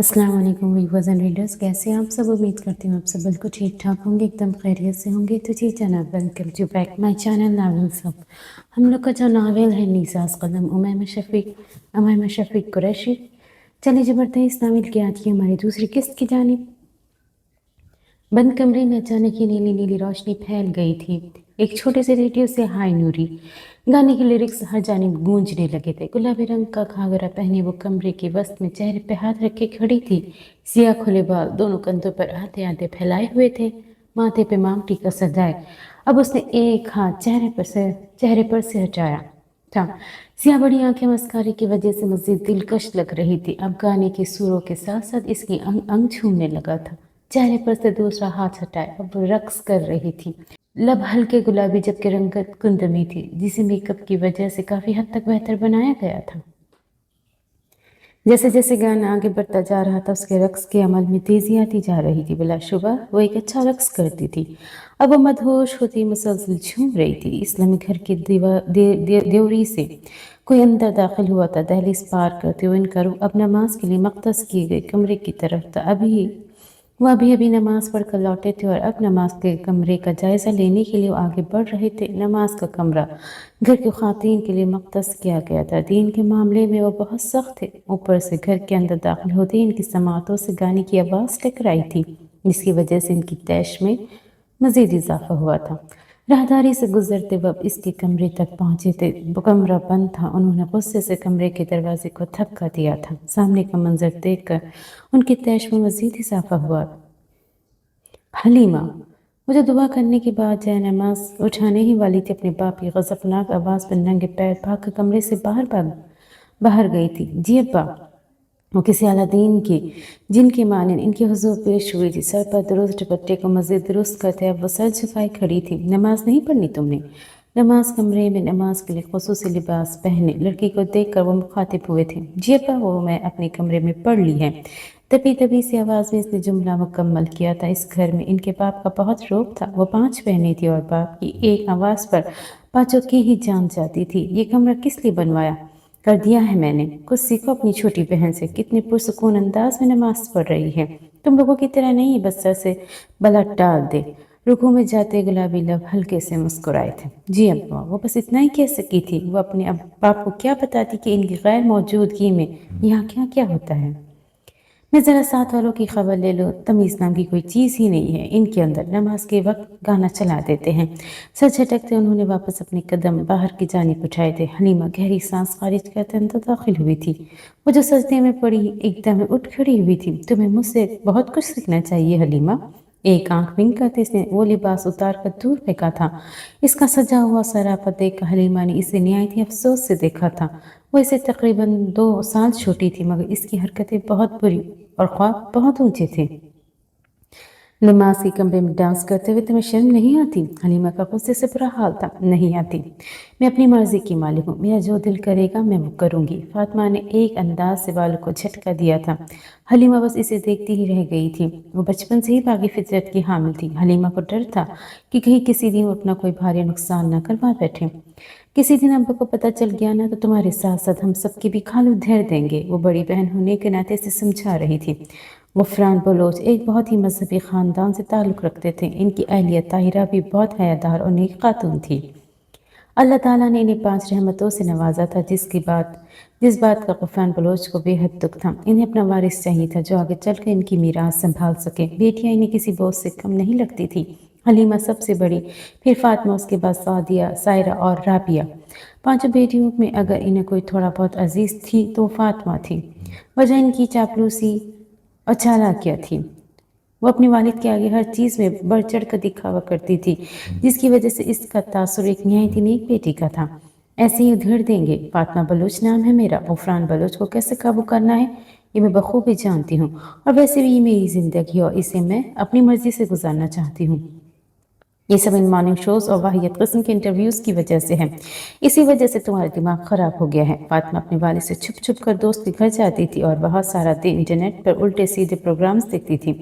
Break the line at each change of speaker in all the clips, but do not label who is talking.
अस्सलाम वालेकुम viewers and readers, कैसे हैं आप सब। उम्मीद करती हूँ आप सब बिल्कुल ठीक ठाक होंगे, एकदम खैरियत से होंगे। तो जी जनाब, welcome to back my channel नावल सब। हम लोग का जो नावल है नीसास कलम उमैमा शफीक कुरैशी। चलिए जी बढ़ते हैं इस नावल की आज की हमारी दूसरी किस्त की जानिब। बंद कमरे में अचानक ही नीली नीली रोशनी फैल गई थी। एक छोटे से रेडियो से हाय नूरी गाने के लिरिक्स हर जानिब गूंजने लगे थे। गुलाबी रंग का घाघरा पहने वो कमरे के वस्त में चेहरे पे हाथ रखे खड़ी थी। सिया खुले बाल दोनों कंधों पर आधे आधे फैलाए हुए थे, माथे पे मांगटी का सजाए। अब उसने एक हाथ चेहरे पर से हटाया था। सिया बड़ी आंखें मस्कारे की वजह से मजीद दिलकश लग रही थी। अब गाने के सुरों के साथ साथ इसकी अंग अंग छूने लगा था। चेहरे पर से दूसरा हाथ हटाए अब वो रक्स कर रही थी। लब हल्के गुलाबी जबकि रंगत कुंदमी थी, जिसे मेकअप की वजह से काफी हद तक बेहतर बनाया गया था। जैसे जैसे गाना आगे बढ़ता जा रहा था उसके रक्स के अमल में तेजी आती जा रही थी। बिलाशुबा वो एक अच्छा रक्स करती थी। अब वो मदहोश होती मुसलसल झूम रही थी। इस्लामी घर की देवरी से कोई अंदर दाखिल हुआ था। दहलीज पार करते हुए इनका रुख अब नमाज के लिए मख्तस किए गए कमरे की तरफ था। वो अभी अभी नमाज पढ़कर लौटे थे और अब नमाज के कमरे का जायजा लेने के लिए वो आगे बढ़ रहे थे। नमाज का कमरा घर की खातून के लिए मख्तस किया गया था। दीन के मामले में वो बहुत सख्त थे। ऊपर से घर के अंदर दाखिल होते ही इनकी समातों से गाने की आवाज़ टकराई थी, जिसकी वजह से इनकी तैश में मजीद इजाफा हुआ था। राहदारी से गुजरते वक्त इसके कमरे तक पहुंचे थे। कमरा बंद था। उन्होंने गुस्से से कमरे के दरवाजे को थपका दिया था। सामने का मंजर देखकर उनकी तैश में मजीद इजाफा हुआ। हलीमा मुझे दुआ करने के बाद जय नमाज उठाने ही वाली थी, अपने बाप की गजबनाक आवाज़ पर नंगे पैर भागकर कमरे से बाहर गई थी। जी अब्बा, वो किसी अलादीन की जिनकी माने इनके हुजूर पेश हुई थी। सर पर दुरुस्त दुपट्टे को मजीद दुरुस्त करते अब वो सर झुकाए खड़ी थी। नमाज नहीं पढ़नी तुमने? नमाज कमरे में नमाज के लिए खुसूसी लिबास पहने लड़की को देखकर वो मुखातिब हुए थे। जी अब्बा, वो मैं अपने कमरे में पढ़ ली है। दबी दबी सी आवाज़ में इसने जुमला मुकम्मल किया था। इस घर में इनके बाप का बहुत रोब था। वो 5 बहनें थी और बाप की एक आवाज़ पर पाँचों की ही जान जाती थी। ये कमरा किस लिए बनवाया? कर दिया है मैंने। कुछ सीखो अपनी छोटी बहन से, कितने पुरसुकून अंदाज में नमाज पढ़ रही है। तुम लोगों की तरह नहीं बस सर से बलट डाल दे। रुकू में जाते गुलाबी लब हल्के से मुस्कुराए थे। जी अब्बा, वो बस इतना ही कह सकी थी। वो अपने बाप को क्या बताती कि इनकी गैर मौजूदगी में यहाँ क्या क्या होता है। मैं ज़रा साथ वालों की खबर ले लो। तमीज़ नाम की कोई चीज़ ही नहीं है इनके अंदर। नमाज के वक्त गाना चला देते हैं। सर झटकते उन्होंने वापस अपने कदम बाहर की जानिब उठाए थे। हलीमा गहरी सांस खारिज करते अंदर दाखिल हुई थी। वो जो सजदे में पड़ी एकदम उठ खड़ी हुई थी। तुम्हें मुझसे बहुत कुछ सीखना चाहिए हलीमा। एक आंख विंक करते इसने वो लिबास उतार कर दूर फेंका था। इसका सजा हुआ सरापा देखकर हलीमा ने इसे निहायत ही अफसोस से देखा था। वो इसे तकरीबन 2 साल छोटी थी, मगर इसकी हरकतें बहुत बुरी और ख्वाब बहुत ऊंचे थे। नमाज के कमरे में डांस करते हुए तुम्हें शर्म नहीं आती? हलीमा का गुस्से से बुरा हाल था। नहीं आती। मैं अपनी मर्जी की मालिक हूँ। मेरा जो दिल करेगा मैं वो करूँगी। फातिमा ने एक अंदाज से बालों को झटका दिया था। हलीमा बस इसे देखती ही रह गई थी। वो बचपन से ही बागी फितरत की हामिल थी। हलीमा को डर था कि कहीं किसी दिन वो अपना कोई भारी नुकसान न करवा बैठे। किसी दिन अब्बा को पता चल गया ना तो तुम्हारे साथ साथ हम सबकी भी खाल धर देंगे। वो बड़ी बहन होने के नाते से समझा रही थी। गुफरान बलोच एक बहुत ही मजहबी ख़ानदान से ताल्लुक़ रखते थे। इनकी अहलिया ताहिरा भी बहुत हयादार और नेक खातून थी। अल्लाह ताला ने इन्हें 5 रहमतों से नवाजा था, जिस बात का गुफरान बलोच को बेहद दुख था। इन्हें अपना वारिस चाहिए था जो आगे चलकर इनकी मीरास संभाल सके। बेटियां इन्हें किसी बोझ से कम नहीं लगती थी। हलीमा सबसे बड़ी, फिर फातिमा, उसके बाद सादिया, सायरा और राबिया। 5 बेटियों में अगर इन्हें कोई थोड़ा बहुत अजीज थी तो फातिमा थी। वजह इनकी चापलूसी और चालाकियाँ थी। वो अपने वालिद के आगे हर चीज़ में बढ़ चढ़ कर दिखावा करती थी, जिसकी वजह से इसका तासुर एक निहायत ही नेक बेटी का था। ऐसे ही उधेड़ देंगे। फातिमा बलूच नाम है मेरा। गुफरान बलूच को कैसे काबू करना है ये मैं बखूबी जानती हूँ। और वैसे भी ये मेरी ज़िंदगी और इसे मैं अपनी मर्ज़ी से गुजारना चाहती हूँ। ये सब इन मॉर्निंग शोज़ और वाहियत किस्म के इंटरव्यूज़ की वजह से है। इसी वजह से तुम्हारा दिमाग ख़राब हो गया है। फातिमा अपने वालिद से छुप छुप कर दोस्त के घर जाती थी और बहुत सारा दिन इंटरनेट पर उल्टे सीधे प्रोग्राम्स देखती थी,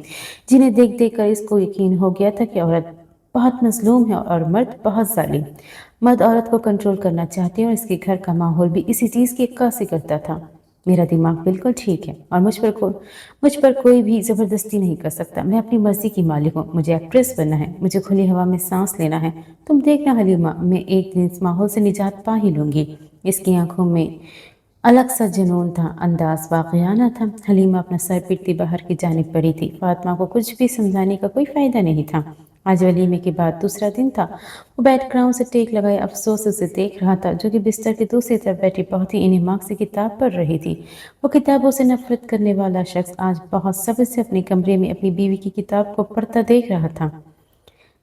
जिन्हें देख देख कर इसको यकीन हो गया था कि औरत बहुत मजलूम है और मर्द बहुत जालिम। मर्द औरत को कंट्रोल करना चाहते हैं और इसके घर का माहौल भी इसी चीज़ की अक्कासी करता था। मेरा दिमाग बिल्कुल ठीक है और मुझ पर कोई भी ज़बरदस्ती नहीं कर सकता। मैं अपनी मर्ज़ी की मालिक हूँ। मुझे एक्ट्रेस बनना है, मुझे खुली हवा में सांस लेना है। तुम देखना हलीमा, मैं एक दिन इस माहौल से निजात पा ही लूँगी। इसकी आंखों में अलग सा जुनून था, अंदाज वाक़ियाना था। हलीमा अपना सर पीटती बाहर की जानिब बढ़ी थी। फातिमा को कुछ भी समझाने का कोई फ़ायदा नहीं था। आज वलीमे के बाद दूसरा दिन था। वो बैठ ग्राउंड से टेक लगाए अफसोस से देख रहा था, जो कि बिस्तर की दूसरी तरफ बैठी बहुत ही इन्हिमाक से किताब पढ़ रही थी। वो किताबों से नफरत करने वाला शख्स आज बहुत सब्र से अपने कमरे में अपनी बीवी की किताब को पढ़ता देख रहा था।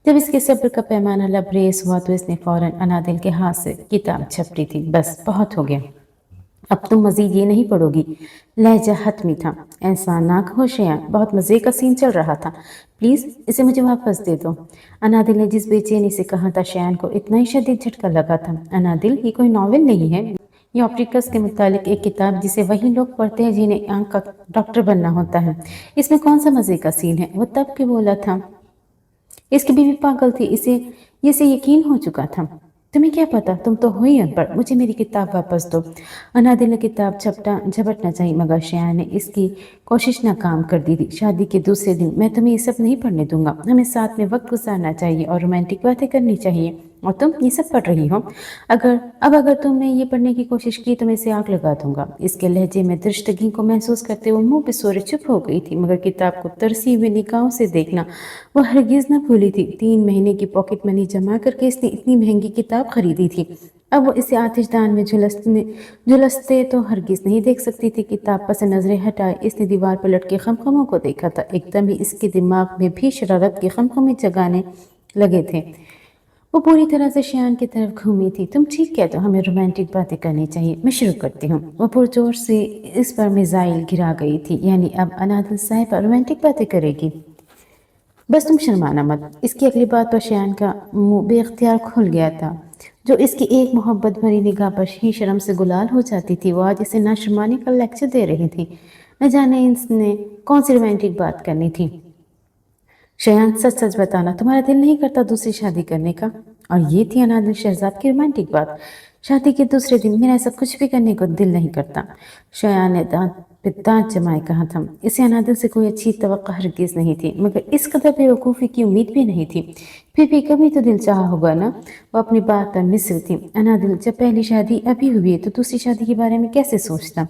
जब इसके सब्र का पैमाना लबरेज हुआ तो इसने फौरन अनादिल के हाथ से किताब झपटी थी। बस बहुत हो गया, अब तुम मजीद ये नहीं पढ़ोगी। लहजा हतमी था। ऐसा ना कहो शयान, बहुत मज़े का सीन चल रहा था। प्लीज़ इसे मुझे वापस दे दो। अनादिल ने जिस बेचैनी से कहा था, शयान को इतना ही शदीद झटका लगा था। अनादिल, ये कोई नावल नहीं है, ये ऑप्टिकस के मुतालिक एक किताब जिसे वही लोग पढ़ते हैं जिन्हें आंख का डॉक्टर बनना होता है। इसमें कौन सा मज़े का सीन है? वो तब के बोला था। इसकी बीवी पागल थी, इसे यकीन हो चुका था। तुम्हें क्या पता, तुम तो हो ही अनपढ़। मुझे मेरी किताब वापस दो। अनादिल ने किताब झपटना चाहिए, मगर शयान ने इसकी कोशिश नाकाम कर दी थी। शादी के दूसरे दिन मैं तुम्हें ये सब नहीं पढ़ने दूंगा। हमें साथ में वक्त गुजारना चाहिए और रोमांटिक बातें करनी चाहिए, और तुम ये सब पढ़ रही हो। अगर तुमने ये पढ़ने की कोशिश की तो मैं इसे आग लगा दूंगा। इसके लहजे में दृष्टगी को महसूस करते हुए मुंह पे सोरे चुप हो गई थी, मगर किताब को तरसी हुई निगाहों से देखना वो हरगिज न भूली थी। 3 महीने की पॉकेट मनी जमा करके इसने इतनी महंगी किताब खरीदी थी। अब वो इसे आतिशदान में झुलसते तो हरगिज नहीं देख सकती थी। किताब पर से नजरें हटाए इसने दीवार पर लटके खमखमों को देखा था। एकदम ही इसके दिमाग में भी शरारत के खमखमे जगाने लगे थे। वो पूरी तरह से शयान की तरफ घूमी थी। तुम ठीक कहते हो, हमें रोमांटिक बातें करनी चाहिए। मैं शुरू करती हूँ। वो पुरजोर से इस पर मिसाइल गिरा गई थी। यानी अब अनादिल साहिबा रोमांटिक बातें करेगी? बस तुम शर्माना मत। इसकी अगली बात पर शयान का मुंह बेख्तियार खुल गया था। जो इसकी एक मोहब्बत भरी निगाह पर ही शर्म से गुलाल हो जाती थी, वो आज इसे ना शर्माने का लेक्चर दे रही थी। न जाने इसने कौन सी रोमांटिक बात करनी थी। शयान, सच सच बताना, तुम्हारा दिल नहीं करता दूसरी शादी करने का? और ये थी अनादिल शहजाद की रोमांटिक बात। शादी के दूसरे दिन मेरा ऐसा कुछ भी करने को दिल नहीं करता। शयान ने दांत पे दांत जमाए कहा था। इसे अनादिल से कोई अच्छी तवक्को हरगिज नहीं थी, मगर इस कदर बेवकूफ़ी की उम्मीद भी नहीं थी। फिर भी कभी तो दिल चाहा होगा ना। वो अपनी बात पर मिस्र थी। अनादिल, जब पहली शादी अभी हुई है तो दूसरी शादी के बारे में कैसे सोचता?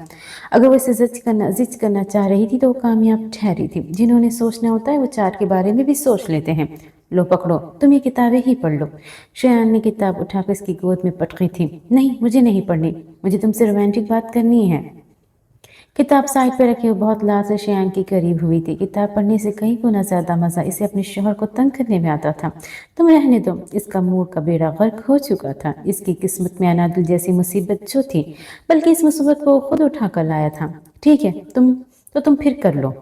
अगर वो इसे जिद करना चाह रही थी तो वो कामयाब ठहरी थी। जिन्होंने सोचना होता है वो 4 के बारे में भी सोच लेते हैं। लो पकड़ो, तुम ये किताबें ही पढ़ लो। शयान ने किताब उठाकर इसकी गोद में पटकी थी। नहीं, मुझे नहीं पढ़नी, मुझे तुमसे रोमांटिक बात करनी है। किताब साइड पर रखी हुई बहुत लाज से शयान के करीब हुई थी। किताब पढ़ने से कई गुना ज्यादा मजा इसे अपने शोहर को तंग करने में आता था। तुम रहने दो, इसका मूड का बेड़ा गर्क हो चुका था। इसकी किस्मत में अनादिल जैसी मुसीबत जो थी, बल्कि इस मुसीबत को खुद उठा कर लाया था। ठीक है, तुम फिर कर लो।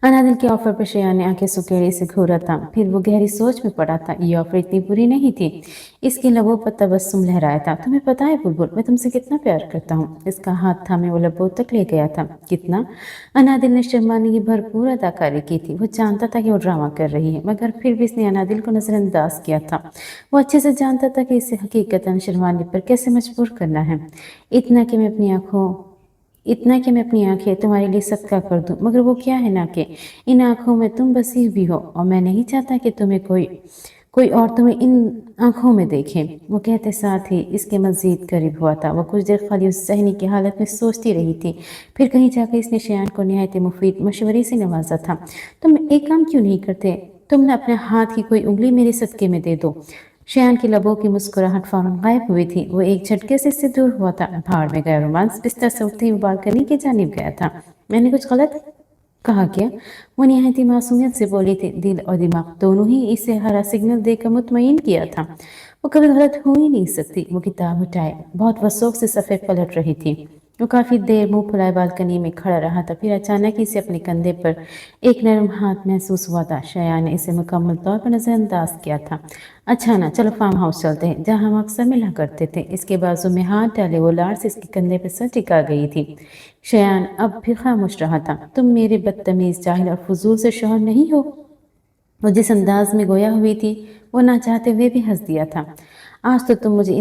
अनादिल के ऑफर पर शयान ने आंखें सुकेड़े से घूरा था। फिर वो गहरी सोच में पड़ा था। ये ऑफर इतनी बुरी नहीं थी। इसके लबों पर तबस्सुम लहराया था। तुम्हें पता है बुलबुल, मैं तुमसे कितना प्यार करता हूँ। इसका हाथ थामे वो लबों तक ले गया था। कितना? अनादिल ने शर्माने की भरपूर अदाकारी की थी। वो जानता था कि वो ड्रामा कर रही है, मगर फिर भी इसने अनादिल को नजरअंदाज किया था। वो अच्छे से जानता था कि इसे हकीकतन शर्माने पर कैसे मजबूर करना है। इतना कि मैं अपनी आंखें तुम्हारे लिए सदका कर दूं, मगर वो क्या है ना कि इन आंखों में तुम बसी हुई हो, और मैं नहीं चाहता कि कोई और तुम्हें इन आंखों में देखे। वो कहते साथ ही इसके मजीद करीब हुआ था। वो कुछ देर खाली उस सहनी की हालत में सोचती रही थी। फिर कहीं जाकर इसने शयान को निहायत मुफीद मशवरे से नवाजा था। तुम एक काम क्यों नहीं करते? तुम न अपने हाथ की कोई उंगली मेरे सदके में दे दो। शयान की लबों की मुस्कुराहट फौरन गायब हुई थी। वो एक झटके से इससे दूर हुआ था। भाड़ में गया रोमांस बिस्तर से उठते हुए बालकनी की जानिब गया था। मैंने कुछ गलत कहा क्या? वो निहायती मासूमियत से बोली थी। दिल और दिमाग दोनों ही इसे हरा सिग्नल देकर मुतमईन किया था। वो कभी गलत हो ही नहीं सकती। वो किताब उठाए बहुत वसोक से सफ़े पलट रही थी। वो काफ़ी देर मुंह फुलाए बालकनी में खड़ा रहा था। फिर अचानक ही इसे अपने कंधे पर एक नरम हाथ महसूस हुआ था। शयान ने इसे मुकम्मल तौर पर नज़रअंदाज किया था। अच्छा ना, चलो फार्म हाउस चलते हैं, जहाँ हम अक्सर मिला करते थे। इसके बाजू में हाथ डाले वो लाड़ से इसके कंधे पर सर टिका गई थी। शयान अब भी खामोश रहा था। तुम मेरे बदतमीज, जाहिल और फजूल से शौहर नहीं हो। वो जिस अंदाज में गोया हुई थी, वो ना चाहते हुए भी हंस दिया था। आज तो तुम मुझे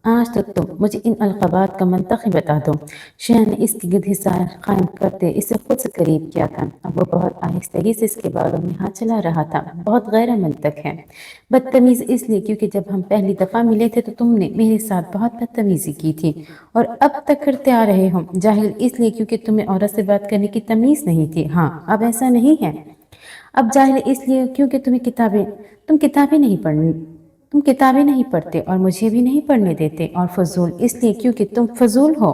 آج تو تم مجھے ان القابات کا منطق ہی بتا دو۔ شیعہ نے اس کی گدھی سائر قائم کرتے اسے خود سے قریب کیا تھا۔ اب وہ بہت آہستگی سے اس کے بالوں میں ہاتھ چلا رہا تھا۔ بہت غیر منطق ہے۔ بدتمیز اس لیے کیونکہ جب ہم پہلی دفعہ ملے تھے تو تم نے میرے ساتھ بہت بدتمیزی کی تھی اور اب تک کرتے آ رہے ہو۔ جاہل اس لیے کیونکہ تمہیں عورت سے بات کرنے کی تمیز نہیں تھی۔ ہاں اب ایسا نہیں ہے۔ اب جاہل اس لیے کیونکہ تم کتابیں نہیں پڑھتے اور مجھے بھی نہیں پڑھنے دیتے، اور فضول اس لیے کیونکہ تم فضول ہو۔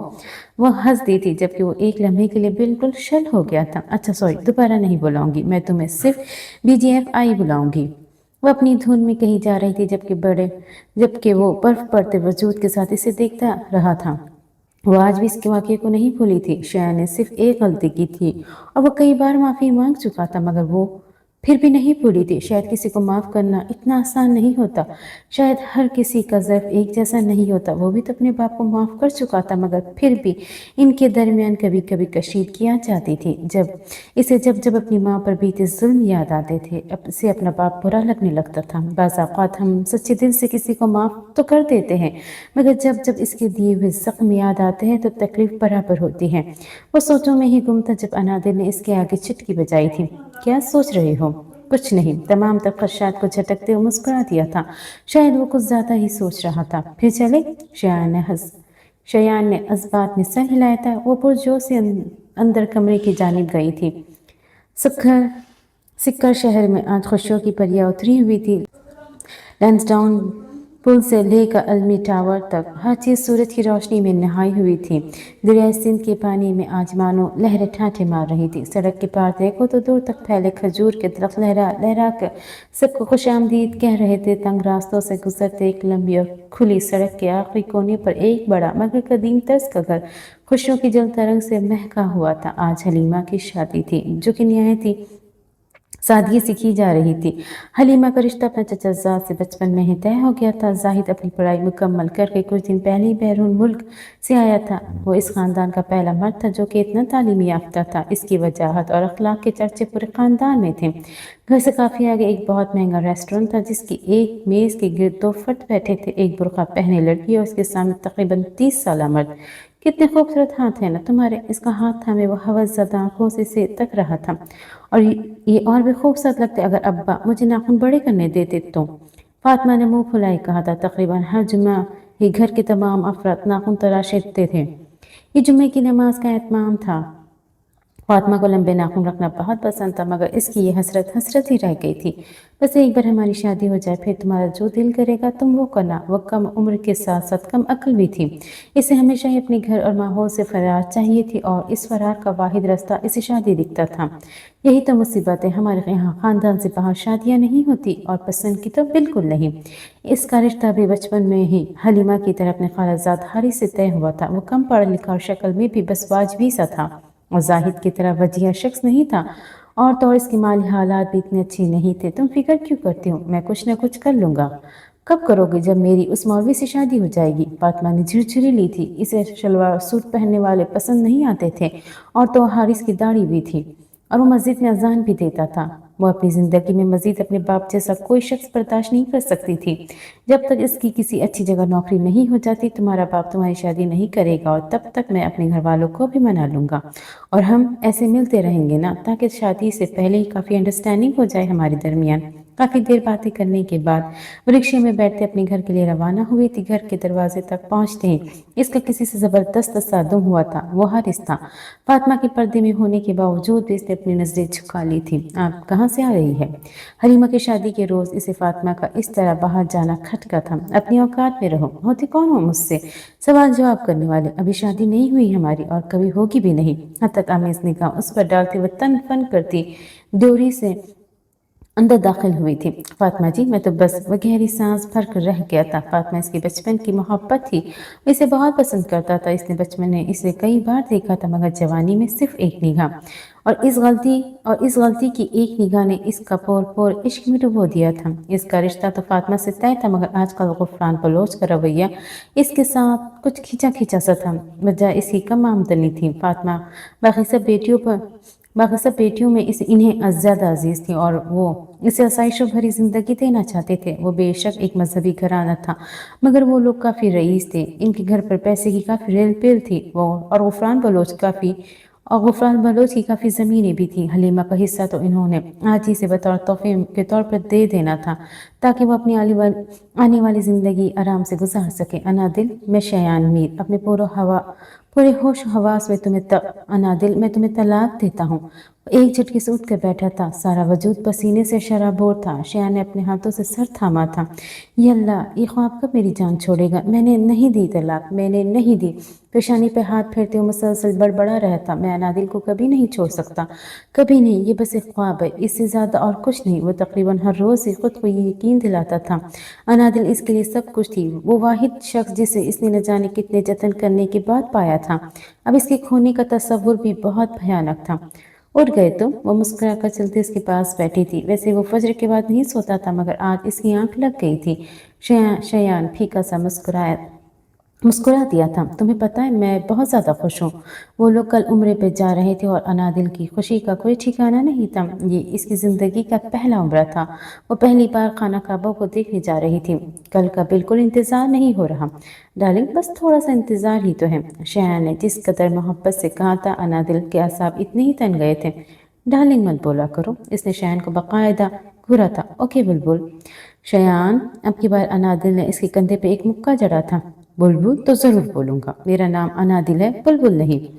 وہ ہنس دی تھی جبکہ وہ ایک لمحے کے لیے بالکل شل ہو گیا تھا۔ اچھا سوری، دوبارہ نہیں بلاؤں گی، میں تمہیں صرف BGFI بلاؤں گی۔ وہ اپنی دھن میں کہیں جا رہی تھی جبکہ وہ برف پڑتے وجود کے ساتھ اسے دیکھتا رہا تھا۔ وہ آج بھی اس کے واقعے کو نہیں بھولی تھی۔ شیعہ نے صرف ایک غلطی کی تھی اور وہ کئی بار معافی مانگ چکا تھا، مگر وہ پھر بھی نہیں بھولی تھی۔ شاید کسی کو معاف کرنا اتنا آسان نہیں ہوتا، شاید ہر کسی کا ظرف ایک جیسا نہیں ہوتا۔ وہ بھی تو اپنے باپ کو معاف کر چکا تھا، مگر پھر بھی ان کے درمیان کبھی کبھی کشیدگی آ جاتی تھی۔ جب اپنی ماں پر بیتے ظلم یاد آتے تھے، اسے اپنا باپ برا لگنے لگتا تھا۔ بعض اوقات ہم سچے دل سے کسی کو معاف تو کر دیتے ہیں، مگر جب اس کے دیے ہوئے زخم یاد آتے ہیں تو تکلیف برابر ہوتی ہے۔ وہ سوچوں میں ہی گم تھا جب انادل نے اس کے آگے چٹکی بجائی تھی۔ کیا سوچ رہے ہو؟ کچھ نہیں، تمام تر خدشات کو جھٹکتے ہوئے مسکرا دیا تھا۔ شاید وہ کچھ زیادہ ہی سوچ رہا تھا۔ پھر چلے؟ شیان نے اثبات میں سر ہلایا تھا۔ وہ پرجوش سے اندر کمرے کی جانب گئی تھی۔ سکر شہر میں آج خوشیوں کی پریاں اتری ہوئی تھی۔ لانسڈاؤن پل سے لے کر المی ٹاور تک ہر چیز سورج کی روشنی میں نہائی ہوئی تھی۔ دریائے سندھ کے پانی میں آج مانو لہریں ٹھاٹھے مار رہی تھی۔ سڑک کے پار دیکھو تو دور تک پھیلے کھجور کے درخت لہرا لہرا کر سب کو خوش آمدید کہہ رہے تھے۔ تنگ راستوں سے گزرتے ایک لمبی اور کھلی سڑک کے آخری کونے پر ایک بڑا مگر قدیم طرز کا گھر خوشیوں کی جلتا رنگ سے مہکا ہوا تھا۔ آج حلیمہ کی شادی تھی جو کہ نہایت ہی سادگی سے کی جا رہی تھی۔ حلیمہ کا رشتہ اپنے چچا زاد سے بچپن میں ہی طے ہو گیا تھا۔ زاہد اپنی پڑھائی مکمل کر کے کچھ دن پہلے ہی بیرون ملک سے آیا تھا۔ وہ اس خاندان کا پہلا مرد تھا جو کہ اتنا تعلیم یافتہ تھا۔ اس کی وجاہت اور اخلاق کے چرچے پورے خاندان میں تھے۔ گھر سے کافی آگے ایک بہت مہنگا ریسٹورنٹ تھا جس کی ایک میز کے گرد دو فرد بیٹھے تھے، ایک برقع پہنے لڑکی اور اس کے سامنے تقریباً 30 سالہ مرد۔ کتنے خوبصورت ہاتھ ہیں نا تمہارے؟ اس کا ہاتھ تھامے وہ ہوس زدہ آنکھوں سے اسے تک رہا تھا۔ اور یہ اور بھی خوبصورت لگتے اگر ابا مجھے ناخن بڑے کرنے دیتے تو۔ فاطمہ نے منہ پھلائے کہا تھا۔ تقریباً ہر جمعہ ہی گھر کے تمام افراد ناخن تراشتے تھے۔ یہ جمعے کی نماز کا اہتمام تھا۔ فاطمہ کو لمبے ناخن رکھنا بہت پسند تھا، مگر اس کی یہ حسرت ہی رہ گئی تھی۔ بس ایک بار ہماری شادی ہو جائے، پھر تمہارا جو دل کرے گا تم وہ کرنا۔ وہ کم عمر کے ساتھ ساتھ کم عقل بھی تھی۔ اسے ہمیشہ ہی اپنے گھر اور ماحول سے فرار چاہیے تھی اور اس فرار کا واحد راستہ اسے شادی دکھتا تھا۔ یہی تو مصیبت ہے، ہمارے یہاں خاندان سے باہر شادیاں نہیں ہوتی، اور پسند کی تو بالکل نہیں۔ اس کا رشتہ بھی بچپن میں ہی حلیمہ کی طرح اپنے خالہ زاد حارث سے طے ہوا تھا۔ وہ کم پڑھا لکھا اور شکل میں بھی بس واجبی سا تھا اور زاہد کی طرح وجیہہ شخص نہیں تھا، اور تو اور اس کی مالی حالات بھی اتنے اچھی نہیں تھے۔ تم فکر کیوں کرتی ہو؟ میں کچھ نہ کچھ کر لوں گا۔ کب کرو گے؟ جب میری اس مولوی سے شادی ہو جائے گی۔ فاطمہ نے جھرجھری لی تھی۔ اسے شلوار سوٹ پہننے والے پسند نہیں آتے تھے، اور تو حارث کی داڑھی بھی تھی اور وہ مسجد میں اذان بھی دیتا تھا۔ وہ اپنی زندگی میں مزید اپنے باپ جیسا کوئی شخص برداشت نہیں کر سکتی تھی۔ جب تک اس کی کسی اچھی جگہ نوکری نہیں ہو جاتی تمہارا باپ تمہاری شادی نہیں کرے گا، اور تب تک میں اپنے گھر والوں کو بھی منا لوں گا اور ہم ایسے ملتے رہیں گے نا، تاکہ شادی سے پہلے ہی کافی انڈرسٹینڈنگ ہو جائے ہمارے درمیان۔ کافی دیر باتیں کرنے کے بعد وہ رکشے میں بیٹھتے اپنے گھر کے لیے روانہ ہوئی تھی۔ گھر کے دروازے تک پہنچتے ہی اس کا کسی سے زبردست تصادم ہوا تھا۔ وہ حارث تھا۔ فاطمہ کے پردے میں ہونے کے باوجود بھی اس نے اپنی نظریں جھکا لی تھی۔ آپ کہاں سے آ رہی ہے؟ حلیمہ کی شادی کے روز اسے فاطمہ کا اس طرح باہر جانا کھٹکا تھا۔ اپنی اوقات میں رہو۔ ہوتے کون ہو مجھ سے سوال جواب کرنے والے؟ ابھی شادی نہیں ہوئی ہماری، اور کبھی ہوگی بھی نہیں۔ حد تک آمیز نگاہ اس پر ڈالتے ہوئے تن فن کرتی ڈیوری سے اندر داخل ہوئی تھی۔ فاطمہ جی، میں تو بس وہ گہری سانس بھر کر رہ گیا تھا۔ فاطمہ اس کی بچپن کی محبت تھی، وہ اسے بہت پسند کرتا تھا۔ اس نے بچپن میں اسے کئی بار دیکھا تھا، مگر جوانی میں صرف ایک نگاہ، اور اس غلطی کی ایک نگاہ نے اس کا پور پور عشق میں ڈبو دیا تھا۔ اس کا رشتہ تو فاطمہ سے طے تھا، مگر آج کل غفران بلوچ کا رویہ اس کے ساتھ کچھ کھینچا کھینچا سا تھا۔ وجہ اس کی کم آمدنی تھی۔ فاطمہ باقی سب بیٹیوں پر बाकी सब बेटियों में इन्हें ज़्यादा अजीज़ थी और वो इसे आसाइशों भरी ज़िंदगी देना चाहते थे। वो बेशक एक मजहबी घराना था, मगर वो लोग काफ़ी रईस थे। इनके घर पर पैसे की काफ़ी रेल पेल थी। वो और गुफरान बलोच की काफ़ी ज़मीनें भी थी। हलीमा का हिस्सा तो इन्होंने आज ही से बतौर तोहफे के तौर पर दे देना था, ताकि वो अपनी आने वाली ज़िंदगी आराम से गुजार सके। अनादिल, मैं शयान मीर अपने पूरे होश हवास में अनादिल, मैं तुम्हें तलाक देता हूँ। एक झटके से उठकर बैठा था, सारा वजूद पसीने से शराबोर था। शयान ने अपने हाथों से सर थामा था। ये अल्लाह, ये ख्वाब कब मेरी जान छोड़ेगा? मैंने नहीं दी तलाक, मैंने नहीं दी। पेशानी पे हाथ फेरते हुए मुसलसल बड़बड़ा रहता, मैं अनादिल को कभी नहीं छोड़ सकता, कभी नहीं। ये बस एक ख्वाब है, इससे ज़्यादा और कुछ नहीं। वो तकरीबन हर रोज़ ही खुद को ये यकीन दिलाता था अनादिल इसके लिए सब कुछ थी, वो वाहिद शख्स जिसे इसने न जाने कितने जतन करने के बाद पाया था। अब इसके खोने का तस्वुर भी बहुत भयानक था। उठ गए तुम? वो मुस्कुरा कर चलते इसके पास बैठी थी। वैसे वो फजर के बाद नहीं सोता था, मगर आज इसकी आंख लग गई थी। शयान फीका सा मुस्कुरा दिया था। तुम्हें पता है, मैं बहुत ज़्यादा खुश हूँ। वो लोग कल उम्रे पे जा रहे थे और अनादिल की खुशी का कोई ठिकाना नहीं था। ये इसकी ज़िंदगी का पहला उम्रा था। वो पहली बार खाना काबा को देखने जा रही थी। कल का बिल्कुल इंतज़ार नहीं हो रहा डार्लिंग, बस थोड़ा सा इंतज़ार ही तो है। शयान ने जिस कदर मोहब्बत से कहा था, अनादिल के असाब इतने ही तन गए थे। डार्लिंग मत बोला करो, इसने शयान को बाकायदा घूरा था। ओके बुलबुल। शयान, अब की बार अनादिल ने इसके कंधे पे एक मुक्का जड़ा था। बुलबुल तो ज़रूर बोलूँगा, मेरा नाम अनादिल है, बुलबुल नहीं।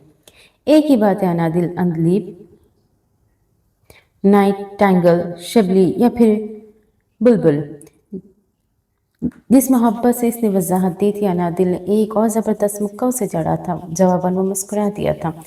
एक ही बात है अनादिल, अंदलीब, नाइट टैंगल, शिबली या फिर बुलबुल। जिस मोहब्बत से इसने वजाहत दी थी, अनादिल ने एक और ज़बरदस्त मुक्का उसे जड़ा था। जवाबन वो मुस्कुरा दिया था।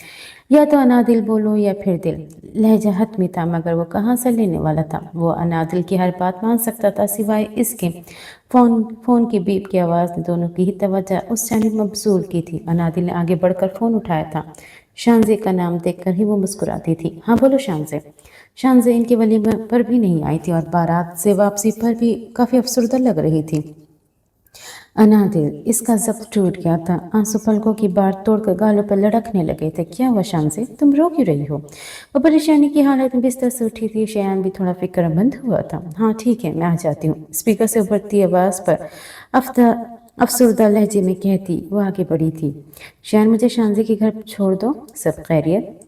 या तो अनादिल बोलो या फिर दिल। लहजा हतमी था, मगर वो कहाँ से लेने वाला था? वो अनादिल की हर बात मान सकता था, सिवाय इसके। फ़ोन की बीप की आवाज़ ने दोनों की ही तवज्जो उस जानिब मबसूल की थी। अनादिल ने आगे बढ़कर फ़ोन उठाया था। शानज़े का नाम देखकर ही वो मुस्कुराती थी। हाँ बोलो शानज़े। शानज़े इनके वलीमे पर भी नहीं आई थी और बारात से वापसी पर भी काफ़ी अफसरदा लग रही थी। अनादिल, इसका ज़ब्त टूट गया था। आंसू पलकों की बाढ़ तोड़कर गालों पर लड़कने लगे थे। क्या हुआ शानज़े, तुम रो क्यों रही हो? वो परेशानी की हालत में बिस्तर से उठी थी। शयान भी थोड़ा फिक्रमंद हुआ था। हाँ ठीक है, मैं आ जाती हूँ, स्पीकर से उभरती आवाज़ पर अफसरदा लहजे में कहती वो आगे बढ़ी थी। शयान, मुझे शानज़े के घर छोड़ दो। सब खैरियत?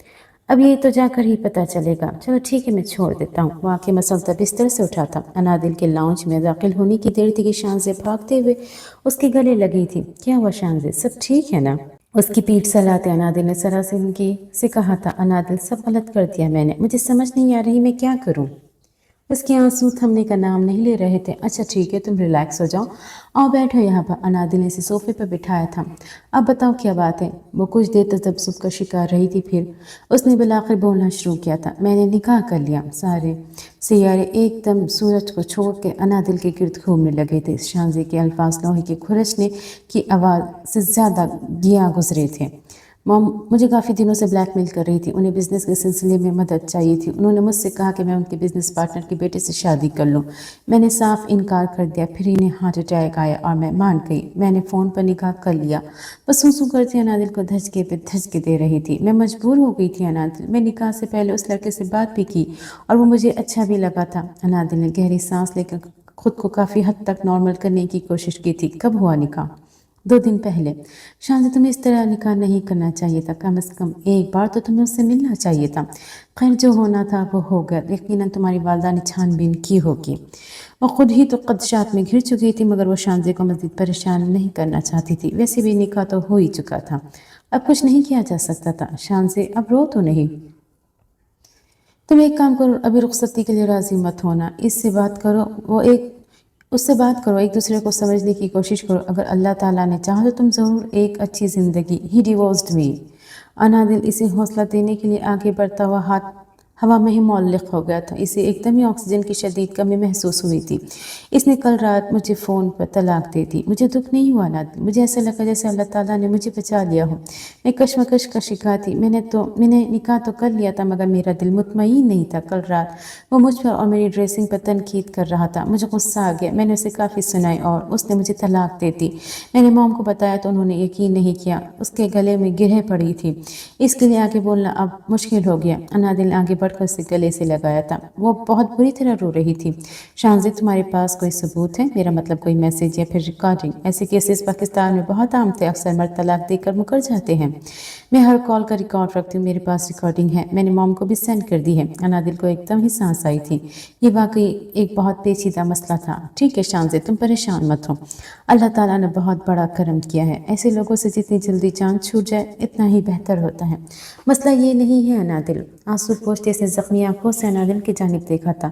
अब ये तो जाकर ही पता चलेगा। चलो ठीक है, मैं छोड़ देता हूँ। वो आके मसलता बिस्तर से उठा था। अनादिल के लाउंज में दाखिल होने की देर थी कि शानज़े भागते हुए उसके गले लगी थी। क्या हुआ शानज़े, सब ठीक है ना? उसकी पीठ सहलाते अनादिल ने सरासनगी से कहा था। अनादिल, सब गलत कर दिया मैंने, मुझे समझ नहीं आ रही मैं क्या करूँ। उसके आंसू थमने का नाम नहीं ले रहे थे। अच्छा ठीक है, तुम रिलैक्स हो जाओ, आओ बैठो यहाँ पर। अनादिल ने इसे सोफे पर बिठाया था। अब बताओ क्या बात है? वो कुछ देर तक तबस्सुम का शिकार रही थी, फिर उसने बिलाखिर बोलना शुरू किया था। मैंने निकाह कर लिया। सारे सियारे एकदम सूरज को छोड़ के अनादिल के गिर्द घूमने लगे थे। शानज़े के अल्फाज लोहे के खुरचने की आवाज़ से ज़्यादा गिया गुजरे थे। मॉम मुझे काफ़ी दिनों से ब्लैकमेल कर रही थी, उन्हें बिज़नेस के सिलसिले में मदद चाहिए थी। उन्होंने मुझसे कहा कि मैं उनके बिज़नेस पार्टनर के बेटे से शादी कर लूँ। मैंने साफ इनकार कर दिया, फिर इन्हें हार्ट अटैक आया और मैं मान गई। मैंने फ़ोन पर निकाह कर लिया। बस सूसू करती अनादिल को धचके पे धचके दे रही थी। मैं मजबूर हो गई थी अनादिल। मैं निकाह से पहले उस लड़के से बात भी की और वो मुझे अच्छा भी लगा था। अनादिल ने गहरी सांस लेकर खुद को काफ़ी हद तक नॉर्मल करने की कोशिश की थी। कब हुआ निकाह? 2 दिन पहले। शानज़े, तुम्हें इस तरह निकाह नहीं करना चाहिए था, कम से कम एक बार तो तुम्हें उससे मिलना चाहिए था। खैर जो होना था वो हो गया। यकीनन तुम्हारी वालदा ने छानबीन की होगी। वो खुद ही तो ख़दशात में घिर चुकी थी, मगर वो शानज़े को मज़ीद परेशान नहीं करना चाहती थी। वैसे भी निकाह तो हो ही चुका था, अब कुछ नहीं किया जा सकता था। शानज़े, अब रो तो नहीं। तुम एक काम करो, अभी रुखसती के लिए राज़ी मत होना, इससे बात करो, उससे बात करो, एक दूसरे को समझने की कोशिश करो। अगर अल्लाह ताला ने चाहा तो तुम ज़रूर एक अच्छी ज़िंदगी। ही डिवोर्स्ड मी। अनादिल इसे हौसला देने के लिए आगे बढ़ता हुआ हाथ हवा में ही मुअल्लिक़ हो गया था। इसे एकदम ही ऑक्सीजन की शदीद कमी महसूस हुई थी। इसने कल रात मुझे फ़ोन पर तलाक दे दी। मुझे दुख नहीं हुआ नादिल, मुझे ऐसा लगा जैसे अल्लाह ताला ने मुझे बचा लिया हो। मैं कशमकश का शिकार थी। मैंने निकाह तो कर लिया था, मगर मेरा दिल मुतमईन नहीं था। कल रात वो मुझ पर और मेरी ड्रेसिंग पर तनकीद कर रहा था। मुझे गुस्सा आ गया। मैंने उसे काफ़ी सुनाई और उसने मुझे तलाक दे दी। मैंने मॉम को बताया तो उन्होंने यकीन नहीं किया। उसके गले में गिरह पड़ी थी। इसके लिए आगे बोलना अब मुश्किल हो गया। नादिल ने आगे बढ़कर उसे गले से लगाया था। वो बहुत बुरी तरह रो रही थी। शानज़ी, तुम्हारे पास कोई सबूत है? मेरा मतलब कोई मैसेज या फिर रिकॉर्डिंग? ऐसे केसेस पाकिस्तान में बहुत आम थे। अक्सर मर्द तलाक देकर मुकर जाते हैं। मैं हर कॉल का रिकॉर्ड रखती हूँ, मेरे पास रिकॉर्डिंग है। मैंने मॉम को भी सेंड कर दी है। नादिल को एकदम ही सांस आई थी। ये वाकई एक बहुत पेचीदा मसला था। ठीक है शानज़ी, तुम परेशान मत हो। अल्लाह ताला ने बहुत बड़ा करम किया है। ऐसे लोगों से जितनी जल्दी जान छूट जाए इतना ही बेहतर होता है। मसला ये नहीं है नादिल। आंसू पोंछते से ज़ख्मी आंखों से नादिल की जानिब देखा था।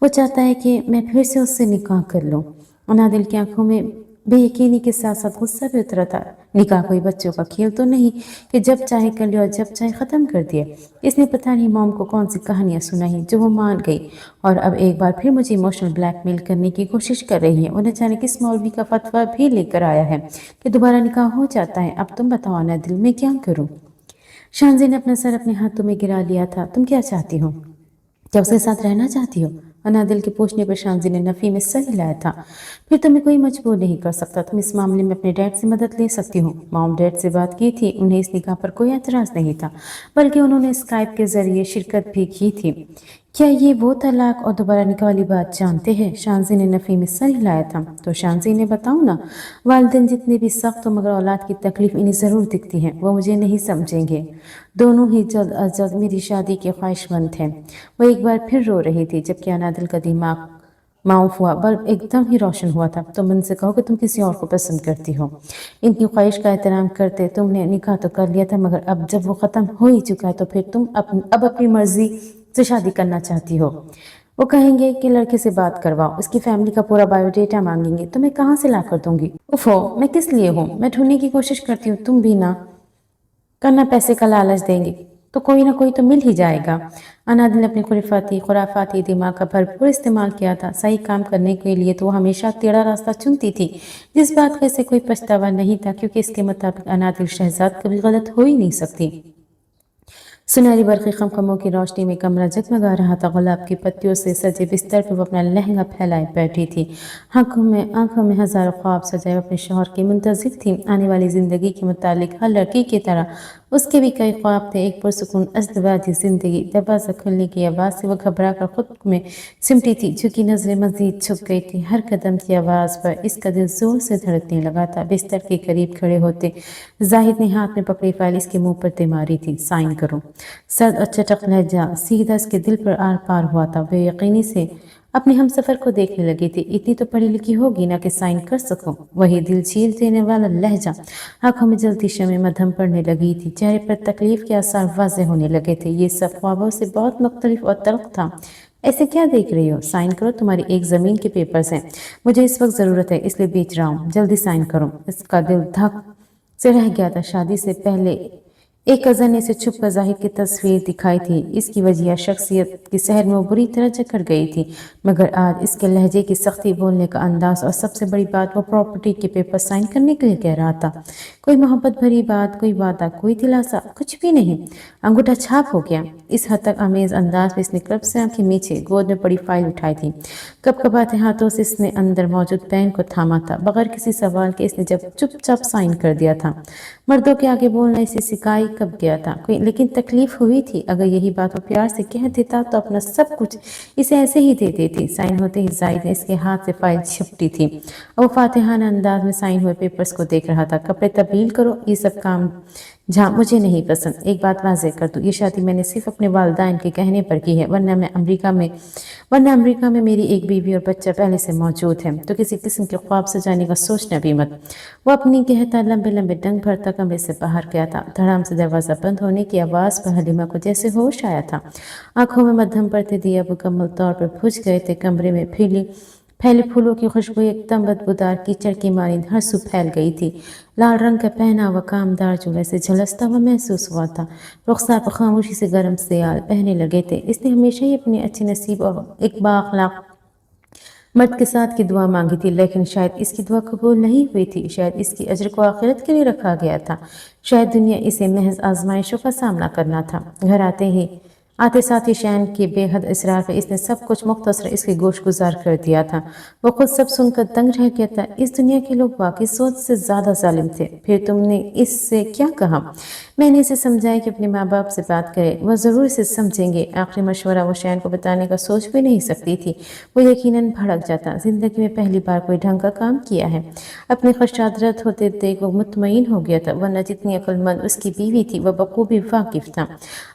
वो चाहता है कि मैं फिर से उससे निकाह कर लूँ। नादिल की आंखों में बेयकीनी के साथ साथ गुस्सा भी उतरा था। निकाह कोई बच्चों का खेल तो नहीं कि जब चाहे कर लिया और जब चाहे ख़त्म कर दिया। इसने पता नहीं मॉम को कौन सी कहानियाँ सुनाई जो वो मान गई और अब एक बार फिर मुझे इमोशनल ब्लैकमेल करने की कोशिश कर रही है। उन्हें जाने किस मौलवी का फतवा भी लेकर आया है कि दोबारा निकाह हो जाता है। अब तुम बताओ नादिल, मैं क्या करूँ? शानज़ी ने अपना सर अपने हाथों में गिरा लिया था। तुम क्या चाहती हो? क्या उसके साथ रहना चाहती हो? नादिल के पूछने पर शानज़ी ने नफ़ी में सर हिलाया था। फिर तुम्हें कोई मजबूर नहीं कर सकता। तुम इस मामले में अपने डैड से मदद ले सकती हो। मॉम डैड से बात की थी। उन्हें इस निकाह पर कोई एतराज़ नहीं था, बल्कि उन्होंने स्काइप के ज़रिए शिरकत भी की थी। क्या ये वो तलाक और दोबारा निकाह वाली बात जानते हैं? शानज़ी ने नफ़ी में सर हिलाया था। तो शानज़ी ने बताऊँ ना, वालिदैन जितने भी सख्त हो मगर औलाद की तकलीफ़ इन्हें ज़रूर दिखती है। वो मुझे नहीं समझेंगे। दोनों ही जल्द अज जल्द मेरी शादी के ख्वाहिशमंद हैं। वो एक बार फिर रो रही थी, जबकि नादिल का दिमाग माऊफ हुआ, बल्ब एकदम ही रोशन हुआ था। तुम उनसे कहो कि तुम किसी और को पसंद करती हो। इनकी ख्वाहिश का एहतराम करते तुमने निकाह तो कर लिया था, मगर अब जब वो ख़त्म हो ही चुका है तो फिर तुम अब अपनी मर्जी से शादी करना चाहती हो। वो कहेंगे कि लड़के से बात करवाओ, उसकी फैमिली का पूरा बायोडेटा मांगेंगे, तो मैं कहाँ से ला कर दूंगी? उफो, मैं किस लिए हूँ? मैं ढूंढने की कोशिश करती हूँ, तुम भी ना करना। पैसे का लालच देंगे तो कोई ना कोई तो मिल ही जाएगा। अनादिल ने अपने खुराफाती दिमाग का भरपूर इस्तेमाल किया था। सही काम करने के लिए तो वो हमेशा टेढ़ा रास्ता चुनती थी, जिस बात का इसे कोई पछतावा नहीं था, क्योंकि इसके मुताबिक अनादिल शहजाद कभी गलत हो ही नहीं सकती। सुनहरी बरक़ी खमखमों की रोशनी में कमरा जगमगा रहा था। गुलाब की पत्तियों से सजे बिस्तर पर वो अपना लहंगा फैलाए बैठी थी। आंखों में हज़ारों ख्वाब सजाए अपने शौहर की मुंतज़िर थी। आने वाली ज़िंदगी के मुतालिक हर लड़की की तरह उसके भी कई ख्वाब थे। एक पुरसुकून अज़दवाजी ज़िंदगी। दरवाज़ा खुलने की आवाज़ से वह घबरा कर खुद में सिमटी थी, झुकी नज़रें मज़ीद छुप गई थी। हर कदम की आवाज़ पर इसका दिल ज़ोर से धड़कने लगा था। बिस्तर के करीब खड़े होते जाहिद ने हाथ में पकड़ी फाइल इसके मुंह पर दे मारी थी। साइन करो। सर्द और चटक लहजा सीधा इसके दिल पर आर पार हुआ था। बेयकीनी से अपने हमसफ़र को देखने लगी थी। इतनी तो पढ़ी लिखी होगी ना कि साइन कर सको। वही दिल चीर देने वाला लहजा। आंखों में जलती शमें मध्यम पड़ने लगी थी। चेहरे पर तकलीफ के आसार वाज़ेह होने लगे थे। ये सब ख्वाबों से बहुत मुख्तलिफ और तल्ख़ था। ऐसे क्या देख रही हो? साइन करो, तुम्हारी एक ज़मीन के पेपर्स हैं, मुझे इस वक्त ज़रूरत है, इसलिए बेच रहा हूँ, जल्दी साइन करो। इसका दिल धक से रह गया था। शादी से पहले एक कज़न ने इसे छुप कर जाहिद की तस्वीर दिखाई थी। इसकी वजह शख्सियत की सहर में वो बुरी तरह जकड़ गई थी, मगर आज इसके लहजे की सख्ती, बोलने का अंदाज और सबसे बड़ी बात, वो प्रॉपर्टी के पेपर साइन करने के लिए कह रहा था। कोई मोहब्बत भरी बात, कोई वादा, कोई दिलासा, कुछ भी नहीं। अंगूठा छाप हो गया। इस हद तक अमेज अंदाज में इसने क्लब से आंखें नीचे गोद में पड़ी फाइल उठाई थी। कपकपाते हाथों से इसने अंदर मौजूद पेन को थामा था। बगैर किसी सवाल के इसने जब चुपचाप साइन कर दिया था। मर्दों के आगे बोलना इसे सिखाई कब गया था कोई, लेकिन तकलीफ हुई थी। अगर यही बात वो प्यार से कह देता तो अपना सब कुछ इसे ऐसे ही दे देती। साइन होते ही जाहिद ने इसके हाथ से फाइल छिपटी थी और वो फातिहाना अंदाज में साइन हुए पेपर्स को देख रहा था। कपड़े तब्दील करो, ये सब काम जहाँ मुझे नहीं पसंद। एक बात वाज़ेह कर दूँ, ये शादी मैंने सिर्फ अपने वालिदैन के कहने पर की है, वरना अमेरिका में मेरी एक बीवी और बच्चा पहले से मौजूद है, तो किसी किस्म के ख्वाब सजाने का सोचना भी मत। वो अपनी कहता लंबे लंबे डंग भरता कमरे से बाहर गया था। धड़ाम से दरवाज़ा बंद होने की आवाज़ पर हलीमा को जैसे होश आया था। आंखों में मध्यम पड़ते दिया मुकम्मल तौर पर बुझ गए थे। कमरे में पहले फूलों की खुशबू एकदम बदबूदार कीचड़ की मानिंद हर सू फैल गई थी। लाल रंग का पहना हुआ कामदार चूल्हे से झलसता हुआ महसूस हुआ था। रुखसार पर खामोशी से गर्म सियाल बहने लगे थे। इसने हमेशा ही अपने अच्छे नसीब और एक बाअखलाक मर्द के साथ की दुआ मांगी थी, लेकिन शायद इसकी दुआ कबूल नहीं हुई थी। शायद इसकी अजर को आखिरत के लिए रखा गया था। शायद दुनिया इसे महज आजमाइशों का सामना करना था। घर आते साथ ही शैन के बेहद इसरार पर इसने सब कुछ मुख्तसर इसके गोश गुजार कर दिया था। वो खुद सब सुनकर दंग रह गया था। इस दुनिया के लोग वाकई सोच से ज़्यादा जालिम थे। फिर तुमने इससे क्या कहा? मैंने इसे समझाया कि अपने माँ बाप से बात करे, वह ज़रूर इसे समझेंगे। आखिरी मशवरा वो शैन को बताने का सोच भी नहीं सकती थी। वो यकीनन भड़क जाता। ज़िंदगी में पहली बार कोई ढंग का काम किया है। अपने खदशात रद्द होते देख वो मुतमईन हो गया था, वरना जितनी अक्लमंद उसकी बीवी थी वह बखूबी वाकिफ था।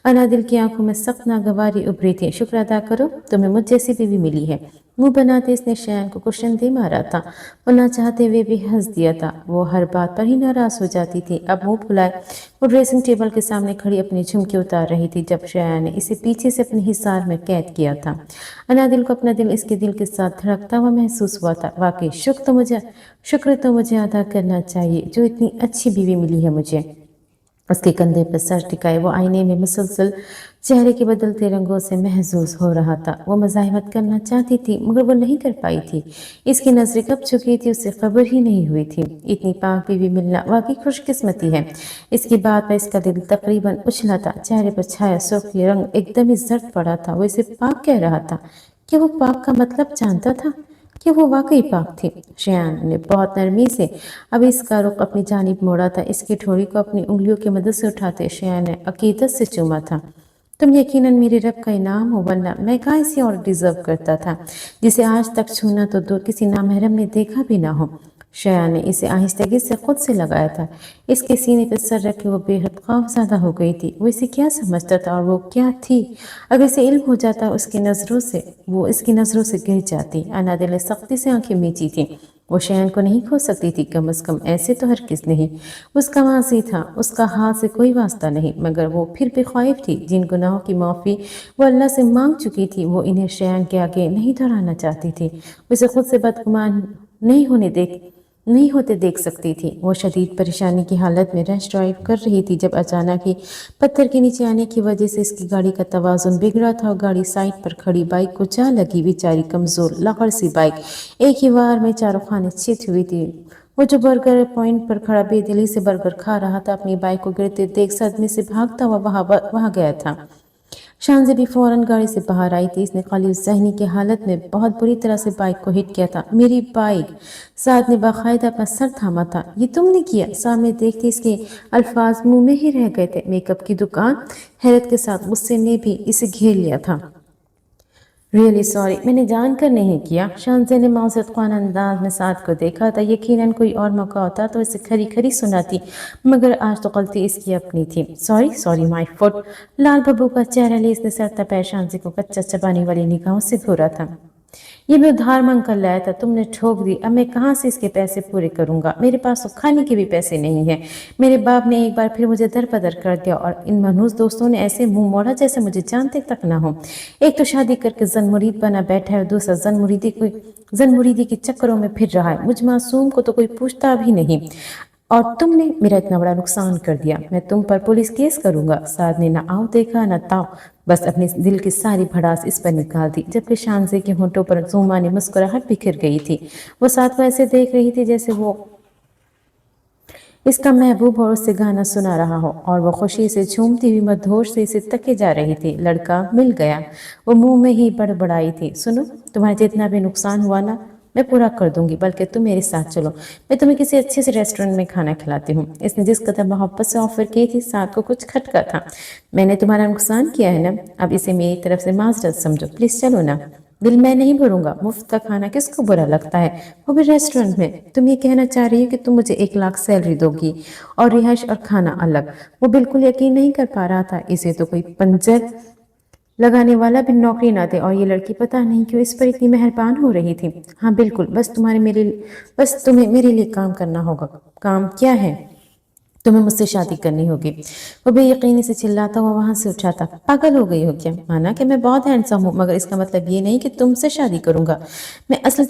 अनादिल की आंखों में सख्त नागवारी उभरी थी। शुक्र अदा करो तुम्हें मुझ जैसी बीवी मिली है। मुंह बनाते इसने शैन को कुशन दे मारा था। वो ना चाहते हुए भी हंस दिया था। वो हर बात पर ही नाराज हो जाती थी। अब मुंह फुलाए वो ड्रेसिंग टेबल के सामने खड़ी अपनी झुमकी उतार रही थी जब शैन ने इसे पीछे से अपने हिसार में कैद किया था। अनादिल को अपना दिल इसके दिल के साथ धड़कता हुआ महसूस हुआ था। वाकई शुक्र तो मुझे अदा करना चाहिए जो इतनी अच्छी बीवी मिली है मुझे। उसके कंधे पर सर टिकाए वो आईने में मुसलसल चेहरे के बदलते रंगों से महसूस हो रहा था। वो मज़ाहमत करना चाहती थी मगर वो नहीं कर पाई थी। इसकी नजरें कब चुकी थी उससे खबर ही नहीं हुई थी। इतनी पाक बीवी मिलना वाकई खुशकिस्मती है। इसकी बात पर इसका दिल तकरीबन उछला था। चेहरे पर छाया सुर्खी रंग एकदम ही जर्द पड़ा था। वो इसे पाक कह रहा था। क्या वो पाक का मतलब जानता था? कि वो वाकई पाक थी? शयान ने बहुत नरमी से अब इसका रुख अपनी जानिब मोड़ा था। इसकी ठोड़ी को अपनी उंगलियों की मदद से उठाते शयान ने अकीदत से चूमा था। तुम यकीनन मेरे रब का इनाम हो, वरना मैं कहाँ इसे और डिजर्व करता था, जिसे आज तक छूना तो दूर किसी नामहरम ने देखा भी ना हो। शया ने इसे आहिस्तगी से खुद से लगाया था। इसके सीने पर सर रख के वो बेहद खौफज़दा हो गई थी। वो इसे क्या समझता था और वो क्या थी? अगर इसे इल्म हो जाता वो इसकी नज़रों से गिर जाती। अनादिल ने सख्ती से आंखें मींची थी। वो शयान को नहीं खो सकती थी, कम अज़ कम ऐसे तो हरगिज़ नहीं। उसका माजी था, उसका हाथ से कोई वास्ता नहीं, मगर वो फिर भी ख्वाइफ थी। जिन गुनाहों की माफ़ी वो अल्लाह से मांग चुकी थी वो इन्हें शयान के आगे नहीं दोहराना चाहती थी। उसे खुद से बदगुमान नहीं होते देख सकती थी। वो शदीद परेशानी की हालत में रश ड्राइव कर रही थी जब अचानक ही पत्थर के नीचे आने की वजह से इसकी गाड़ी का तवाज़ुन बिगड़ा था और गाड़ी साइड पर खड़ी बाइक को जा लगी। बेचारी कमज़ोर लकड़ सी बाइक एक ही वार में चारों खाने चित हुई थी। वो जो बर्गर पॉइंट पर खड़ा बेदिली से बर्गर खा रहा था, अपनी बाइक को गिरते देख सदमे से भागता हुआ वहां गया था। शानज़ेबी भी फौरन गाड़ी से बाहर आई थी। इसने खाली उस जहनी की हालत में बहुत बुरी तरह से बाइक को हिट किया था। मेरी बाइक! साद ने बाकायदा अपना सर थामा था। ये तुमने किया? सामने देखते इसके अल्फाज मुंह में ही रह गए थे। मेकअप की दुकान! हैरत के साथ गुस्से ने भी इसे घेर लिया था। रियली सॉरी, मैंने जानकर नहीं किया। शानज़े ने मासूद ख्वान अंदाज में साद को देखा था। यकीनन कोई और मौका होता तो इसे खरी खरी सुनाती, मगर आज तो गलती इसकी अपनी थी। Sorry my foot. लाल बब्बू का चेहरा ले इसने सर तपैर शानज़े को कच्चा चबाने वाली निगाहों से घूरा था। ये मैं उधार मांग कर लाया था, तुमने ठोक दी। अब मैं कहाँ से इसके पैसे पूरे करूंगा? मेरे पास तो खाने के भी पैसे नहीं है। मेरे बाप ने एक बार फिर मुझे दरपदर कर दिया और इन मनहूस दोस्तों ने ऐसे मुंह मोड़ा जैसे मुझे जानते तक ना हो। एक तो शादी करके जन मुरीद बना बैठा है और दूसरा जन मुरीदी के चक्करों में फिर रहा है। मुझ मासूम को तो कोई पूछता भी नहीं, और तुमने मेरा इतना बड़ा नुकसान कर दिया। मैं तुम पर पुलिस केस करूंगा। साद ने ना आओ देखा ना ताओ, बस अपने दिल की सारी भड़ास इस पर निकाल दी। जबकि शानज़े के होंठों पर ज़ुमानी मुस्कुराहट बिखर गई थी। वो साद को ऐसे देख रही थी जैसे वो इसका महबूब और उससे गाना सुना रहा हो, और वो खुशी से झूमती हुई मदहोश से इसे तके जा रही थी। लड़का मिल गया। वो मुंह में ही बड़बड़ाई थी। सुनो, तुम्हारा जितना भी नुकसान हुआ ना, मैं पूरा कर दूंगी, बल्कि तुम मेरे साथ चलो, मैं तुम्हें किसी अच्छे से रेस्टोरेंट में खाना खिलाती हूँ। इसने जिस कदर मोहब्बत से ऑफर की थी, साद को कुछ खटका था। मैंने तुम्हारा नुकसान किया है ना, अब इसे मेरी तरफ से माजरत समझो। प्लीज चलो ना। बिल मैं नहीं भरूंगा। मुफ्त का खाना किसको बुरा लगता है, वो भी रेस्टोरेंट में। तुम ये कहना चाह रही हो कि तुम मुझे 1 लाख सैलरी दोगी और रिहाइश और खाना अलग? वो बिल्कुल यकीन नहीं कर पा रहा था। इसे तो कोई पंजर लगाने वाला भी नौकरी ना दे, और ये लड़की पता नहीं क्यों इस पर इतनी मेहरबान हो रही थी। हाँ बिल्कुल, बस तुम्हें मेरे लिए काम करना होगा। काम क्या है? तुम्हें मुझसे शादी करनी होगी। वो बेयकीनी से चिल्लाता हुआ वहां से उठा था। पागल हो गई हो क्या? माना कि मैं बहुत हैंडसम हूँ, मगर इसका मतलब ये नहीं कि तुमसे शादी करूंगा। मैं असल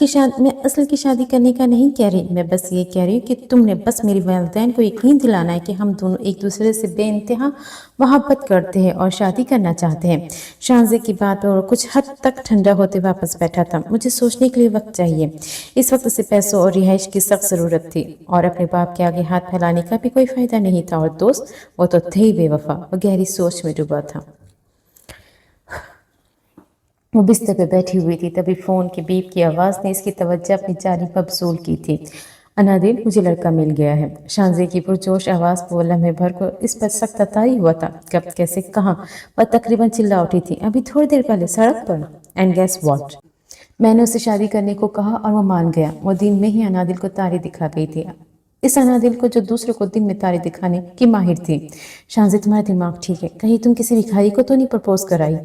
की शादी करने का नहीं कह रही। मैं बस ये कह रही हूँ कि तुमने बस मेरी वालिदैन को यकीन दिलाना है कि हम दोनों एक दूसरे से बेइंतहा मोहब्बत करते हैं और शादी करना चाहते हैं। शाहजे की बात और कुछ हद तक ठंडा होते वापस बैठा था। मुझे सोचने के लिए वक्त चाहिए। इस वक्त उसे पैसों और रिहाइश की सख्त ज़रूरत थी, और अपने बाप के आगे हाथ फैलाने का भी कोई फ़ायदा नहीं था। और दोस्त, वो तो थे ही बेवफा। वो गहरी सोच में डूबा था। वो बिस्तर पे बैठी हुई थी, तभी फ़ोन के बीप की आवाज़ ने इसकी तवज्जो अपनी जानिब मबसूल की थी। अनादिल, मुझे लड़का मिल गया है। शाहजे की पुरजोश आवाज़ पर वो लम्हे भर को इस पर सख्त तारी हुआ था। कब, कैसे, कहाँ? वह तकरीबन चिल्ला उठी थी। अभी थोड़ी देर पहले सड़क पर। And guess what? मैंने उसे शादी करने को कहा और वो मान गया। वो दिन में ही अनादिल को तारे दिखा गई थी, इस अनादिल को जो दूसरों को दिन में तारे दिखाने की माहिर थी। शाहज़ी, तुम्हारा दिमाग ठीक है? कहीं तुम किसी भिखारी को तो नहीं प्रपोज कराई?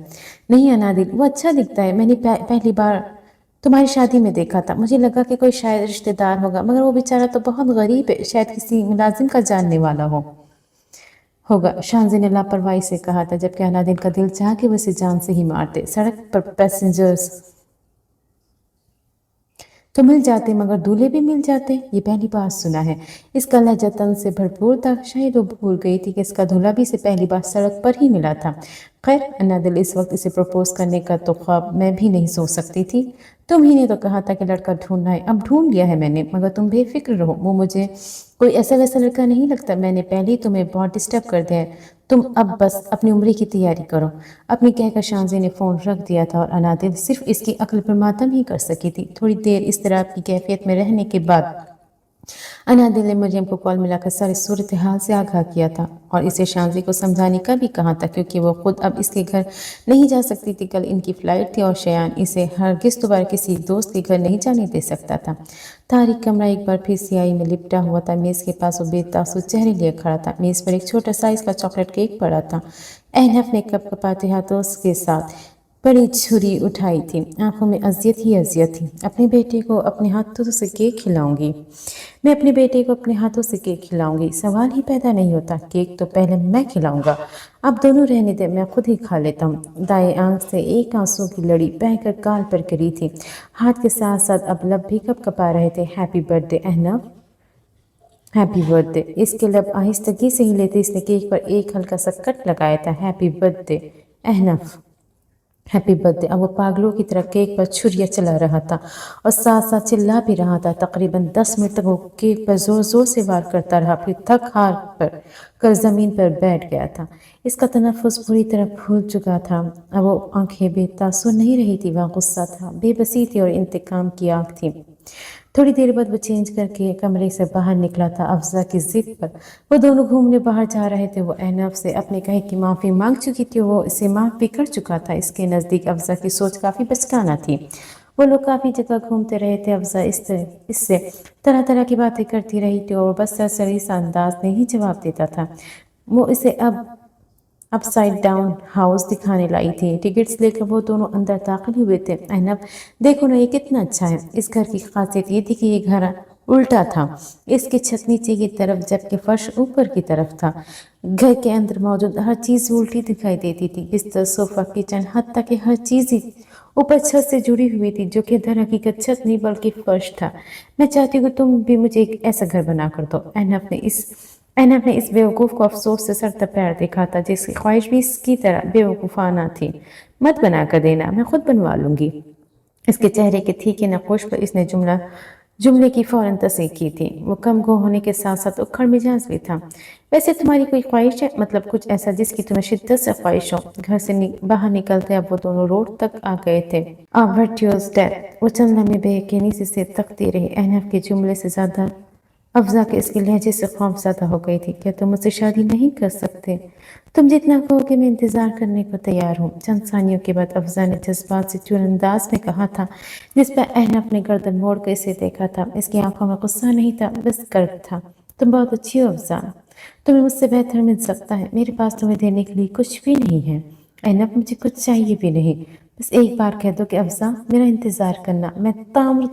नहीं अनादिल, वो अच्छा दिखता है। मैंने पहली बार तुम्हारी शादी में देखा था। मुझे लगा कि कोई शायद रिश्तेदार होगा, मगर वो बेचारा तो बहुत गरीब है, शायद किसी मुलाजिम का जानने वाला होगा। शाहज़ी ने लापरवाही से कहा था, जबकि अनादिल का दिल चाहा कि वो इसे जान से ही मार दे। सड़क पर पैसेंजर्स तो मिल जाते, मगर दूल्हे भी मिल जाते, ये पहली बार सुना है। इसका लहजा तंज से भरपूर था। शायद वो भूल गई थी कि इसका दूल्हा भी इसे पहली बार सड़क पर ही मिला था। खैर, अनादिल, इस वक्त इसे प्रपोज करने का तो ख्वाब मैं भी नहीं सोच सकती थी। तुम ही ने तो कहा था कि लड़का ढूंढना है। अब ढूंढ लिया है मैंने, मगर तुम बेफिक्र रहो, वो मुझे कोई ऐसा वैसा लड़का नहीं लगता। मैंने पहले ही तुम्हें बहुत डिस्टर्ब कर दिया है। तुम अब बस अपनी उम्र की तैयारी करो। अपनी कहकर शाहज़ी ने फ़ोन रख दिया था, और अनादिल सिर्फ इसकी अक्ल पर मातम ही कर सकी थी। थोड़ी देर इस तरह की कैफियत में रहने के बाद अनादिल ने मरियम को कॉल मिलाकर सारी सूरत हाल से आगाह किया था, और इसे शाहज़ी को समझाने का भी कहा था, क्योंकि वो खुद अब इसके घर नहीं जा सकती थी। कल इनकी फ़्लाइट थी और शयान इसे हरगिज़ दोबारा किसी दोस्त के घर नहीं जाने दे सकता था। तारिक कमरा एक बार फिर सियाही में लिपटा हुआ था। मेज़ के पास वो बेतासुर चेहरे लिए खड़ा था। मेज़ पर एक छोटा साइज़ का चॉकलेट केक पड़ा था। अहनफ ने कपकपाते हाथों के साथ बड़ी छुरी उठाई थी। आंखों में अजियत ही अजियत थी। अपने बेटे को अपने हाथों से केक खिलाऊंगी। मैं अपने बेटे को अपने हाथों से केक खिलाऊंगी। सवाल ही पैदा नहीं होता। केक तो पहले मैं खिलाऊंगा। अब दोनों रहने दे, मैं खुद ही खा लेता हूँ। दाएं आंख से एक आंसू की लड़ी बहकर गाल पर गिरी थी। हाथ के साथ साथ अब लब भी कपकपा रहे थे। Happy birthday Ahnaf, happy birthday. इसके लब आहिस्तगी से हिले थे। इसने केक पर एक हल्का सा कट लगाया था। Happy birthday Ahnaf, happy birthday. अब वो पागलों की तरह केक पर छुरियाँ चला रहा था, और साथ साथ चिल्ला भी रहा था। तकरीबन 10 मिनट तक वो केक पर जोर जोर से वार करता रहा, फिर थक हार कर ज़मीन पर बैठ गया था। इसका तनफ़ुस पूरी तरह फूल चुका था। अब वो आंखें बेतासुर नहीं रही थी, वह गुस्सा था, बेबसी थी और इंतकाम की आंख थी। थोड़ी देर बाद वो चेंज करके कमरे से बाहर निकला था। अफजा की जिद पर वो दोनों घूमने बाहर जा रहे थे। वो अहनफ से अपने कहे की माफ़ी मांग चुकी थी, वो इसे माफ़ भी कर चुका था। इसके नज़दीक अफजा की सोच काफ़ी बचकाना थी। वो लोग काफ़ी जगह घूमते रहे थे। अफजा इससे तरह तरह की बातें करती रही थी, और बस सरसरी सा अंदाज में ही जवाब देता था। वो इसे अपसाइड डाउन हाउस दिखाने लाई थी। टिकट्स लेकर वो दोनों अंदर दाखिल हुए थे। अहनफ, देखो ना, ये कितना अच्छा है। इस घर की खासियत ये थी कि ये घर उल्टा था। इसकी छत नीचे की तरफ, जबकि फर्श ऊपर की तरफ था। घर के अंदर मौजूद हर चीज़ उल्टी दिखाई देती थी। बिस्तर, सोफा, किचन, हत्ता कि हर चीज़ ही ऊपर छत से जुड़ी हुई थी, जो कि दर हकीकत छत नहीं बल्कि फर्श था। मैं चाहती हूँ तुम भी मुझे एक ऐसा घर बना कर दो। अहनफ ने इस बेवकूफ़ को अफसोस से सर पैर देखा था, जिसकी ख्वाहिश भी इसकी तरह बेवकूफ़ाना थी। मत बना कर देना, मैं खुद बनवा लूंगी। इसके चेहरे के तीखे नकोश पर इसने जुमले की फौरन तस्दीक की थी। वो कम गो होने के साथ साथ उखड़ मिजाज भी था। वैसे तुम्हारी कोई ख्वाहिश है? मतलब कुछ ऐसा जिसकी तुम्हें शिद्दत से ख्वाहिश हो। घर से बाहर निकलते अब वो दोनों रोड तक आ गए थे। वर्ट्यूज डेथ। वो चंद लम्हे बेयकीनी से तकती रही। अहनफ के जुमले से ज़्यादा अफजा के इसके लहजे से खौफज़दा हो गई थी। क्या तुम मुझसे शादी नहीं कर सकते? तुम जितना कहोगे मैं इंतज़ार करने को तैयार हूँ। चंद सानियों के बाद अफजा ने जज्बात से चुर अंदाज में कहा था, जिस पर अहनफ ने गर्दन मोड़ कर इसे देखा था। इसकी आंखों में गुस्सा नहीं था, बस गर्व था। तुम बहुत अच्छी हो अफजा, तुम्हें मुझसे बेहतर मिल सकता है। मेरे पास तुम्हें देने के लिए कुछ भी नहीं है अहनफ, मुझे कुछ चाहिए भी नहीं। बस एक बार कह दो कि अफजा, मेरा इंतज़ार करना, मैं ताउम्र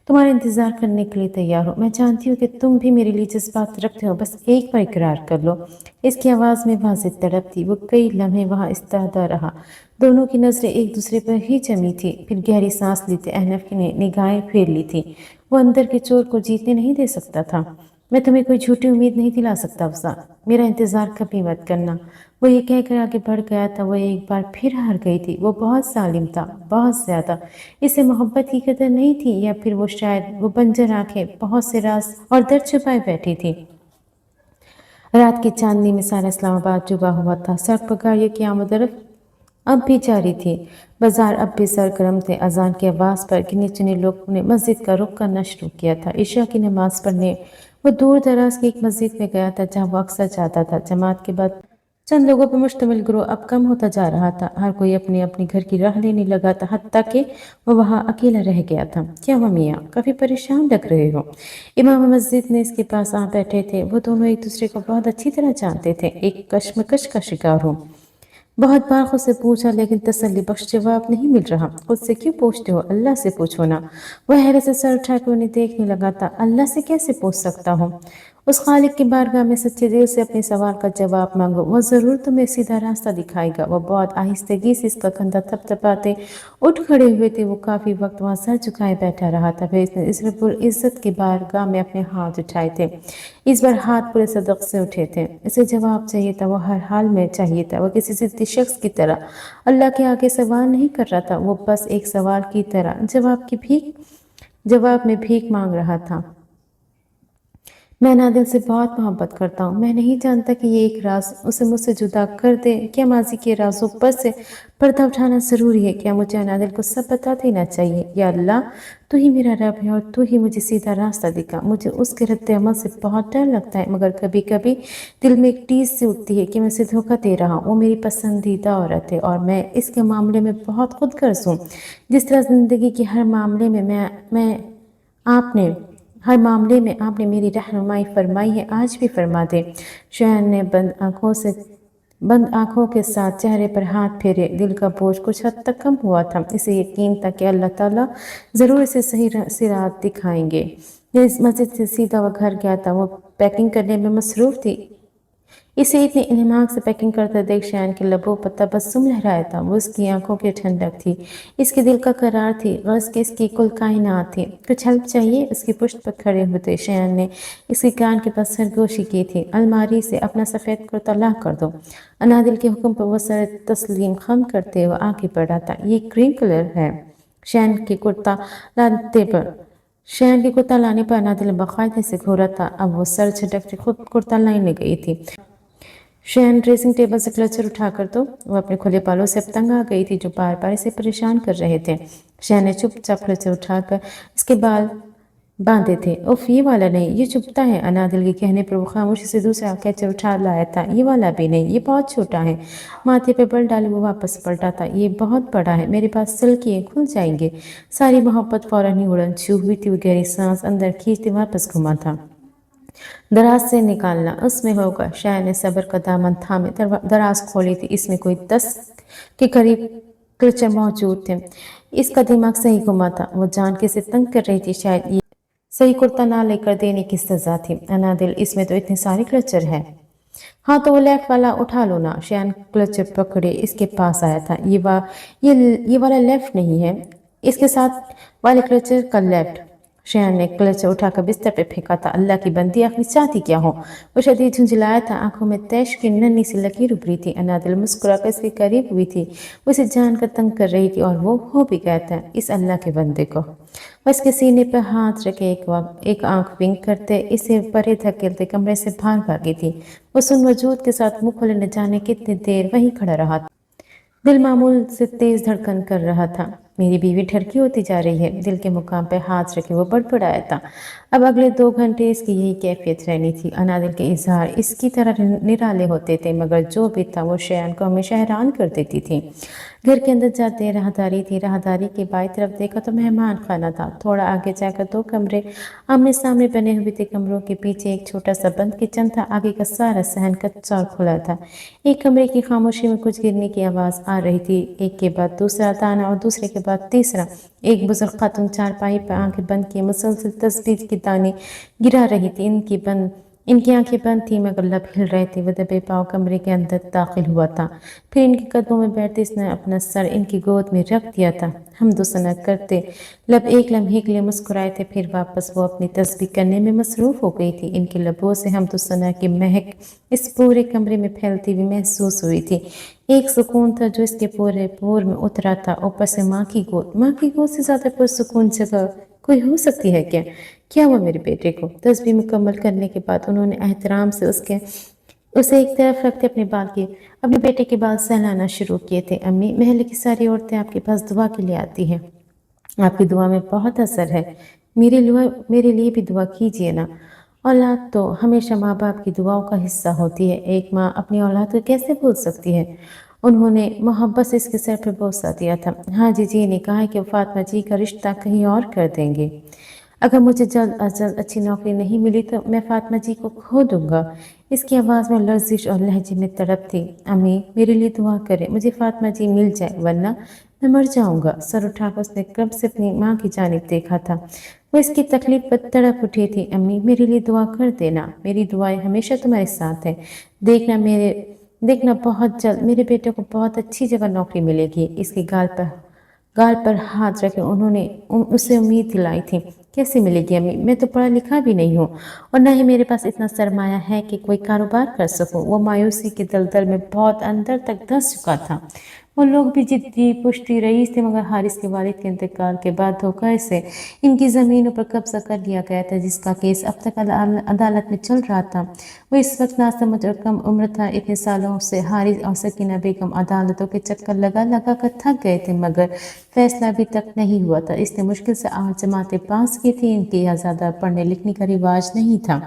तुम्हारा इंतज़ार करने के लिए तैयार हूँ। मैं जानती हूँ कि तुम भी मेरे लिए जज़्बात रखते हो, बस एक बार इकरार कर लो। इसकी आवाज़ में वाज़िह तड़प थी। वो कई लम्हे वहाँ इस्तादा रहा। दोनों की नज़रें एक दूसरे पर ही जमी थी। फिर गहरी सांस लेते अहनफ ने निगाहें फेर ली थी। वो अंदर के चोर को जीतने नहीं दे सकता था। मैं तुम्हें कोई झूठी उम्मीद नहीं दिला सकता अफ़ज़ा, मेरा इंतज़ार कभी मत करना। वो ये कहकर आगे बढ़ गया था। वो एक बार फिर हार गई थी। वो बहुत ज़ालिम था, बहुत ज़्यादा। इसे मोहब्बत की कदर नहीं थी, या फिर वो शायद वो बंजर आंखें बहुत से राज और दर्द छुपाए बैठी थी। रात की चांदनी में सारा इस्लामाबाद डूबा हुआ था। सड़क पर गाड़ियों की आमद-ओ-रफ्त अब भी जारी थी। बाजार अब भी सरगर्म थे। अजान की आवाज़ पर गिने चुने लोगों ने मस्जिद का रुख करना शुरू किया था। इशा की नमाज पढ़ने वो दूर दराज की एक मस्जिद में गया था, जहाँ वो अक्सर जाता था। जमात के बाद चंद लोगों पर मुश्तमिल गिरोह अब कम होता जा रहा था। हर कोई अपने अपने घर की राह लेने लगा था, हत्ता कि वो वहाँ अकेला रह गया था। क्या हुआ मियाँ, काफ़ी परेशान लग रहे हो? इमाम मस्जिद ने इसके पास आ बैठे थे। वो दोनों एक दूसरे को बहुत अच्छी तरह जानते थे। एक कश्मकश का शिकार हूँ। बहुत बार खुद से पूछा, लेकिन तसल्ली बख्श जवाब नहीं मिल रहा। खुद से क्यों पूछते हो, अल्लाह से पूछो ना। वह हैरत से सर उठाकर उन्हें देखने लगा था। अल्लाह से कैसे पूछ सकता हूँ? उस खालिक की बारगाह में सच्चे दिल से अपने सवाल का जवाब मांगो, वो ज़रूर तुम्हें सीधा रास्ता दिखाएगा। वो बहुत आहिस्तगी से इसका कंधा थपथपाते उठ खड़े हुए थे। वो काफ़ी वक्त वहाँ सर झुकाए बैठा रहा था। फिर इसने इस इज्जत की बारगाह में अपने हाथ उठाए थे। इस बार हाथ पूरे सदक से उठे थे। इसे जवाब चाहिए था, वो हर हाल में चाहिए था। वो किसी ज़िद्दी शख्स की तरह अल्लाह के आगे सवाल नहीं कर रहा था। वो बस एक सवाल की तरह जवाब में भीख मांग रहा था। मैं नादिल से बहुत मोहब्बत करता हूँ। मैं नहीं जानता कि ये एक राज उसे मुझसे जुदा कर दे। क्या माजी के राजों पर से पर्दा उठाना ज़रूरी है? क्या मुझे नादिल को सब बता देना चाहिए? या अल्लाह, तू ही मेरा रब है और तू ही मुझे सीधा रास्ता दिखा। मुझे उसके रद्द अमल से बहुत डर लगता है, मगर कभी कभी दिल में एक टीस सी उठती है कि मैं उसे धोखा दे रहा हूँ। वो मेरी पसंदीदा औरत है और मैं इसके मामले में बहुत खुदगर्ज हूँ। जिस तरह ज़िंदगी के हर मामले में आपने मेरी रहनुमाई फरमाई है, आज भी फरमा दे। शहन ने बंद आंखों के साथ चेहरे पर हाथ फेरे। दिल का बोझ कुछ हद तक कम हुआ था। इसे यकीन था कि अल्लाह ताला ज़रूर इसे सही सिरात दिखाएंगे। इस मस्जिद से सीधा वो घर गया था। वो पैकिंग करने में मसरूफ़ थी। इसे इतनी दिमाग से पैकिंग करता देख शैन के लबों पर तबस्सुम लहराया था। वो उसकी आंखों की ठंडक थी, इसके दिल का करार थी, गज़ की इसकी कुल कायनात थी। कुछ हेल्प चाहिए? उसकी पुश्त पर खड़े होते शैन ने इसके कान के पास सरगोशी की थी। अलमारी से अपना सफ़ेद कुर्ता ला कर दो। अनादिल के हुक्म पर वो सर तस्लीम खम करते हुए आगे बढ़ा था। ये क्रीम कलर है। शैन के कुर्ता लाते पर शैन के कुर्ता लाने पर अनादिल बाकायदे से घूरा था। अब वो सर झटकते खुद कुर्ता लाने गई थी। शैन ड्रेसिंग टेबल से क्लचर उठाकर तो वो अपने खुले बालों से अब तंग आ गई थी, जो बार बार इसे परेशान कर रहे थे। शैन ने चुपचाप क्लचर उठाकर इसके बाल बांधे थे। उफ, ये वाला नहीं, ये चुभता है। अनादिल के कहने पर वो खामोशी से दूसरा क्लचर उठा लाया था। ये वाला भी नहीं, ये बहुत छोटा है। माथे पे बल डाले वो वापस पलटा था। ये बहुत बड़ा है, मेरे पास सिल्की है, खुल जाएंगे। सारी मोहब्बत फौरन ही उड़न छू हुई थी। वो गहरी सांस अंदर खींचते वापस घुमा था। दराज से निकालना उसमें होगा। शायद ने सब्र का दामन थामे दराज खोली थी। इसमें कोई 10 के करीब क्लचर मौजूद थे। इसका दिमाग सही घुमा था। वो जान के इसे तंग कर रही थी। शायद ये सही कुर्ता ना लेकर देने की सजा थी। अनादिल, इसमें तो इतने सारे क्लचर हैं। हाँ, तो वो लेफ्ट वाला उठा लो ना। शैन क्लचर पकड़े इसके पास आया था। ये वाला लेफ्ट नहीं है, इसके साथ वाले क्लचर का लेफ्ट। शैन ने क्लचर उठाकर बिस्तर पे फेंका था। अल्लाह की बंदी, आखिर चाहती क्या हो? वो शदीद झुंझलाया था। आंखों में तैश की नन्ही सी लकीर उभरी थी। अनादिल मुस्कुराकर इसके करीब हुई थी। वो इसे जानकर तंग कर रही थी और वो हो भी गया था इस अल्लाह के बंदे को। बस के सीने पर हाथ रखे एक आंख विंक करते इसे परे धकेलते कमरे से बाहर भागी थी। वो सुन वजूद के साथ मुंह खोले न जाने कितनी देर वहीं खड़ा रहा। दिल मामूल से तेज धड़कन कर रहा था। मेरी बीवी ठरकी होती जा रही है। दिल के मुकाम पर हाथ रखे वो बड़बड़ाया था। अब अगले 2 घंटे इसकी यही कैफियत रहनी थी। अनादिल के इजहार इसकी तरह निराले होते थे, मगर जो भी था वो शैन को हमेशा हैरान कर देती थी। घर के अंदर जाते राहदारी थी। राहदारी के बाई तरफ देखा तो मेहमान खाना था। थोड़ा आगे जाकर 2 कमरे आमने सामने बने हुए थे। कमरों के पीछे एक छोटा सा बंद किचन था। आगे का सारा सहन कच्चा और खुला था। एक कमरे की खामोशी में कुछ गिरने की आवाज़ आ रही थी। एक के बाद दूसरा दाना और दूसरे के बाद तीसरा। एक बुजुर्ग खातून चारपाई पर आंखें बंद किए मुसलसल तस्बीह के दाने गिरा रही थी। इनकी आंखें बंद थी मगर लब हिल रहे थे। वह दबे पाँव कमरे के अंदर दाखिल हुआ था। फिर इनके कदमों में बैठते इसने अपना सर इनकी गोद में रख दिया था। हम्दो सना करते लब एक लम्हे के लिए मुस्कुराए थे, फिर वापस वो अपनी तस्बीह करने में मसरूफ हो गई थी। इनके लबों से हम्दो सना की महक इस पूरे कमरे में फैलती हुई महसूस हुई थी। एक सुकून था जो इसके पूरे पूर में उतरा था। ऊपर से माँ की गोद से ज्यादा पुरसुकून जगह कोई हो सकती है क्या? क्या हुआ मेरे बेटे को? तस्बीह मुकम्मल करने के बाद उन्होंने एहतराम से उसे एक तरफ रखते अपने बेटे के बाल सहलाना शुरू किए थे। अम्मी, महल की सारी औरतें आपके पास दुआ के लिए आती हैं। आपकी दुआ में बहुत असर है। मेरे लिए भी दुआ कीजिए ना। औलाद तो हमेशा माँ बाप की दुआओं का हिस्सा होती है। एक माँ अपनी औलाद को कैसे भूल सकती है? उन्होंने मोहब्बत से इसके सर पर बोसा दिया था। हाँ जी ने कहा है कि वो फातिमा जी का रिश्ता कहीं और कर देंगे। अगर मुझे जल्द अज जल्द अच्छी नौकरी नहीं मिली तो मैं फातिमा जी को खो दूंगा। इसकी आवाज़ में लर्जिश और लहजे में तड़प थी। अम्मी, मेरे लिए दुआ करें, मुझे फातिमा जी मिल जाए वरना मैं मर जाऊंगा। सर उठाकर उसने कब से अपनी माँ की जानिब देखा था। वो इसकी तकलीफ पर तड़प उठी थी। अम्मी, मेरे लिए दुआ कर देना। मेरी दुआएं हमेशा तुम्हारे साथ हैं। देखना बहुत जल्द मेरे बेटे को बहुत अच्छी जगह नौकरी मिलेगी। इसके गाल पर हाथ रखे उन्होंने उसे उम्मीद दिलाई थी। कैसे मिलेगी अम्मी? मैं तो पढ़ा लिखा भी नहीं हूँ और न ही मेरे पास इतना सरमाया है कि कोई कारोबार कर सकूं। वो मायूसी के दलदल में बहुत अंदर तक धंस चुका था। वो लोग भी जिद्दी पुश्ती रईस थे मगर हारिस के वालिद के इंतकाल के बाद धोखे से इनकी ज़मीनों पर कब्जा कर लिया गया था, जिसका केस अब तक अदालत में चल रहा था। वो इस वक्त नासमझ और कम उम्र था। इतने सालों से हारिस और सकीना बेगम अदालतों के चक्कर लगा लगा कर थक गए थे मगर फैसला अभी तक नहीं हुआ था। इसने मुश्किल से 8 जमातें पास की थी। इनके यहाँ ज़्यादा पढ़ने लिखने का रिवाज नहीं था।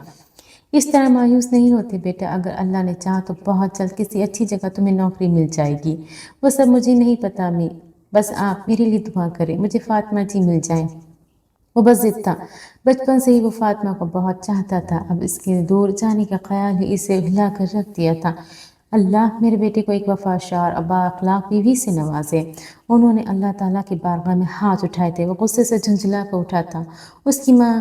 इस तरह मायूस नहीं होते बेटा। अगर अल्लाह ने चाहा तो बहुत जल्द किसी अच्छी जगह तुम्हें नौकरी मिल जाएगी। वो सब मुझे नहीं पता अम्मी, बस आप मेरे लिए दुआ करें, मुझे फातिमा जी मिल जाएं। वो बस जिद था। बचपन से ही वो फातिमा को बहुत चाहता था। अब इसके दूर जाने का ख्याल ही इसे हिला कर रख दिया था। अल्लाह मेरे बेटे को एक वफादार और बाअखलाक बीवी से नवाजे। उन्होंने अल्लाह ताला की बारगाह में हाथ उठाए थे। वो गुस्से से झुंझला कर उठा था। उसकी माँ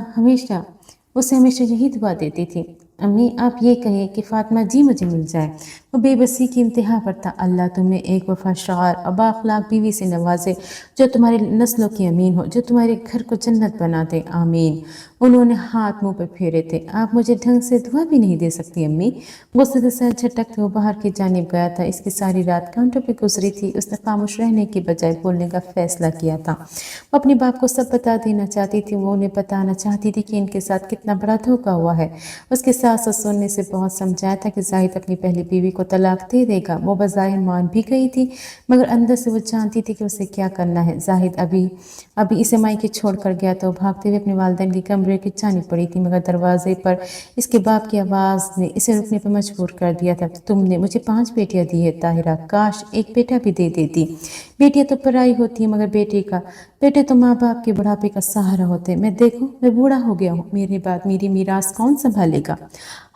उसे हमेशा यही दुआ देती थी, अम्मी आप ये कहिए कि फातिमा जी मुझे मिल जाए। वो बेबसी की इंतहा पर था। अल्लाह तुम्हें एक वफादार और बाअखलाक बीवी से नवाजे जो तुम्हारी नस्लों की अमीन हो, जो तुम्हारे घर को जन्नत बना दे, आमीन। उन्होंने हाथ मुंह पर फेरे थे। आप मुझे ढंग से दुआ भी नहीं दे सकती अम्मी। गुस्से से सर झटकते वो बाहर की जानिब गया था। इसकी सारी रात काउंटर पे गुजरी थी। उसने खामोश रहने की बजाय बोलने का फैसला किया था। वो अपने बाप को सब बता देना चाहती थी। वो उन्हें बताना चाहती थी कि इनके साथ कितना बड़ा धोखा हुआ है। उसके सास ससुर ने से बहुत समझाया था कि जाहिद अपनी पहली बीवी को तलाक दे देगा। वो बज़ाहिर मान भी गई थी मगर अंदर से वो जानती थी कि उसे क्या करना है। जाहिद अभी इसे मायके छोड़ कर गया तो भागते हुए अपने वालिदैन के कमरे की जानी पड़ी थी मगर दरवाजे पर इसके बाप की आवाज़ ने इसे रुकने पर मजबूर कर दिया था। तुमने मुझे 5 बेटियां दी है ताहिरा, काश एक बेटा भी दे देती। बेटियां तो पराई होती है मगर बेटे तो माँ बाप के बुढ़ापे का सहारा होते। मैं बूढ़ा हो गया हूँ, मेरे बाद मेरी मीरास कौन संभालेगा?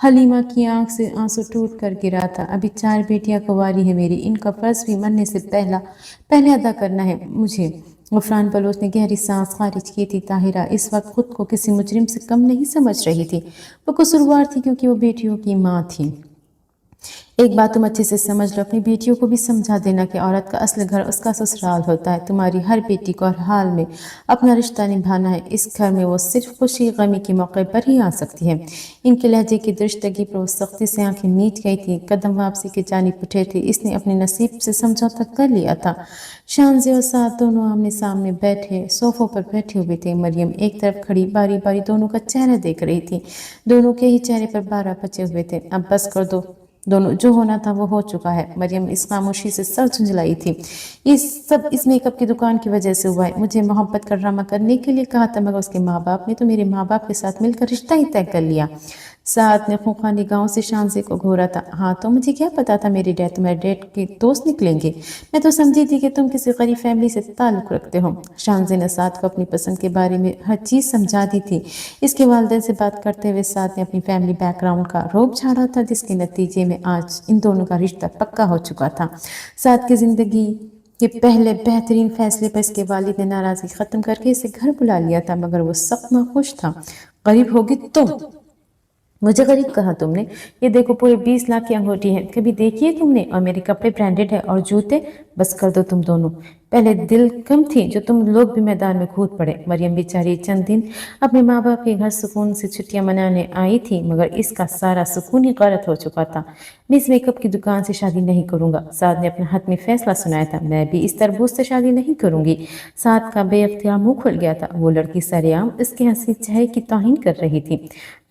हलीमा की आंख से आंसू टूट कर गिरा था। अभी 4 बेटियां कुंवारी है मेरी, इनका फर्ज भी मरने से पहले अदा करना है मुझे। गुफरान बलोच ने गहरी सांस खारिज की थी। ताहिरा इस वक्त खुद को किसी मुजरिम से कम नहीं समझ रही थी। वो कसूरवार थी क्योंकि वो बेटियों की माँ थी। एक बात तुम अच्छे से समझ लो, अपनी बेटियों को भी समझा देना कि औरत का असल घर उसका ससुराल होता है। तुम्हारी हर बेटी को हर हाल में अपना रिश्ता निभाना है। इस घर में वो सिर्फ खुशी गमी के मौके पर ही आ सकती है। इनके लहजे की दृष्टगी पर वो सख्ती से आंखें मीच गई थी। कदम वापसी की जानिब उठे थे। इसने अपने नसीब से समझौता कर लिया था। शानज़े और साथ दोनों आमने सामने बैठे सोफों पर बैठे हुए थे। मरियम एक तरफ खड़ी बारी बारी दोनों का चेहरा देख रही थी। दोनों के ही चेहरे पर 12 बचे हुए थे। अब बस कर दो, दोनों जो होना था वो हो चुका है। मरियम इस खामोशी से सर झुंझलाई थी। इस मेकअप की दुकान की वजह से हुआ है। मुझे मोहब्बत का ड्रामा करने के लिए कहा था मगर उसके माँ बाप ने तो मेरे माँ बाप के साथ मिलकर रिश्ता ही तय कर लिया। साथ ने खूंखा निगाहों से शानज़े को घूरा था। हाँ तो मुझे क्या पता था मेरे डैड तुम्हारे डैड के दोस्त निकलेंगे। मैं तो समझी थी कि तुम किसी गरीब फैमिली से ताल्लुक़ रखते हो। शानज़े ने साथ को अपनी पसंद के बारे में हर चीज़ समझा दी थी। इसके वालिदैन से बात करते हुए साथ ने अपनी फैमिली बैकग्राउंड का रोब झाड़ा था जिसके नतीजे में आज इन दोनों का रिश्ता पक्का हो चुका था। साथ की کہ پہلے بہترین فیصلے پر اس کے والد نے ناراضگی ختم کر کے اسے گھر بلا لیا تھا، مگر وہ سخت ناخوش تھا۔ غریب ہوگی تم؟ مجھے غریب کہا تم نے؟ یہ دیکھو پورے 20 لاکھ کی انگوٹھی ہے، کبھی دیکھی ہے تم نے؟ اور میرے کپڑے برانڈڈ ہے اور جوتے۔ بس کر دو تم دونوں، پہلے دل کم تھی جو تم لوگ بھی میدان میں کود پڑے۔ مریم بیچاری چند دن اپنے ماں باپ کے گھر سکون سے چھٹیاں منانے آئی تھی، مگر اس کا سارا سکون ہی غارت ہو چکا تھا۔ میں اس میک اپ کی دکان سے شادی نہیں کروں گا، سعد نے اپنا حتمی فیصلہ سنایا تھا۔ میں بھی اس تربوز سے شادی نہیں کروں گی۔ سعد کا بے اختیار منہ کھل گیا تھا، وہ لڑکی سرعام اس کے حسین چہرے کی توہین کر رہی تھی۔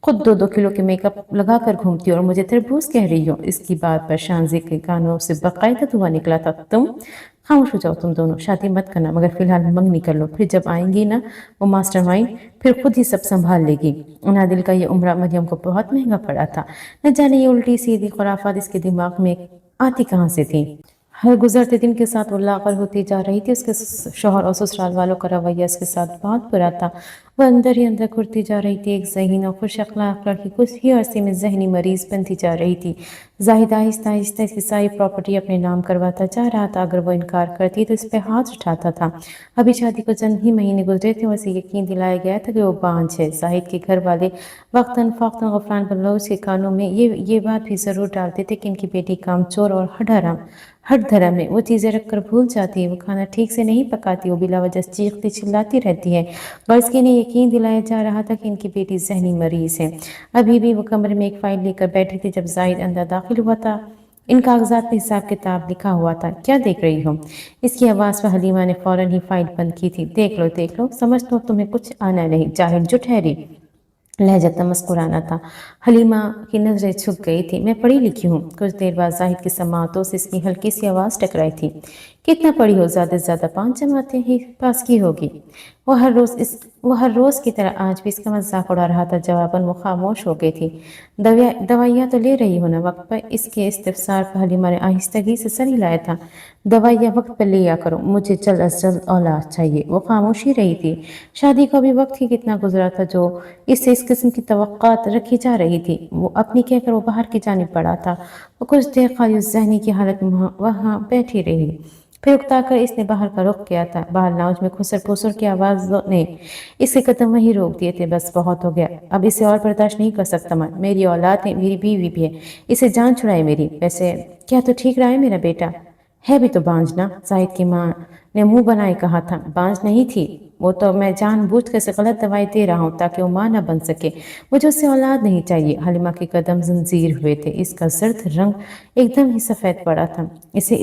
خود 2 کلو کے میک اپ لگا کر گھومتی اور مجھے تربوز کہہ رہی ہو؟ اس کی بات پر شانزے کے کانوں سے باقاعدہ دھواں نکلا تھا۔ تم خاموش ہو جاؤ تم دونوں، شادی مت کرنا، مگر فی الحال منگنی کر لو، پھر جب آئیں گی نا وہ ماسٹر مائنڈ، پھر خود ہی سب سنبھال لے گی۔ نادل کا یہ عمرہ مریم کو بہت مہنگا پڑا تھا، نہ جانے یہ الٹی سیدھی خرافات اس کے دماغ میں آتی کہاں سے تھی۔ ہر گزرتے دن کے ساتھ وہ لاغر ہوتی جا رہی تھی۔ اس کے شوہر اور سسرال والوں کا رویہ اس کے ساتھ بہت برا تھا۔ وہ اندر ہی اندر گھٹتی جا رہی تھی، ایک ذہین اور خوش اخلاق لڑکی کچھ ہی عرصے میں ذہنی مریض بنتی جا رہی تھی۔ زاہد آہستہ آہستہ اس کی ساری پراپرٹی اپنے نام کرواتا جا رہا تھا، اگر وہ انکار کرتی تو اس پہ ہاتھ اٹھاتا تھا۔ ابھی شادی کو چند ہی مہینے گزرے تھے اور اسے یقین دلایا گیا تھا کہ وہ بانجھ ہے۔ زاہد کے گھر والے وقتاً فوقتاً غفران بلوچ کے کانوں میں یہ بات بھی ضرور ڈالتے تھے کہ ان کی بیٹی کام چور اور ہٹ دھرم ہے، وہ چیزیں رکھ کر بھول جاتی ہے، وہ کھانا ٹھیک سے نہیں پکاتی، وہ بلا وجہ چیختی چلاتی رہتی ہے۔ غرض کہ انہیں یقین دلایا جا رہا تھا کہ ان کی بیٹی ذہنی مریض ہے۔ ابھی بھی وہ کمرے میں ایک فائل لے کر بیٹھی تھی جب زاہد اندر داخل ہوا تھا۔ ان کاغذات میں حساب کتاب لکھا ہوا تھا۔ کیا دیکھ رہی ہو؟ اس کی آواز پر حلیمہ نے فوراً ہی فائل بند کی تھی۔ دیکھ لو، سمجھ تو تمہیں کچھ آنا نہیں، جاہل جو ٹھہری۔ لہجہ تمسکرانہ تھا۔ حلیمہ کی نظریں جھک گئی تھی۔ میں پڑھی لکھی ہوں۔ کچھ دیر بعد زاہد کی سماعتوں سے اس کی ہلکی سی آواز ٹکرائی تھی۔ کتنا پڑھی ہو؟ زیادہ سے زیادہ 5 جماعتیں ہی پاس کی ہوگی۔ وہ ہر روز کی طرح آج بھی اس کا مذاق اڑا رہا تھا۔ جواباً وہ خاموش ہو گئی تھی۔ دوائیاں تو لے رہی ہو نا وقت پر؟ اس کے استفسار پر حلیمہ نے آہستگی سے سر ہلایا تھا۔ دوائیاں وقت پر لیا کرو، مجھے جلد از جلد اولاد چاہیے۔ وہ خاموش ہی رہی تھی۔ شادی کا بھی وقت ہی کتنا گزرا تھا جو اس سے اس قسم کی توقعات رکھی جا رہی تھی۔ وہ اپنی کہہ کر وہ باہر کی جانب بڑھا تھا۔ وہ کچھ دیر خالص ذہنی کی حالت میں وہاں بیٹھی رہی، پھر اکتا کر اس نے باہر کا رخ کیا تھا۔ باہر لاؤنج میں خسر پسر کی آواز نے اس کے قدم وہیں روک دیے تھے۔ بس بہت ہو گیا، اب اسے اور برداشت نہیں کر سکتا میں۔ میری اولاد ہے، میری بیوی بھی ہے، اسے جان چھڑائے میری۔ ویسے کیا تو ٹھیک رہا ہے میرا بیٹا؟ ہے بھی تو بانجھ نا، زاہد کی ماں نے منہ بنائے کہا تھا۔ بانجھ نہیں تھی وہ تو، میں جان بوجھ کر اسے غلط دوائی دے رہا ہوں تاکہ وہ ماں نہ بن سکے۔ مجھے اس سے اولاد نہیں چاہیے۔ حلیمہ کے قدم زنجیر ہوئے تھے، اس کا زرد رنگ ایک دم ہی سفید پڑا تھا۔ اسے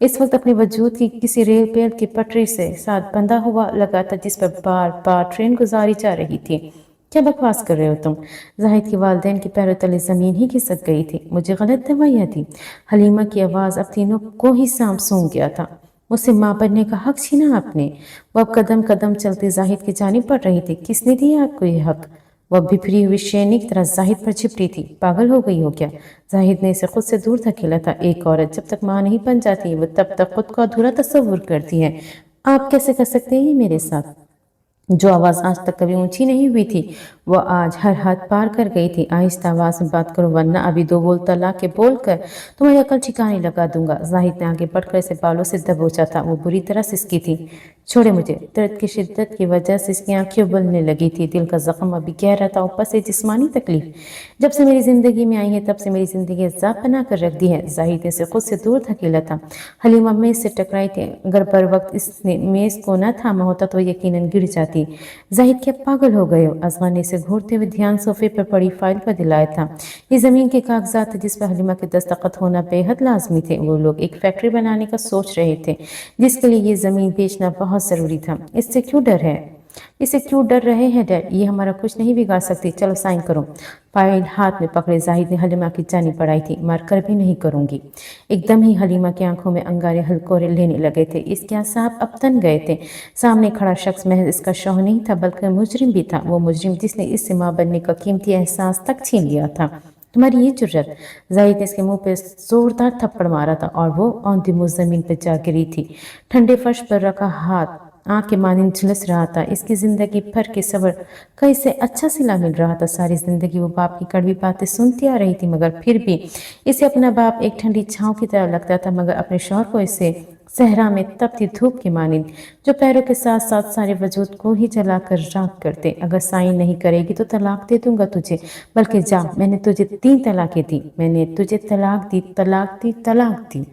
اس وقت اپنے وجود کی کسی ریل پیل کی پٹری سے ساتھ بندھا ہوا لگا تھا جس پر بار بار ٹرین گزاری جا رہی تھی۔ کیا بکواس کر رہے ہو تم؟ زاہد کے والدین کی پیروں تلے زمین ہی کھسک گئی تھی۔ مجھے غلط دوائیاں دی؟ حلیمہ کی آواز اب تینوں کو ہی سانپ سونگھ گیا تھا۔ مجھ سے ماں بننے کا حق چھینا آپ نے؟ وہ اب قدم قدم چلتی زاہد کی جانب بڑھ رہی تھی۔ کس نے دیا آپ کو یہ حق؟ وہ بپھری ہوئی شیرنی کی طرح زاہد پر جھپٹی تھی۔ پاگل ہو گئی ہو کیا؟ زاہد نے اسے خود سے دور دھکیلا تھا۔ ایک عورت جب تک ماں نہیں بن جاتی وہ تب تک خود کو ادھورا تصور کرتی ہے۔ آپ کیسے کر سکتے ہیں میرے ساتھ؟ جو آواز آج تک کبھی اونچی نہیں ہوئی تھی وہ آج ہر حد پار کر گئی تھی۔ آہستہ آواز میں بات کرو ورنہ ابھی 2 بول طلاق کے بول کر تمہاری عقل ٹھکانے لگا دوں گا۔ زاہد نے آگے بڑھ کر اسے بالوں سے دبوچا تھا۔ وہ بری طرح سسکی تھی۔ چھوڑے مجھے۔ درد کی شدت کی وجہ سے اس کی آنکھیں ابلنے لگی تھی۔ دل کا زخم ابھی گہرا تھا، اوپر سے جسمانی تکلیف۔ جب سے میری زندگی میں آئی ہے تب سے میری زندگی عذاب بنا کر رکھ دی ہے۔ زاہد نے اسے خود سے دور دھکیلا تھا۔ حلیمہ میز سے ٹکرائی تھی۔ اگر بر وقت اس نے میز کو نہ تھاما ہوتا تو وہ یقیناً گر جاتی۔ زاہد کیا پاگل ہو گئے ہو؟ اصغر نے اسے گھورتے ہوئے دھیان صوفے پر پڑی فائل پر دلایا تھا۔ یہ زمین کے کاغذات تھے جس پر حلیمہ کے دستخط ہونا بے حد لازمی تھے۔ وہ لوگ ایک فیکٹری بنانے کا سوچ رہے تھے جس کے لیے یہ زمین بیچنا بہت ضروری تھا۔ اس سے کیوں ڈر رہے ہیں ڈیڈ؟ یہ ہمارا کچھ نہیں بگاڑ سکتی۔ چلو سائن کرو۔ فائل ہاتھ میں پکڑے زاہد نے حلیمہ کی جانب بڑھائی تھی۔ مر کر بھی نہیں کروں گی۔ ایک دم ہی حلیمہ کی آنکھوں میں انگارے ہلکورے لینے لگے تھے۔ اس کے اعصاب اب تن گئے تھے۔ سامنے کھڑا شخص محض اس کا شوہر نہیں تھا بلکہ مجرم بھی تھا۔ وہ مجرم جس نے اس سے ماں بننے کا قیمتی احساس تک چھین لیا تھا۔ تمہاری یہ جرت؟ زاہد نے اس کے منہ پہ زوردار تھپڑ مارا تھا اور وہ آن دی موو زمین پہ جا گری تھی۔ ٹھنڈے فرش پر رکھا ہاتھ آنکھ کے مانند جھلس رہا تھا۔ اس کی زندگی بھر کے صبر کا اسے اچھا صلہ مل رہا تھا۔ ساری زندگی وہ باپ کی کڑوی باتیں سنتی آ رہی تھی، مگر پھر بھی اسے اپنا باپ ایک ٹھنڈی چھاؤں کی طرح لگتا تھا، مگر اپنے شوہر کو اسے सहरा में तपती धूप की मानिंद, जो पैरों के साथ साथ सारे वजूद को ही जलाकर राख कर दे। अगर साइन नहीं करेगी तो तलाक दे दूंगा तुझे, बल्कि जा, मैंने तुझे 3 तलाकें दी, मैंने तुझे तलाक दी, तलाक दी, तलाक दी,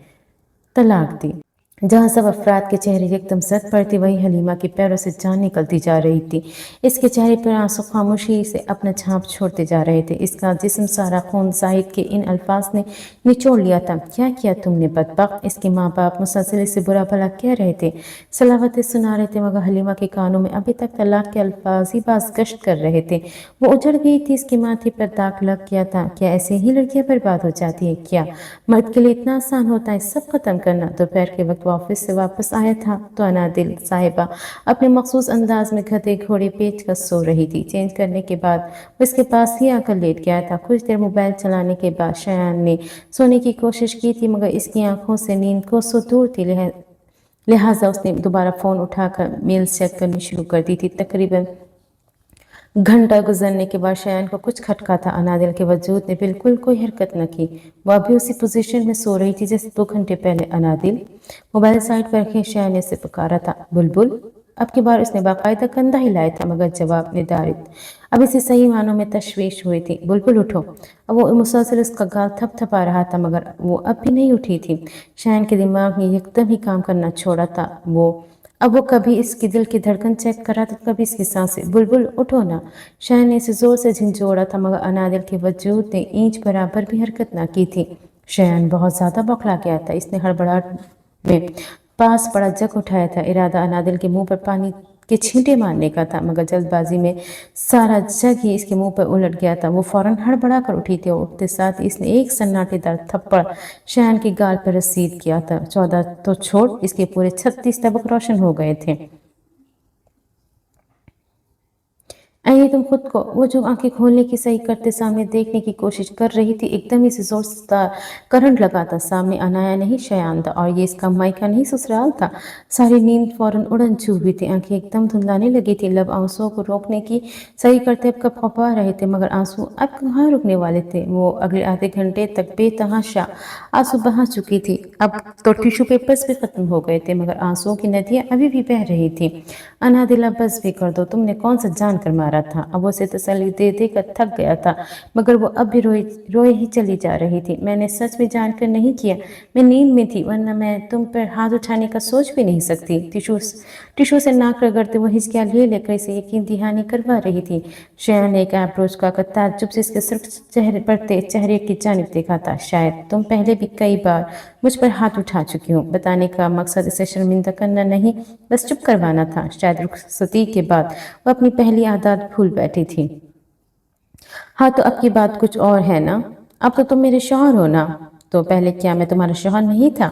तलाक दी। जहाँ सब अफराद के चेहरे एकदम सद पड़ते, वहीं हलीमा के पैरों से जान निकलती जा रही थी। इसके चेहरे पर आंसू खामोशी से अपना छाप छोड़ते जा रहे थे। इसका जिस्म सारा खून जाहिद के इन अल्फाज ने निचोड़ लिया था। क्या किया तुमने बदबख्त? इसके माँ बाप मुसलसल इसे बुरा भला कह रहे थे, सलावतें सुना रहे थे, मगर हलीमा के कानों में अभी तक तलाक के अल्फाज ही बाज गश्त कर रहे थे। वो उजड़ गई थी, इसके माथे पर दाग लग गया था। क्या ऐसे ही लड़कियां बर्बाद हो जाती है? क्या मर्द के लिए इतना आसान होता है सब खत्म करना? दोपहर के वक्त ऑफिस से वापस आया था तो अनादिल साहिबा अपने मखसूस अंदाज में गधे घोड़े पेच कर सो रही थी। चेंज करने के बाद वो इसके पास ही आकर लेट गया था। कुछ देर मोबाइल चलाने के बाद शयान ने सोने की कोशिश की थी, मगर इसकी आंखों से नींद को सो दूर थी। लिहाजा उसने दोबारा फ़ोन उठाकर मेल चेक करनी शुरू कर दी थी। तकरीबन घंटा गुजरने के बाद शयान को कुछ खटका था। अनादिल के वजूद ने बिल्कुल कोई हरकत न की। वह अभी उसी पोजीशन में सो रही थी जैसे 2 घंटे पहले। अनादिल मोबाइल साइड पर रखे शयान ने से पुकारा था, बुलबुल। अब की बार उसने बाकायदा कंधा हिलाया था, मगर जवाब निर्धारित। अब इसे सही मानों में तशवीश हुई थी। बुलबुल उठो। अब वो मुसलसल उसका गाल थपथपा रहा था, मगर वो अब भी नहीं उठी थी। शयान के दिमाग ने एकदम ही काम करना छोड़ा था। अब वो कभी इसकी दिल की धड़कन चेक कर रहा था, कभी इसकी सांसें। बुलबुल उठो ना। शयान ने इसे जोर से झंझोड़ा था, मगर अनादिल के वजूद ने इंच बराबर भी हरकत ना की थी। शयान बहुत ज्यादा बौखला गया था। इसने हड़बड़ाहट में पास पड़ा जग उठाया था। इरादा अनादिल के मुंह पर पानी के छींटे मारने का था, मगर जल्दबाजी में सारा जग ही इसके मुंह पर उलट गया था। वो फौरन हड़बड़ा कर उठी थी और उठते साथ ही इसने एक सन्नाटेदार थप्पड़ शयान के गाल पर रसीद किया था। 14 तो छोड़, इसके पूरे 36 तबक रोशन हो गए थे। आई तुम खुद को। वो जो आंखें खोलने की सही करते सामने देखने की कोशिश कर रही थी, एकदम ही से जोरदार करंट लगा था। सामने अनाया नहीं शयान था, और ये इसका मायका नहीं ससुराल था। सारी नींद फौरन उड़न छू थी। आंखें एकदम धुंधलाने लगी थी। लब आंसुओं को रोकने की सही करते अब कब खपा रहे थे, मगर आंसू अब कहाँ रुकने वाले थे। वो अगले आधे घंटे तक बेतहाशा आंसू बहा चुकी थी। अब तो टिश्यू पेपर्स भी खत्म हो गए थे, मगर आंसुओं की नदियां अभी भी बह रही थी। अनादिला बस भी कर दो, तुमने कौन सा जान कर मारा था? अब उसे तसल्ली दे दे कर थक गया था, मगर वो अब भी रोए रोए ही चली जा रही थी। मैंने सच में जानकर नहीं किया, मैं नींद में थी, वरना मैं तुम पर हाथ उठाने का सोच भी नहीं सकती। टिशू से नाक रगड़ते वो हिचकियाँ ले लेकर इसे यकीन दहानी करवा रही थी। शयान ने एक अप्रोच का ताज्जुब से इसके सुर्ख चेहरे पड़ते चेहरे की जानिब देखा था। शायद तुम पहले भी कई बार मुझ पर हाथ उठा चुकी हूँ। बताने का मकसद इसे शर्मिंदा करना नहीं, बस चुप करवाना था। शायद रुखसती के बाद वो अपनी पहली आदत भूल बैठी थी। हाँ तो अब की बात कुछ और है ना? अब तो तुम मेरे शौहर हो ना? तो पहले क्या मैं तुम्हारा शौहर नहीं था?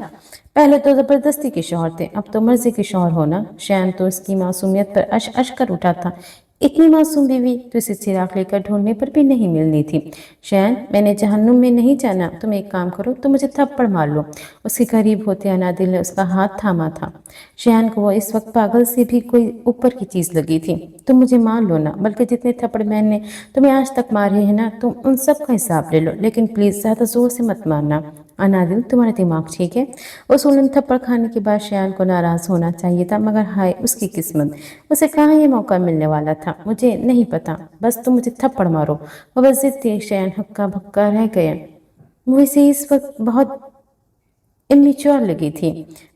पहले तो जबरदस्ती के शौहर थे, अब तो मर्जी के शौहर हो ना? शयान तो इसकी मासूमियत पर अश अश कर उठा था। इतनी मासूम बीवी तो इसे चिराग लेकर ढूंढने पर भी नहीं मिलनी थी। शयान, मैंने जहन्नुम में नहीं जाना। तुम एक काम करो, तुम मुझे थप्पड़ मार लो। उसके करीब होते अनादिल ने उसका हाथ थामा था। शयान को वो इस वक्त पागल से भी कोई ऊपर की चीज लगी थी। तुम मुझे मार लो ना, बल्कि जितने थप्पड़ मैंने तुम्हें आज तक मारे हैं ना, तुम उन सब का हिसाब ले लो, लेकिन प्लीज ज्यादा जोर से मत मारना। अनादिल, तुम्हारा दिमाग ठीक है? उसूलन थप्पड़ खाने के बाद शयान को नाराज होना चाहिए था, मगर हाय उसकी किस्मत, उसे कहाँ ये मौका मिलने वाला था। मुझे नहीं पता, बस तुम मुझे थप्पड़ मारो। वो बस जिद थी। शयान हक्का भक्का रह गए। वो इसे इस वक्त बहुत इमेच्योर लगी थी।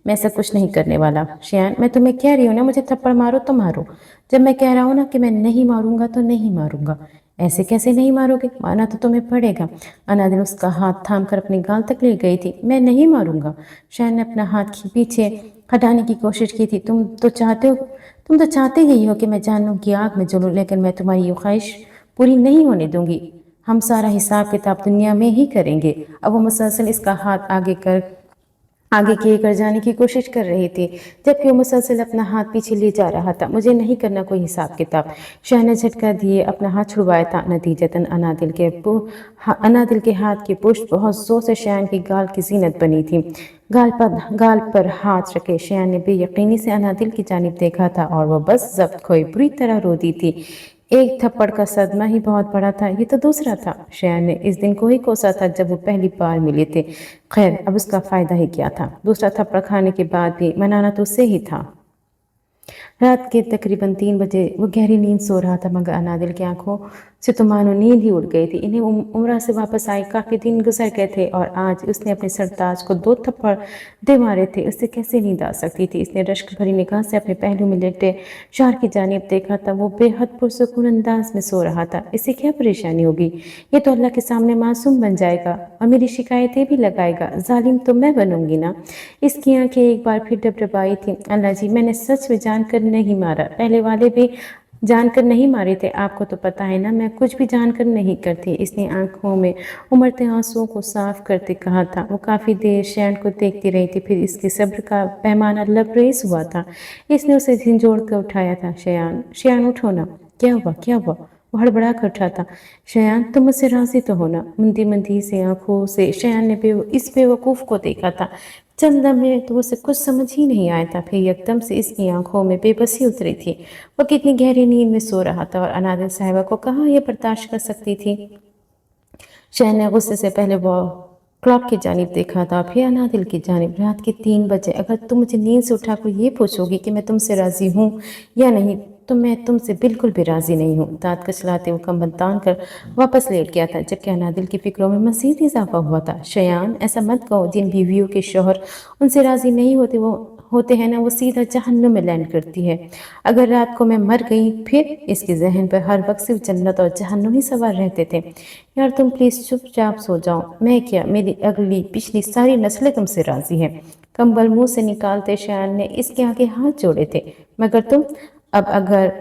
मैं ऐसा कुछ नहीं करने वाला। शयान, मैं तुम्हें कह रही हूँ ना, मुझे थप्पड़ मारो तो मारो। जब मैं कह रहा हूँ ना कि मैं नहीं मारूंगा तो नहीं मारूंगा। ऐसे कैसे नहीं मारोगे? मारना तो तुम्हें पड़ेगा। अनादिल उसका हाथ थाम कर अपनी गाल तक ले गई थी। मैं नहीं मारूंगा। शयान ने अपना हाथ पीछे हटाने की कोशिश की थी। तुम तो चाहते ही हो कि मैं जानूं की आग में जलूं, लेकिन मैं तुम्हारी ये ख्वाहिश पूरी नहीं होने दूंगी। हम सारा हिसाब किताब दुनिया में ही करेंगे। अब वो मुसलसल इसका हाथ आगे किए कर जाने की कोशिश कर रही थी, जबकि वो मुसलसल अपना हाथ पीछे ले जा रहा था। मुझे नहीं करना कोई हिसाब किताब। शयान ने झटका दिए अपना हाथ छुड़वाया था। नतीजतन अनादिल के हाथ की पुष्ट बहुत जोर से शयान की गाल की जीनत बनी थी। गाल पर हाथ रखे शयान ने बेयकीनी से अनादिल की जानिब देखा था, और वह बस जब्त खोई बुरी तरह रो दी थी। एक थप्पड़ का सदमा ही बहुत बड़ा था, ये तो दूसरा था। शयान ने इस दिन को ही कोसा था जब वो पहली बार मिले थे। खैर, अब उसका फायदा ही क्या था, दूसरा थप्पड़ खाने के बाद भी मनाना तो उससे ही था। रात के तकरीबन 3 बजे वो गहरी नींद सो रहा था, मगर अनादिल की आंखों से तो मानो नींद ही उड़ गई थी। इन्हें उम्रा से वापस आए काफ़ी दिन गुजर गए थे और आज उसने अपने सरताज को 2 थप्पड़ दे मारे थे। उससे कैसे नींद आ सकती थी। इसने रश्क भरी निगाह से अपने पहलू में लेटे शहर की जानिब देखा था। वो बेहद पुरसुकून अंदाज में सो रहा था। इससे क्या परेशानी होगी, ये तो अल्लाह के सामने मासूम बन जाएगा और मेरी शिकायतें भी लगाएगा। जालिम तो मैं बनूंगी ना। इसकी आंखें एक बार फिर डबडबाई थी। अल्लाह जी, मैंने सच में जानकर नहीं मारा, पहले वाले भी जानकर नहीं मारे थे। आपको तो पता है ना, मैं कुछ भी जानकर नहीं करती। इसने आंखों में उमड़ते आंसुओं को साफ करते कहा था। वो काफ़ी देर शयान को देखती रही थी, फिर इसके सब्र का पैमाना लबरेज हुआ था। इसने उसे झिंझोड़ कर उठाया था। शयान, शयान उठो ना। क्या हुआ, क्या हुआ? वो हड़बड़ा कर उठा था। शयान, तुम मुझसे राजी तो हो ना? मंदी मंदी से आंखों से शयान ने इस बेवकूफ़ को देखा था। चंद लम्हे तो उसे कुछ समझ ही नहीं आया था। फिर एकदम से इसकी आंखों में बेबसी उतरी थी। वो कितनी गहरी नींद में सो रहा था और अनादिल साहिबा को कहाँ ये बर्दाश्त कर सकती थी। शहन ने गुस्से से पहले वो क्लॉक की जानिब देखा था, फिर अनादिल की जानिब। रात के 3 बजे अगर तुम मुझे नींद से उठाकर ये पूछोगी कि मैं तुमसे राजी हूँ या नहीं, तो मैं तुमसे बिल्कुल भी राजी नहीं हूँ। दांत कचलाते वो कमर तान कर वापस लेट गया था, जबकि अनादिल की फिक्रों में मजीद इजाफा हुआ था। शयान, ऐसा मत कहो। जिन बीवियों के शोहर उनसे राजी नहीं होते हैं ना, वो सीधा जहन्नुम में लैंड करती है। अगर रात को मैं मर गई, फिर इसके जहन पर हर वक्त सिर्फ जन्नत और जहन्नुम ही सवार रहते थे। यार तुम प्लीज़ चुपचाप सो जाओ। मैं क्या, मेरी अगली पिछली सारी नस्लें तुमसे राजी हैं। कंबल मुंह से निकालते शयान ने इसके आगे हाथ जोड़े थे। मगर तुम, अब अगर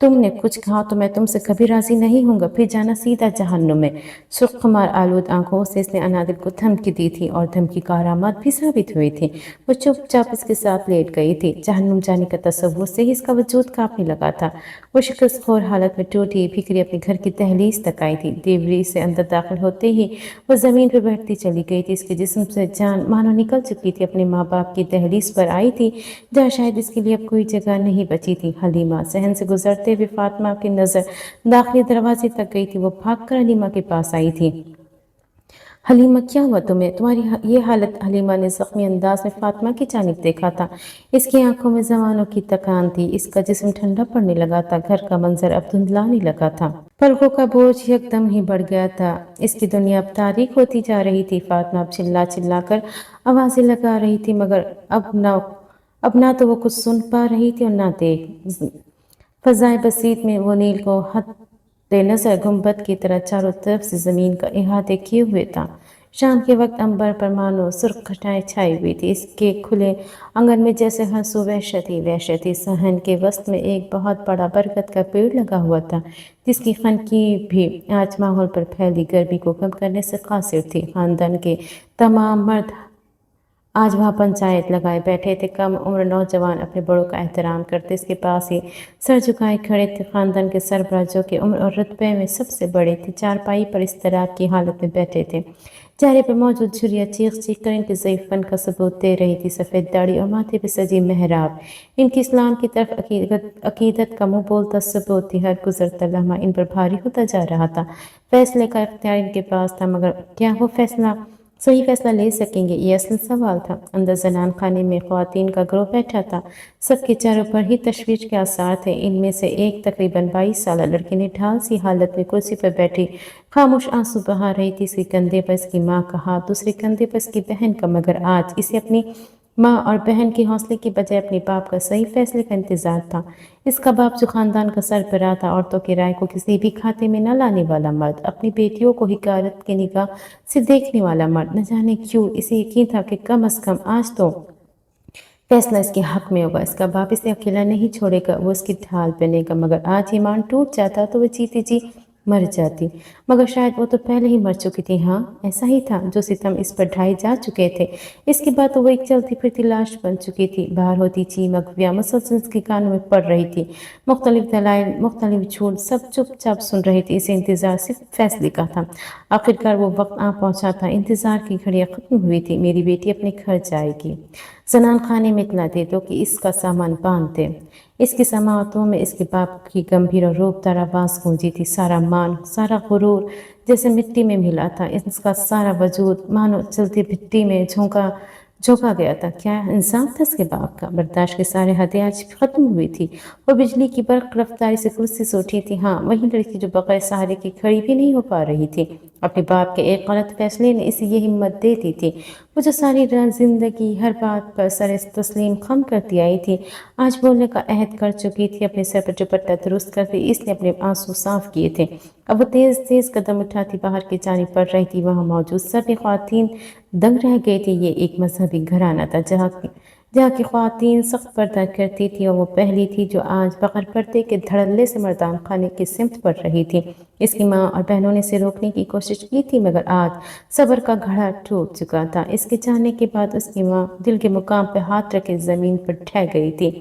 तुमने कुछ कहा तो मैं तुमसे कभी राजी नहीं होऊंगा। फिर जाना सीधा जहन्नुम में। सुर्खमार आलूद आंखों से इसने अनादिल को धमकी दी थी और धमकी कारामद भी साबित हुई थी। वो चुपचाप इसके साथ लेट गई थी। जहन्नुम जाने का तस्वुर से ही इसका वजूद कांपने लगा था। वो शिकस्तखोर हालत में टूटी फिक्री अपने घर की दहलीज तक आई थी। देवरी से अंदर दाखिल होते ही वो जमीन पर बैठती चली गई थी। इसके जिस्म से जान मानो निकल चुकी थी। अपने माँ बाप की दहलीज पर आई थी, जहाँ शायद इसके लिए अब कोई जगह नहीं बची थी। हलीमा सहन से गुजरते हुए फातिमा की नज़र दाखिली दरवाजे तक गई थी। वो भागकर हलीमा के पास आई थी। हलीमा, क्या हुआ तुम्हें? तुम्हारी ये हालत? हलीमा ने जख्मी अंदाज में फातिमा की जानिब देखा था। इसकी आंखों में जमानों की तकान थी। इसका जिस्म ठंडा पड़ने लगा था। घर का मंजर अब धुंधलाने लगा था। पलकों का बोझ एकदम ही बढ़ गया था। इसकी दुनिया अब तारीख होती जा रही थी। फातिमा अब चिल्ला चिल्ला कर आवाजें लगा रही थी, मगर अब ना तो वो कुछ सुन पा रही थी और ना देख। फ़ज़ाए बसीत में वो नील को हद नज़र गुंबद की तरह चारों तरफ से ज़मीन का इहाते किए हुए था। शाम के वक्त अंबर पर मानो सुर्ख घटाएं छाई हुई थी। इसके खुले आंगन में जैसे हर सू वहशत ही वहशत थी। सहन के वस्त में एक बहुत बड़ा बरगद का पेड़ लगा हुआ था, जिसकी खनकी भी आज माहौल पर फैली गर्मी को कम करने से कासिर थी। खानदान के तमाम मर्द आज वहाँ पंचायत लगाए बैठे थे। कम उम्र नौजवान अपने बड़ों का एहतराम करते इसके पास ही सर झुकाए खड़े थे। खानदान के सरबराह जो कि उम्र और रुतबे में सबसे बड़े थे, चारपाई पर इस तरह की हालत में बैठे थे। चेहरे पर मौजूद झुर्रियाँ चीख चीख कर इनके ज़ईफ़पन का सबूत दे रही थी। सफ़ेद दाढ़ी और माथे पर सजी मेहराब इनकी इस्लाम की तरफ अकीदत का मुँह बोलता सबूत थी। हर गुजरता लम्हा इन पर भारी होता जा रहा था। फैसले का इख्तियार इनके पास था, मगर क्या वो सही फैसला ले सकेंगे, ये असल सवाल था। अंदर जनान खाने में ख्वातीन का ग्रोह बैठा था। सबके चेहरों पर ही तशवीश के आसार थे। इनमें से एक तकरीबन 22 साल लड़की ने ढाल सी हालत में कुर्सी पर बैठी खामोश आंसू बहा रही थी। इसके कंधे पर इसकी माँ का हाथ, दूसरे कंधे पर इसकी बहन का, मगर आज इसे अपनी माँ और बहन के हौसले की बजाय अपने बाप का सही फैसले का इंतजार था। इसका बाप जो खानदान का सरबराह था, औरतों की राय को किसी भी खाते में न लाने वाला मर्द, अपनी बेटियों को हिकारत की निगाह से देखने वाला मर्द, न जाने क्यों इसे यकीन था कि कम अज कम आज तो फैसला इसके हक में होगा। इसका बाप इसे अकेला नहीं छोड़ेगा, वो इसकी ढाल बनेगा। मगर आज ईमान टूट जाता तो वो जीती जी मर जाती, मगर शायद वो तो पहले ही मर चुकी थी। हाँ, ऐसा ही था। जो सितम इस पर ढाई जा चुके थे, इसके बाद तो वो एक चलती फिरती लाश बन चुकी थी। बाहर होती चीमक व्या मुसलसल इसके कानों में पड़ रही थी। मुख्तलिफ दलाइल, मुख्तलिफ झूठ, सब चुपचाप सुन रही थी। इसे इंतजार सिर्फ फैसले का था। आखिरकार वो वक्त आ पहुंचा था। इंतजार की घड़ियां खत्म हुई थी। मेरी बेटी अपने घर जाएगी। जनान खाने में इतना दे दो कि इसका सामान बांध दे। इसकी समाअतों में इसके बाप की गंभीर और रूबदार आवाज़ गूंजी थी। सारा मान, सारा गुरूर जैसे मिट्टी में मिला था। इसका सारा वजूद मानो चलती मिट्टी में झोंका गया था। क्या इंसाफ था इसके बाप का? बर्दाश्त की सारी हदें आज खत्म हुई थी। वो बिजली की बर्क रफ्तारी से कुर्सी से उठी थी। हाँ, वही लड़की जो बगैर सहारे की खड़ी भी नहीं हो पा रही थी। अपने बाप के एक गलत फैसले ने इसे ये हिम्मत दे दी थी। वो जो सारी जिंदगी हर बात पर सर तस्लीम खम करती आई थी, आज बोलने का अहद कर चुकी थी। अपने सर पर दुपट्टा दुरुस्त करते इसने अपने आंसू साफ किए थे। अब वो तेज तेज कदम उठाती बाहर की जानिब बढ़ रही थी। वहां मौजूद सभी ख्वातीन दंग रह गई थी। ये एक मजहबी घराना था जहाँ की ख्वातीन सख्त पर्दा करती थी, और वो पहली थी जो आज बगैर पर्दे के धड़ल्ले से मर्दान खाने की सिमत बढ़ रही थी। इसकी माँ और बहनों ने इसे रोकने की कोशिश की थी, मगर आज सब्र का घड़ा टूट चुका था। इसके जाने के बाद उसकी माँ दिल के मुकाम पर हाथ रखे ज़मीन पर ठह गई थी।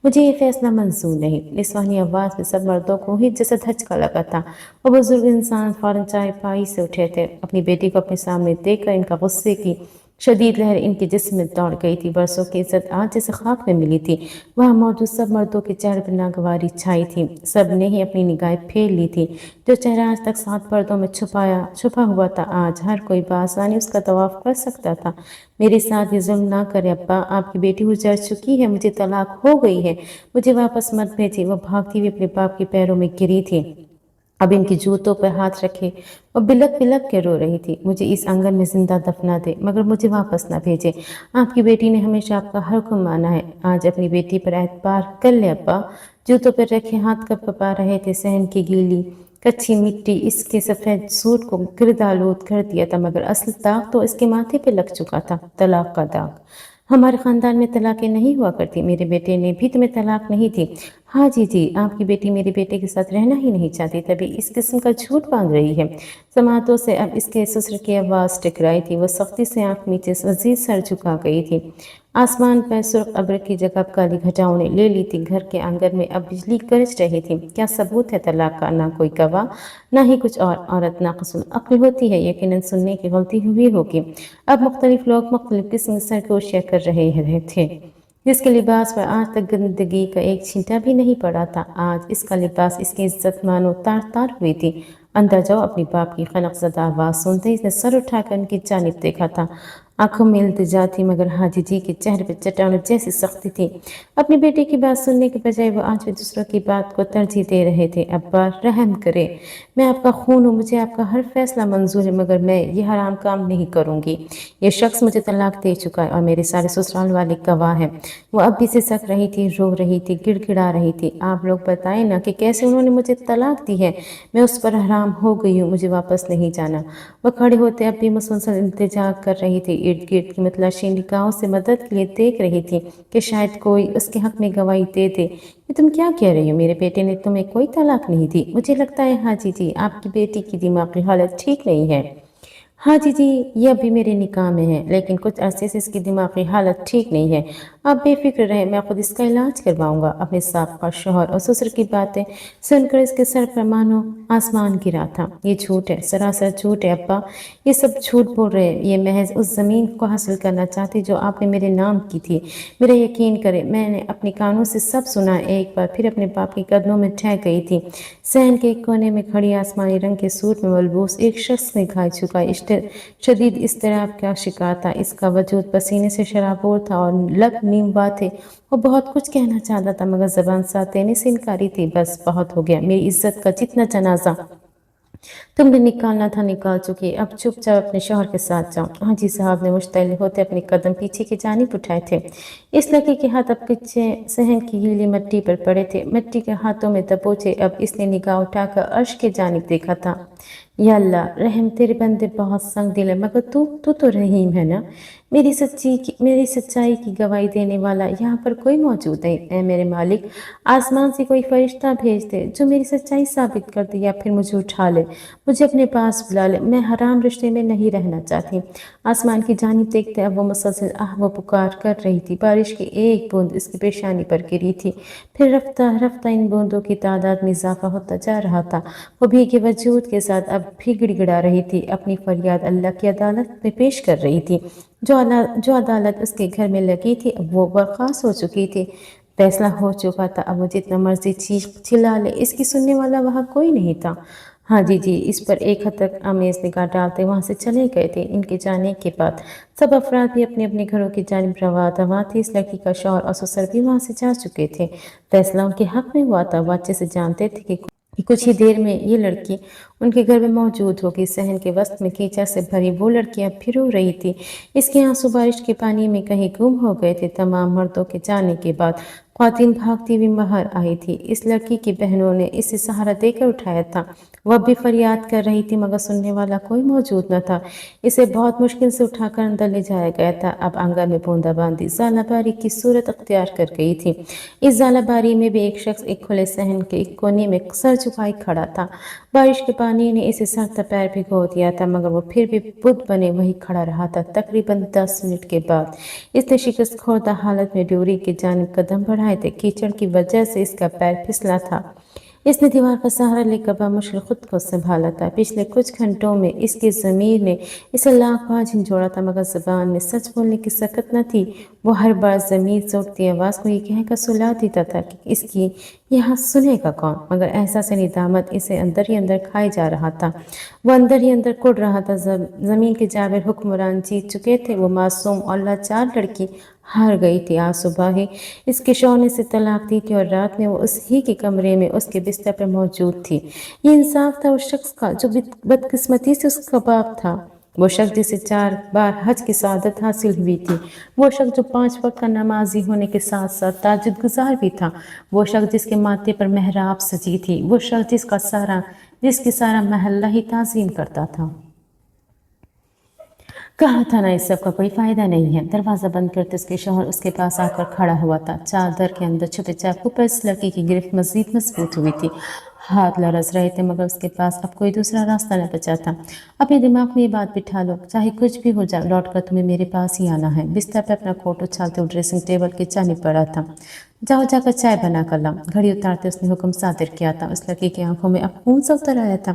मुझे ये फैसला मंजूर नहीं। निस्वानी आवाज़ में सब मर्दों को ही जैसा धचका लगा था। वो बुजुर्ग इंसान फौरन चाय पाई से उठे थे। अपनी बेटी को अपने सामने देखकर इनका गुस्से की शदीद लहर इनके जिस्म में दौड़ गई थी। बरसों की इज्जत आज जैसे खाक में मिली थी। वहाँ मौजूद सब मर्दों के चेहरे पर नागवारी छाई थी। सब ने ही अपनी निगाहें फेर ली थी। जो चेहरा आज तक 7 पर्दों में छुपा हुआ था, आज हर कोई बासानी उसका तवाफ कर सकता था। मेरे साथ ये जुल्म ना करे अब्बा, आपकी बेटी गुजर चुकी है, मुझे तलाक हो गई है, मुझे वापस मत भेजिए। वो भागती हुई अपने बाप के पैरों में गिरी थी। अब इनके जूतों पर हाथ रखे और बिलक बिलक के रो रही थी। मुझे इस आंगन में जिंदा दफना दे, मगर मुझे वापस ना भेजे। आपकी बेटी ने हमेशा आपका हर हुक्म माना है। आज अपनी बेटी पर एतबार कर ले अब्बा। जूतों पर रखे हाथ कब कपा रहे थे। सहन की गीली कच्ची मिट्टी इसके सफ़ेद सूट को गिरदालूद कर दिया था, मगर असल दाग तो इसके माथे पे लग चुका था, तलाक का दाग। हमारे ख़ानदान में तलाक़ें नहीं हुआ करती। मेरे बेटे ने भी तुम्हें तलाक नहीं दी। हाँ जी, आपकी बेटी मेरे बेटे के साथ रहना ही नहीं चाहती, तभी इस किस्म का झूठ बांध रही है। समातों से अब इसके ससुर की आवाज़ टकराई थी। वो सख्ती से आंख नीचे मजीद सर झुका गई थी। आसमान पर सुर्ख अब्र की जगह काली घटाओं ने ले ली थी। घर के आंगन में अब बिजली गरज रही थी। क्या सबूत है तलाक का? ना कोई गवाह, ना ही कुछ और। औरत नाक़िसुल अक्ल होती है, यकीनन सुनने की गलती हुई होगी। अब मुख्तलिफ लोग मुख्तलिफ किस्म की सरगोशियाँ कर रहे थे। जिसके लिबास पर आज तक गंदगी का एक छींटा भी नहीं पड़ा था, आज इसका लिबास, इसकी इज्जत मानो तार तार हुई थी। अंदर जाओ। अपनी बाप की खनकज़दा आवाज़ सुनते इसने सर उठाकर उनकी जानिब देखा था। आंखों में इल्तिजा थी, मगर हाजी जी के चेहरे पर चट्टानों जैसी सख्ती थी। अपनी बेटी की बात सुनने के बजाय वो आज भी दूसरों की बात को तरजीह दे रहे थे। अब्बा रहम करे, मैं आपका खून हूँ, मुझे आपका हर फैसला मंजूर है, मगर मैं ये हराम काम नहीं करूँगी। ये शख्स मुझे तलाक दे चुका है और मेरे सारे ससुराल वाले गवाह हैं। वो अब भी सिसक रही थी, रो रही थी, गिड़गिड़ा रही थी। आप लोग बताएं ना कि कैसे उन्होंने मुझे तलाक दी है। मैं उस पर हराम हो गई हूँ, मुझे वापस नहीं जाना। वह खड़े होते अब भी मुसलसल इंतजार कर रही थी। इर्द गिर्द की मतलाशी निगाहों से मदद के लिए देख रही थी कि शायद कोई उसके हक में गवाही दे दे। ये तुम क्या कह रही हो? मेरे बेटे ने तुम्हें कोई तलाक नहीं दी। मुझे लगता है हाजी जी आपकी बेटी की दिमागी हालत ठीक नहीं है। हाँ जी, ये अभी मेरे निकाह में है, लेकिन कुछ अरसे से इसकी दिमागी हालत ठीक नहीं है। आप बेफिक्र रहें, मैं खुद इसका इलाज करवाऊंगा। अपने साबका शौहर और ससुर की बातें सुनकर इसके सर पर मानो आसमान गिरा था। ये झूठ है, सरासर झूठ है अब्बा। ये सब झूठ बोल रहे हैं। ये महज उस ज़मीन को हासिल करना चाहती जो आपने मेरे नाम की थी। मेरा यकीन करें, मैंने अपने कानों से सब सुना। एक बार फिर अपने बाप के कदमों में ठह गई थी। सहन के एक कोने में खड़ी आसमानी रंग के सूट में मलबूस एक शख्स ने घाय चुका शदीद इज़्तिराब का शिकार था। इसका वजूद पसीने से शराबोर था और लब नीम बात थे। वो बहुत कुछ कहना चाहता था, मगर ज़बान साथ देने से इनकारी थी। बस बहुत हो गया। मेरी इज्जत का जितना जनाजा तुमने निकालना था निकाल चुकी, अब चुपचाप अपने शौहर के साथ जाओ। हाजी साहब ने मुश्तैल होते अपने कदम पीछे की जानिब उठाए थे। इस लड़की के हाथ अब पीछे सहन की गीली मिट्टी पर पड़े थे, मिट्टी के हाथों में दबोचे। अब इसने निगाह उठाकर अर्श के जानिब देखा था। या अल्लाह रहम, तेरे बंदे बहुत संग दिल है, मगर तू तू तो रहीम है ना। मेरी सच्चाई की गवाही देने वाला यहाँ पर कोई मौजूद नहीं। ऐ मेरे मालिक, आसमान से कोई फरिश्ता भेज दे जो मेरी सच्चाई साबित कर दे, या फिर मुझे उठा ले, मुझे अपने पास बुला ले। मैं हराम रिश्ते में नहीं रहना चाहती। आसमान की जानिब देखते अब वो मुसलसल आह व पुकार कर रही थी। बारिश की एक बूंद इसकी पेशानी पर गिरी थी। फिर रफ्ता रफ्ता इन बूंदों की तादाद में इजाफा होता जा रहा था। वो भीगे वजूद के साथ अब بھی گڑگڑا رہی تھی، اپنی فریاد اللہ کی عدالت میں پیش کر رہی تھی۔ جو عدالت اس کے گھر میں لگی تھی اب وہ برخاست ہو چکی تھی، فیصلہ ہو چکا تھا۔ اب وہ جتنا مرضی چیخ چلا لے، اس کی سننے والا وہاں کوئی نہیں تھا۔ ہاں جی، اس پر ایک حد تک آمیز نگاہ ڈالتے وہاں سے چلے گئے تھے۔ ان کے جانے کے بعد سب افراد بھی اپنے اپنے گھروں کی جانب رواں تھے۔ اس لڑکی کا شوہر اور سسر بھی وہاں سے جا چکے تھے۔ فیصلہ ان کے حق میں ہوا تھا۔ وہ اچھے سے جانتے تھے کہ کچھ ہی دیر میں یہ لڑکی ان کے گھر میں موجود ہوگی۔ صحن کے وسط میں کیچڑ سے بھری وہ لڑکی اب بھی رو رہی تھی۔ اس کے آنسو بارش کے پانی میں کہیں گم ہو گئے تھے۔ تمام مردوں کے جانے کے بعد خواتین بھاگتی ہوئی باہر آئی تھی۔ اس لڑکی کی بہنوں نے اسے سہارا دے کر اٹھایا تھا۔ وہ اب بھی فریاد کر رہی تھی مگر سننے والا کوئی موجود نہ تھا۔ اسے بہت مشکل سے اٹھا کر اندر لے جایا گیا تھا۔ اب آنگن میں بوندا باندی ژالہ باری کی صورت اختیار کر گئی تھی۔ اس ژالہ باری میں بھی ایک شخص ایک کھلے صحن کے ایک کونے میں سر جھکائے کھڑا تھا۔ بارش کے پانی نے اسے سر تا پیر بھگو دیا تھا مگر وہ پھر بھی بت بنے وہیں کھڑا رہا تھا۔ تقریباً 10 منٹ کے بعد اس نے شکست خوردہ حالت میں ڈیوری کی جانب قدم بڑھائے تھے۔ کیچڑ کی وجہ سے اس کا پیر پھسلا تھا۔ اس نے دیوار کا سہارا لے کر بمشکل خود کو سنبھالا تھا۔ پچھلے کچھ گھنٹوں میں اس کی ضمیر نے اسے لاکھ بار جھنجھوڑا تھا مگر زبان میں سچ بولنے کی سکت نہ تھی۔ وہ ہر بار ضمیر سے اٹھتی آواز کو یہ کہہ کر سلا دیتا تھا کہ اس کی یہاں سنے گا کون، مگر احساس ندامت اسے اندر ہی اندر کھائے جا رہا تھا۔ وہ اندر ہی اندر کڑ رہا تھا۔ زمین کے جابر حکمران جیت چکے تھے۔ وہ معصوم اور لاچار لڑکی ہار گئی تھی۔ آج صبح ہی اس کے شوہر نے اسے طلاق دی تھی اور رات میں وہ اس ہی کے کمرے میں اس کے بستر پر موجود تھی۔ یہ انصاف تھا اس شخص کا جو بدقسمتی سے اس کا باپ تھا۔ وہ شخص جسے 4 بار حج کی سعادت حاصل ہوئی تھی۔ وہ شخص جو 5 وقت کا نمازی ہونے کے ساتھ ساتھ تہجد گزار بھی تھا۔ وہ شخص جس کے ماتھے پر محراب سجی تھی۔ وہ شخص جس کی سارا محلہ ہی تعظیم کرتا تھا۔ کہا تھا نا اس سب کا کوئی فائدہ نہیں ہے۔ دروازہ بند کرتے اس کے شوہر اس کے پاس آ کر کھڑا ہوا تھا۔ چادر کے اندر چھپے چاقو پر اس لڑکی کی گرفت مزید مضبوط ہوئی تھی۔ ہاتھ لرز رہے تھے مگر اس کے پاس اب کوئی دوسرا راستہ نہ بچا تھا۔ اپنے دماغ میں یہ بات بٹھا لو، چاہے کچھ بھی ہو جائے لوٹ کر تمہیں میرے پاس ہی آنا ہے۔ بستر پہ اپنا کوٹ اچھالتے ہوئے ڈریسنگ ٹیبل کے جانب پڑا تھا۔ جا کر چائے بنا کر لاؤ۔ گھڑی اتارتے اس نے حکم صادر کیا تھا۔ اس لڑکی کی آنکھوں میں اب خون سا اتر آیا تھا۔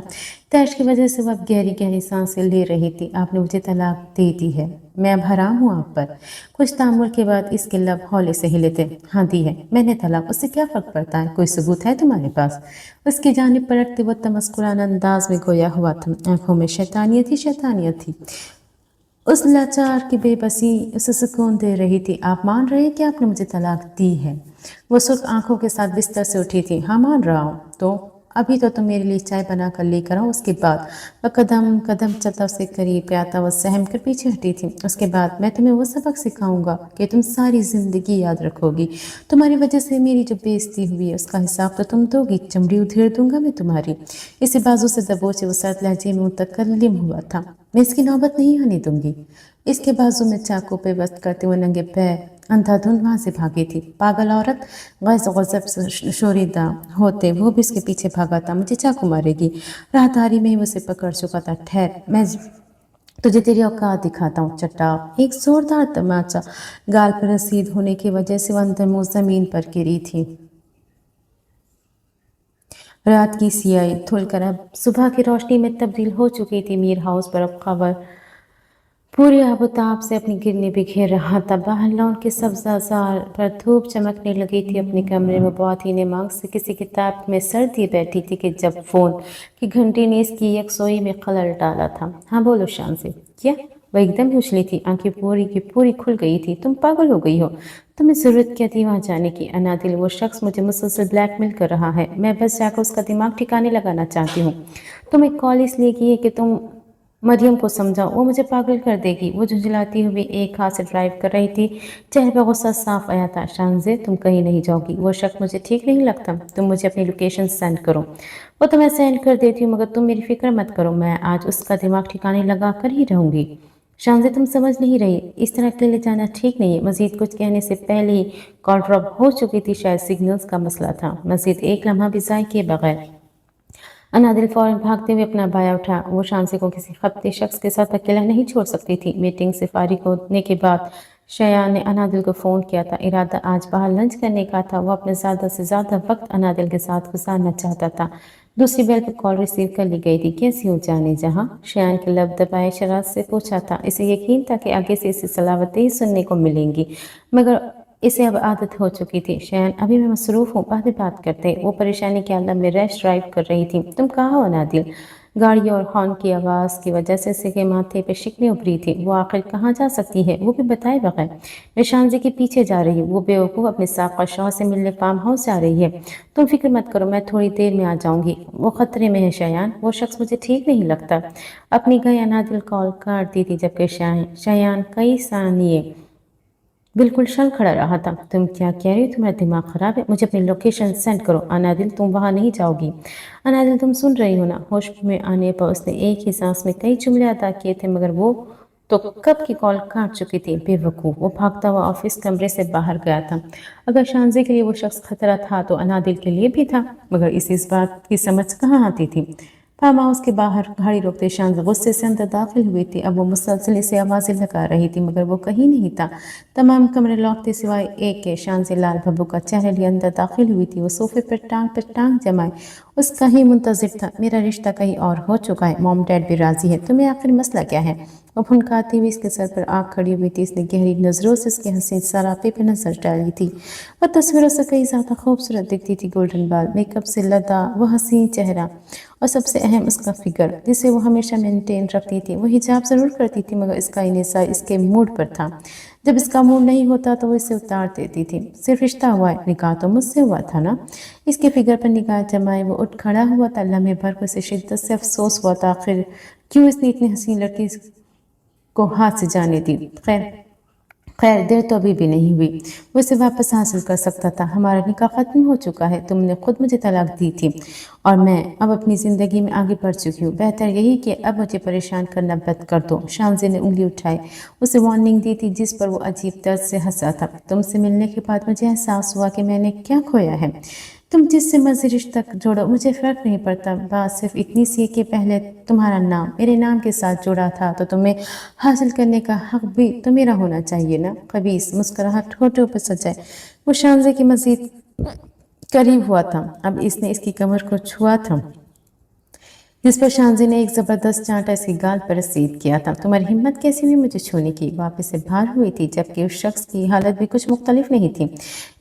تیش کی وجہ سے وہ اب گہری گہری سانسیں لے رہی تھی۔ آپ نے مجھے طلاق دے دی ہے، میں اب حرام ہوں آپ پر۔ کچھ تامل کے بعد اس کے لب ہولے سے ہلے تھے۔ ہاں دی ہے میں نے طلاق، اس سے کیا فرق پڑتا ہے؟ کوئی ثبوت ہے تمہارے پاس؟ اس کی جانب پلٹتے وہ تمسکرانہ انداز میں گویا ہوا تھا۔ آنکھوں میں شیطانیت تھی۔ اس لاچار کی بے بسی اسے سکون دے رہی تھی۔ آپ مان رہے کہ آپ نے مجھے طلاق دی ہے؟ وہ سرخ آنکھوں کے ساتھ بستر سے اٹھی تھی۔ ہاں مان رہا ہوں۔ تو ابھی تو تم میرے لیے چائے بنا کر لے کر آؤ۔ اس کے بعد وہ قدم چلتا اس کے قریب گیا تھا۔ وہ سہم کر پیچھے ہٹی تھی۔ اس کے بعد میں تمہیں وہ سبق سکھاؤں گا کہ تم ساری زندگی یاد رکھو گی۔ تمہاری وجہ سے میری جو بے عزتی ہوئی ہے اس کا حساب تو تم دو گی۔ چمڑی ادھیڑ دوں گا میں تمہاری۔ اسے بازو سے دبوچے وہ سرد لہجے میں متکلم ہوا تھا۔ میں اس کی نوبت نہیں آنے دوں گی۔ اس کے بازو میں چاقو پہ وسط کرتے وہ ننگے پیر اندھا دھند وہاں سے بھاگی تھی۔ پاگل عورت! غیظ و غضب سے شوریدہ ہوتے وہ بھی اس کے پیچھے بھاگا تھا۔ مجھے چاقو مارے گی؟ راہداری میں ہی وہ اسے پکڑ چکا تھا۔ ٹھہر، میں تجھے تیری اوقات دکھاتا ہوں چٹاؤ۔ ایک زوردار تماچا گال پر رسید ہونے کی وجہ سے وہ اندر منہ زمین پر گری تھی۔ رات کی سیاہی دھل کر اب صبح کی روشنی میں تبدیل ہو چکی تھی۔ میر ہاؤس پر اب خبر پوری آب و تاب سے اپنی گرنی بکھیر رہا تھا۔ باہر لان کے سبزہ زار پر دھوپ چمکنے لگی تھی۔ اپنے کمرے میں بہت ہی نماغ سے کسی کتاب میں سر دیے بیٹھی تھی کہ جب فون کی گھنٹی نے اس کی یکسوئی میں خلل ڈالا تھا۔ ہاں بولو شان سے۔ کیا؟ وہ ایک دم اچھلی تھی، آنکھیں پوری کی پوری کھل گئی تھی۔ تم پاگل ہو گئی ہو؟ تمہیں ضرورت کیا تھی وہاں جانے کی؟ انادل، وہ شخص مجھے مسلسل بلیک میل کر رہا ہے۔ میں بس جا کر اس کا دماغ ٹھکانے لگانا چاہتی ہوں۔ تم ایک کال اس لیے کی ہے کہ تم مریم کو سمجھاؤ، وہ مجھے پاگل کر دے گی۔ وہ جھنجھلاتی ہوئی ایک ہاتھ سے ڈرائیو کر رہی تھی، چہرے پر غصہ صاف آیا تھا۔ شانزے، تم کہیں نہیں جاؤ گی۔ وہ شخص مجھے ٹھیک نہیں لگتا۔ تم مجھے اپنی لوکیشن سینڈ کرو۔ وہ تو میں سینڈ کر دیتی ہوں مگر تم میری فکر مت کرو، میں آج اس کا دماغ ٹھکانے لگا کر ہی رہوں گی۔ شانزے، تم سمجھ نہیں رہی، اس طرح اکیلے جانا ٹھیک نہیں ہے۔ مزید کچھ کہنے سے پہلے ہی کال ڈراپ ہو چکی تھی، شاید سگنلز کا مسئلہ تھا۔ مزید ایک لمحہ بھی ضائع کیے بغیر انادل فوراً بھاگتے ہوئے اپنا بایا اٹھا۔ وہ شانزے کو کسی خپتے شخص کے ساتھ اکیلا نہیں چھوڑ سکتی تھی۔ میٹنگ سے فارغ ہونے کے بعد شایان نے انادل کو فون کیا تھا۔ ارادہ آج باہر لنچ کرنے کا تھا۔ وہ اپنے زیادہ سے زیادہ وقت انادل کے ساتھ گزارنا چاہتا تھا۔ दूसरी बेल पर कॉल रिसीव कर ली गई थी। कैसी हो जाने जहाँ? शयान के लब दबाए शरारत से पूछा था। इसे यकीन था कि आगे से इसे सलावतें ही सुनने को मिलेंगी, मगर इसे अब आदत हो चुकी थी। शयान, अभी मैं मसरूफ हूँ, बाद में बात करते। वो परेशानी के आलम में रैश ड्राइव कर रही थी। तुम कहाँ हो नादिल? गाड़ी और हॉर्न की आवाज़ की वजह से इसे के माथे पे शिकने उभरी थी। वो आखिर कहाँ जा सकती है, वो भी बताए बगैर? मैं शानजी के पीछे जा रही हूँ। वो बेवकूफ़ अपने साका शौहर से मिलने फार्म हाउस जा रही है। तुम फिक्र मत करो, मैं थोड़ी देर में आ जाऊंगी। वो खतरे में है शयान, वो शख्स मुझे ठीक नहीं लगता। अपनी गई अनादिल कॉल काट दी थी, जबकि शयान कई सानिए बिल्कुल शल खड़ा रहा था। तुम क्या कह रही हो? तुम्हारा दिमाग खराब है? मुझे अपनी लोकेशन सेंड करो। अनादिल, तुम वहां नहीं जाओगी। अनादिल, तुम सुन रही हो ना? होश में आने पर उसने एक ही सांस में कई जुमले अदा किए थे, मगर वो तो कब की कॉल काट चुकी थी। बेवकूफ, वो भागता हुआ ऑफिस कमरे से बाहर गया था। अगर शानजे के लिए वो शख्स खतरा था तो अनादिल के लिए भी था, मगर इस बात की समझ कहाँ आती थी। फार्म हाउस के बाहर गाड़ी रोकते शांत गुस्से से अंदर दाखिल हुई थी। अब वो मुसलसल इसे आवाज़ें लगा रही थी, मगर वो कहीं नहीं था। तमाम कमरे लॉक थे सिवाय एक के। शान से लाल भब्बू का चेहरे लिए अंदर दाखिल हुई थी। वो सोफे पर टांग जमाए उसका ही मुंतजिर था। मेरा रिश्ता कहीं और हो चुका है, मॉम डैड भी राजी है। तुम्हें आखिर मसला क्या है? वो फुनकाती हुई इसके सर पर आग खड़ी हुई थी। इसने गहरी नजरों से उसके हसीन सरापे पर नजर डाली थी। वह तस्वीरों से कई ज्यादा खूबसूरत दिखती थी। गोल्डन बाल, मेकअप से लदा वो हसीन चेहरा, और सबसे अहम उसका फिगर जिसे वो हमेशा मेंटेन रखती थी। वो हिजाब जरूर करती थी, मगर इसका इन्हिसार इसके मूड पर था। जब इसका मूड नहीं होता तो वो इसे उतार देती थी। सिर्फ रिश्ता हुआ है, निकाह तो मुझसे हुआ था ना? इसके फिगर पर निगाह जमाए वो उठ खड़ा हुआ था। लम्हे भर को इसे शिद्दत से अफसोस हुआ था, आखिर क्यों इसने इतनी हसीन लड़की को हाथ से जाने दी। खैर खैर, देर तो अभी भी नहीं हुई। वो इसे वापस हासिल कर सकता था। हमारा निकाह खत्म हो चुका है। तुमने खुद मुझे तलाक दी थी और मैं अब अपनी ज़िंदगी में आगे बढ़ चुकी हूँ। बेहतर यही कि अब मुझे परेशान करना बंद कर दो। शानज़े ने उंगली उठाई, उसे वार्निंग दी थी, जिस पर वो अजीब दर्द से हंसा था। तुमसे मिलने के बाद मुझे एहसास हुआ कि मैंने क्या खोया है। तुम जिससे मर्जी रिश्ता जोड़ो, मुझे फ़र्क नहीं पड़ता। बात सिर्फ इतनी सी कि पहले तुम्हारा नाम मेरे नाम के साथ जुड़ा था, तो तुम्हें हासिल करने का हक भी तो मेरा होना चाहिए ना? खबीस मुस्कुराहट होठों पर सजाए वो शानजे के मजीद करीब हुआ था। अब इसने इसकी कमर को छुआ था, जिस पर शानजी ने एक जबरदस्त चांटा इसके गाल पर रसीद किया था। तुम्हारी हिम्मत कैसी हुई मुझे छूने की? वापस से भार हुई थी, जबकि उस शख्स की हालत भी कुछ मुख्तलिफ नहीं थी।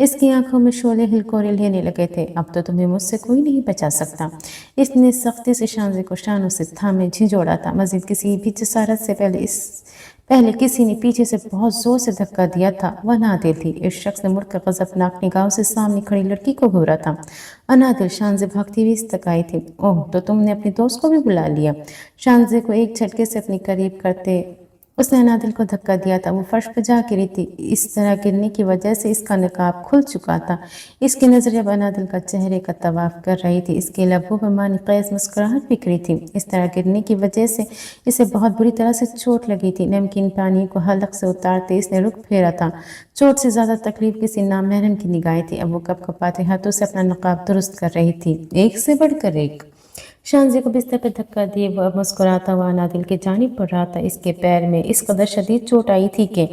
इसकी आंखों में शोले हिलकोरे लेने लगे थे। अब तो तुम्हें मुझसे कोई नहीं बचा सकता। इसने सख्ती से शानजी को शानों से थामे झिझोड़ा था। मजीद किसी भी जसारत से पहले किसी ने पीछे से बहुत जोर से धक्का दिया था। वह नादिल थी। इस शख्स ने मुड़कर गजबनाक निगाहों से सामने खड़ी लड़की को घूरा था। अनादिल, शानजे भागती हुई इस तक आई थी। ओह, तो तुमने अपने दोस्त को भी बुला लिया। शानजे को एक झटके से अपने करीब करते उसने अनादिल को धक्का दिया था। वो फर्श पर जा गिरी थी। इस तरह गिरने की वजह से इसका नकाब खुल चुका था। इसकी नजर अब अनादिल का चेहरे का तवाफ कर रही थी। इसके लबों पर मानी क़ैस मुस्कुराहट बिखरी थी। इस तरह गिरने की वजह से इसे बहुत बुरी तरह से चोट लगी थी। नमकीन पानी को हलक से उतारते इसने रुख फेरा था। चोट से ज्यादा तकलीफ किसी नामहरम की निगाहें थी। अब वो कपकपाते हाथों से अपना नकाब दुरुस्त कर रही थी, एक से बढ़कर एक। शानजी को बिस्तर पर धक्का दिए वो अब मुस्कुराता हुआ अनादिल की जानिब बढ़ रहा था। इसके पैर में इस कदर शदीद चोट आई थी कि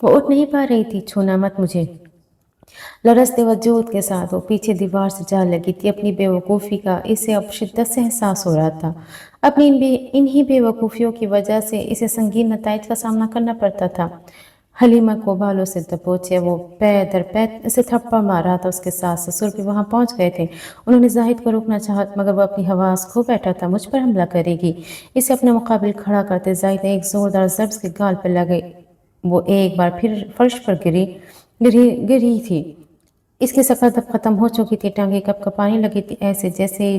वो उठ नहीं पा रही थी। छूना मत मुझे, लरजते वजूद के साथ वो पीछे दीवार से जा लगी थी। अपनी बेवकूफ़ी का इसे अब शिद्दत से एहसास हो रहा था। अपनी इन्हीं बेवकूफ़ियों की वजह से इसे संगीन नताइज का सामना करना पड़ता था। हलीमा को बालों से दबोचे वो पैर दर पैर इसे थप्पड़ मार रहा था। उसके सास ससुर भी वहां पहुंच गए थे। उन्होंने जाहिद को रोकना चाहा, मगर वह अपनी हवास खो बैठा था। मुझ पर हमला करेगी, इसे अपने मुकाबिल खड़ा करते जाहिद ने एक जोरदार जब्स के गाल पर लगे। वो एक बार फिर फर्श पर गिरी थी। इसकी सफर तब खत्म हो चुकी थी। टांगे कपकपाने लगी थी, ऐसे जैसे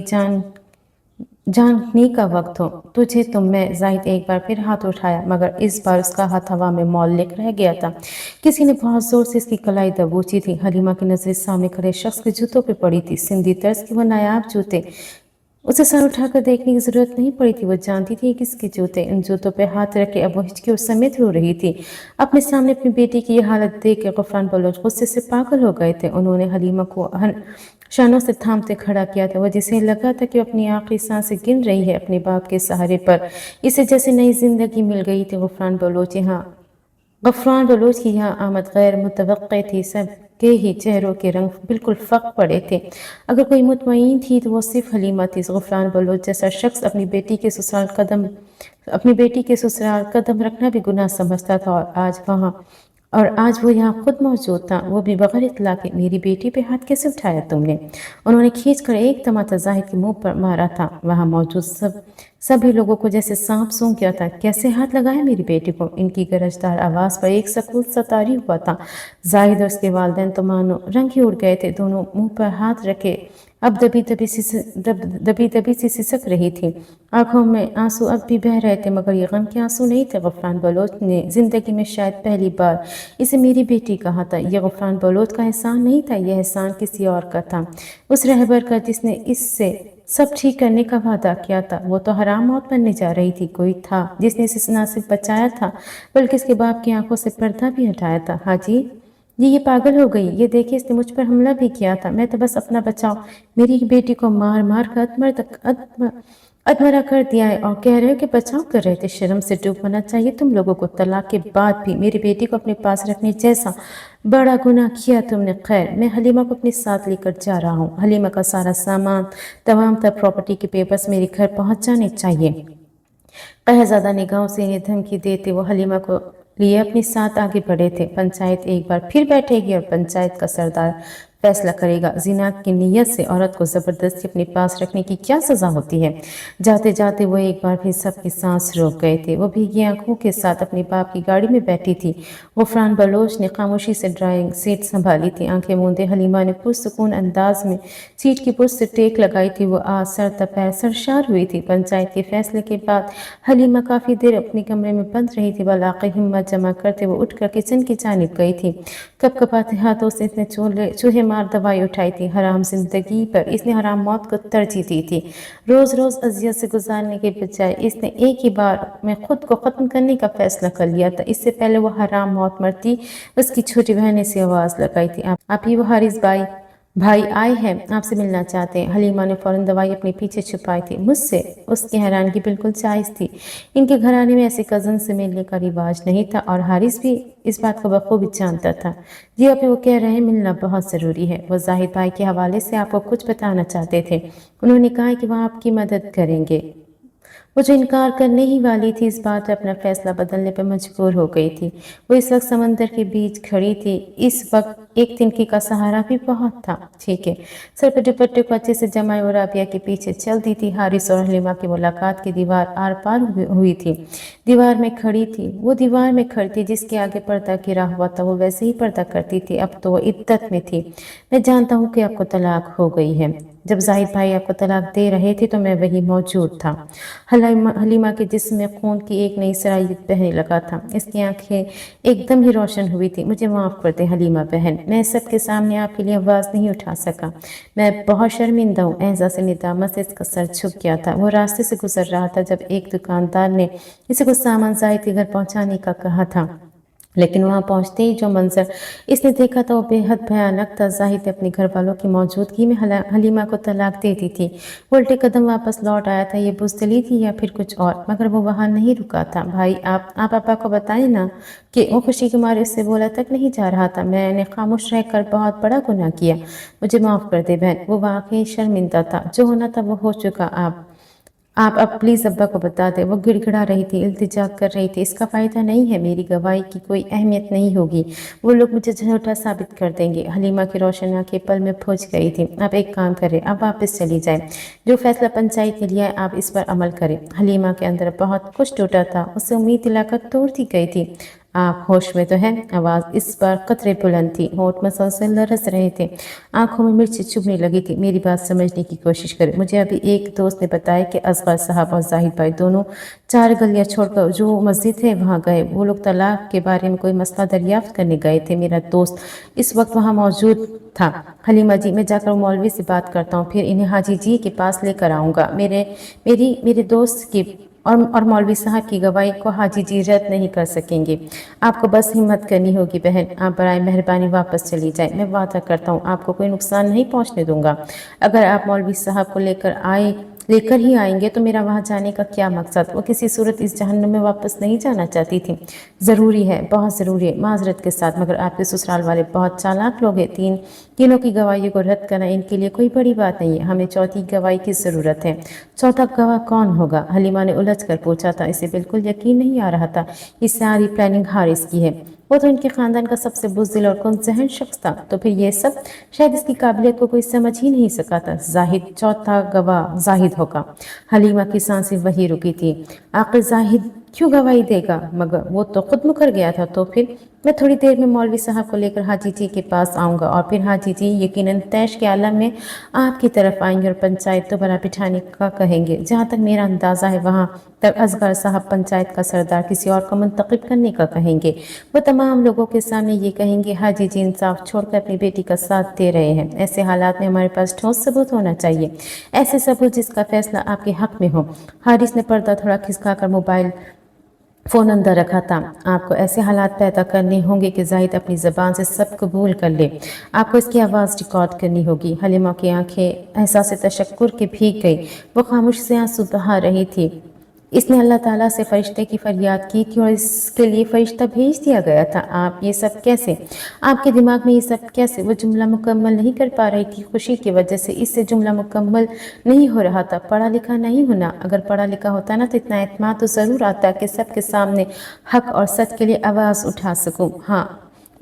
जानने का वक्त हो। तुझे तुम में जाहिद एक बार फिर हाथ उठाया, मगर इस बार उसका हाथ हवा में मौलिक रह गया था। किसी ने बहुत जोर से इसकी कलाई दबोची थी। हलीमा की नजरें सामने खड़े शख्स के जूतों पे पड़ी थी। सिंधी तर्ज के वो नायाब जूते। उसे सर उठाकर देखने की जरूरत नहीं पड़ी थी। वो जानती थी किसके जूते। इन जूतों पे हाथ रखे अब वो हिचकी समेत रो रही थी। अपने सामने अपनी बेटी की ये हालत देख के गफरान बलोच गुस्से से पागल हो गए थे। उन्होंने हलीमा को शानों से थामते खड़ा किया था। वह जिसे लगा था कि अपनी आखिरी सांसें गिन रही है अपने बाप के सहारे पर। इसे जैसे नई जिंदगी मिल गई थी। गफरान बलोच की यहाँ आमद गैर मुतवक्के थी। सब के ही चेहरों के रंग बिल्कुल फक पड़े थे। अगर कोई मुतमईन थी तो वो सिर्फ हलीमा थी। ग़ुफ़रान बलोच जैसा शख्स अपनी बेटी के ससुराल कदम रखना भी गुनाह समझता था, और आज वो यहाँ खुद मौजूद था, वो भी बगैर इत्तला के। मेरी बेटी पे हाथ कैसे उठाया तुमने? उन्होंने खींच कर एक तमाचा जाहिद के मुंह पर मारा था। वहाँ मौजूद सभी लोगों को जैसे सांप सूंघ गया था। कैसे हाथ लगाया मेरी बेटी को? इनकी गरजदार आवाज़ पर एक सकूत सा तारी हुआ था। जाहिद और उसके वालिदैन तो मानो रंग ही उड़ गए थे। दोनों मुंह पर हाथ रखे अब दबी दबी सी सिसक रही थी। आंखों में आंसू अब भी बह रहे थे, मगर ये गम के आंसू नहीं थे। ग़ुफ़रान बलोच ने ज़िंदगी में शायद पहली बार इसे मेरी बेटी कहा था। यह ग़ुफ़रान बलोच का एहसान नहीं था, यह एहसान किसी और का था, उस रहबर का जिसने इससे सब ठीक करने का वादा किया था। वो तो हराम मौत बनने जा रही थी। कोई था जिसने इसे न सिर्फ बचाया था बल्कि इसके बाप की आंखों से पर्दा भी हटाया था। हाजी ये पागल हो गई। ये देखिए, इसने मुझ पर हमला भी किया था। मैं तो बस अपना बचाओ मेरी बेटी को मार मार कर अधमरा कर दिया है, और कह रहे हो कि बचाव कर रहे थे। शर्म से डूब मरना चाहिए तुम लोगों को। तलाक के बाद भी मेरी बेटी को अपने पास रखने जैसा बड़ा गुनाह किया तुमने। खैर, मैं हलीमा को अपने साथ लेकर जा रहा हूँ। हलीमा का सारा सामान, तमाम तर प्रॉपर्टी के पेपर्स मेरे घर पहुँच जाने चाहिए। कहज़ादा निगाहों से इन्हें धमकी देते वो हलीमा को लिए अपने साथ आगे बढ़े थे। पंचायत एक बार फिर बैठेगी और पंचायत का सरदार फैसला करेगा। ज़िना की नीयत से औरत को ज़बरदस्ती अपने पास रखने की क्या सज़ा होती है। जाते जाते वो एक बार फिर सबकी सांस रोक गए थे। वो भीगी आंखों के साथ अपने बाप की गाड़ी में बैठी थी। ग़ुफ़रान बलोच ने खामोशी से ड्राइविंग सीट संभाली थी। आंखें मूंदे हलीमा ने पुरसुकून अंदाज में सीट की पुष्ट से टेक लगाई थी। वो आज सर तपैर सरशार हुई थी। पंचायत के फैसले के बाद हलीमा काफ़ी देर अपने कमरे में बंद रही थी। बालाक़ हिम्मत जमा करते वो उठकर किचन की जानिब गई थी। कपकपाते हाथों से इसने चूहे मार दवाई उठाई थी। हराम जिंदगी पर इसने हराम मौत को तरजीह दी थी। रोज़ रोज़ अजियत से गुजारने के बजाय इसने एक ही बार में खुद को ख़त्म करने का फैसला कर लिया था। इससे पहले वो हराम मौत मरती, उसकी छोटी बहन ने से आवाज़ लगाई थी, आप ही वो हारिस भाई आए हैं, आपसे मिलना चाहते हैं। हलीमा ने फ़ौरन दवाई अपने पीछे छुपाई थी। मुझसे? उसकी हैरानगी बिल्कुल जायज़ थी। इनके घराने में ऐसे कज़न से मिलने का रिवाज नहीं था, और हारिस भी इस बात को बखूबी जानता था। जी अभी वो कह रहे हैं मिलना बहुत ज़रूरी है। वो जाहिद भाई के हवाले से आपको कुछ बताना चाहते थे। उन्होंने कहा कि वह आपकी मदद करेंगे। वो जो इनकार करने ही वाली थी, इस बात पर अपना फैसला बदलने पर मजबूर हो गई थी। वो इस वक्त समंदर के बीच खड़ी थी। इस वक्त एक तिनकी का सहारा भी बहुत था। ठीक है, सर पर दुपट्टे को अच्छे से जमाए और राबिया के पीछे चलती थी। हारिस और हलीमा की मुलाकात की दीवार आर पार हुई थी। दीवार में खड़ी थी, वो दीवार में खड़ी थी जिसके आगे पर्दा गिरा हुआ था। वो वैसे ही पर्दा करती थी। अब तो वो इद्दत में थी। मैं जानता हूँ कि आपको तलाक हो गई है। जब जाहिद भाई आपको तलाक दे रहे थे तो मैं वहीं मौजूद था। हलीमा के जिस्म में खून की एक नई सरायत बहने लगा था। इसकी आंखें एकदम ही रोशन हुई थी। मुझे माफ़ कर दे हलीमा बहन, मैं सबके सामने आपके लिए आवाज़ नहीं उठा सका। मैं बहुत शर्मिंदा हूँ। एहसास निदामत से इसका सर झुक गया था। वो रास्ते से गुजर रहा था जब एक दुकानदार ने इसे कुछ सामान जाहिद के घर पहुँचाने का कहा था, लेकिन वहां पहुंचते ही जो मंजर इसने देखा था वो बेहद भयानक था। जाहिद अपने घर वालों की मौजूदगी में हलीमा को तलाक दे दी थी। वो उल्टे कदम वापस लौट आया था। ये बुज़दिली थी या फिर कुछ और, मगर वो वहां नहीं रुका था। भाई आप पापा को बताएं ना कि वो खुशी के मारे उससे बोला तक नहीं जा रहा था। मैंने खामोश रहकर बहुत बड़ा गुनाह किया। मुझे माफ़ कर दे बहन। वो वाकई शर्मिंदा था। जो होना था वो हो चुका। आप अब प्लीज़ अब्बा को बता दें। वो गिड़गिड़ा रही थी, इल्तिजा कर रही थी। इसका फ़ायदा नहीं है, मेरी गवाही की कोई अहमियत नहीं होगी। वो लोग मुझे झूठा साबित कर देंगे। हलीमा की रोशन आंखें पल में बुझ गई थी। आप एक काम करें, अब वापस चली जाए। जो फैसला पंचायत ने लिया है आप इस पर अमल करें। हलीमा के अंदर बहुत कुछ टूटा था। उसे उम्मीद दिलाकर तोड़ दी गई थी। आप होश में तो हैं? आवाज़ इस बार कतरे बुलंद थी। होंठ मसलसल लरस रहे थे। आंखों में मिर्च चुभने लगी थी। मेरी बात समझने की कोशिश करें। मुझे अभी एक दोस्त ने बताया कि असगर साहब और जाहिद भाई दोनों 4 गलियां छोड़कर जो मस्जिद है वहाँ गए। वो लोग तलाक के बारे में कोई मसला दरियाफ्त करने गए थे। मेरा दोस्त इस वक्त वहाँ मौजूद था। हलीमा जी, मैं जाकर मौलवी से बात करता हूँ, फिर इन्हें हाजी जी के पास लेकर आऊँगा। मेरे दोस्त की और मौलवी साहब की गवाही को हाजी जी रद्द नहीं कर सकेंगे। आपको बस हिम्मत करनी होगी बहन। आप बराए मेहरबानी वापस चली जाए। मैं वादा करता हूँ आपको कोई नुकसान नहीं पहुँचने दूंगा। अगर आप मौलवी साहब को
लेकर ही आएंगे तो मेरा वहाँ जाने का क्या मकसद। वो किसी सूरत इस जहन्नुम में वापस नहीं जाना चाहती थी। ज़रूरी है, बहुत ज़रूरी है, माजरत के साथ, मगर आपके ससुराल वाले बहुत चालाक लोग हैं। तीनों की गवाहियों को रद्द करना इनके लिए कोई बड़ी बात नहीं है। हमें चौथी गवाही की ज़रूरत है। चौथा गवाह कौन होगा? हलीमा ने उलझ कर पूछा था। इसे बिल्कुल यकीन नहीं आ रहा था। ये सारी प्लानिंग हारिस की है। वो तो इनके ख़ानदान का सबसे बुज़दिल और कुनज़हन शख्स था। तो फिर ये सब शायद इसकी काबिलियत को कोई समझ ही नहीं सका था। जाहिद, चौथा गवाह जाहिद होगा। हलीमा की सांसें वही रुकी थी। आखिर जाहिद क्यों गवाही देगा? मगर वो तो खुद मुकर गया था। तो फिर मैं थोड़ी देर में मौलवी साहब को लेकर हाजी जी के पास आऊँगा और फिर हाजी जी यकीनन तैश के आलम में आपकी तरफ आएंगे और पंचायत दोबारा बिठाने का कहेंगे। जहाँ तक मेरा अंदाज़ा है वहाँ तक असगर साहब पंचायत का सरदार किसी और को मुंतखब करने का कहेंगे। वो तमाम लोगों के सामने ये कहेंगे हाजी जी इंसाफ छोड़कर अपनी बेटी का साथ दे रहे हैं। ऐसे हालात में हमारे पास ठोस सबूत होना चाहिए, ऐसे सबूत जिसका फैसला आपके हक में हो। हारिस ने पर्दा थोड़ा खिसकाकर मोबाइल फ़ोन अंदर रखा था। आपको ऐसे हालात पैदा करने होंगे कि जाहिद अपनी ज़बान से सब कबूल कर ले। आपको इसकी आवाज़ रिकॉर्ड करनी होगी। हलीमा की आंखें एहसास तशक्कुर के भीग गई। वो खामोश से आंसू बहा रही थी। इसने अल्लाह ताला से फ़रिश्ते की फ़रियाद की थी और इसके लिए फ़रिश्ता भेज दिया गया था। आप ये सब कैसे? आपके दिमाग में ये सब कैसे? वो जुमला मुकम्मल नहीं कर पा रही थी खुशी की वजह से। इससे जुमला मुकम्मल नहीं हो रहा था। पढ़ा लिखा नहीं होना। अगर पढ़ा लिखा होता ना तो इतना एतमाद तो ज़रूर आता कि सबके सामने हक और सच के लिए आवाज़ उठा सकूं। हाँ,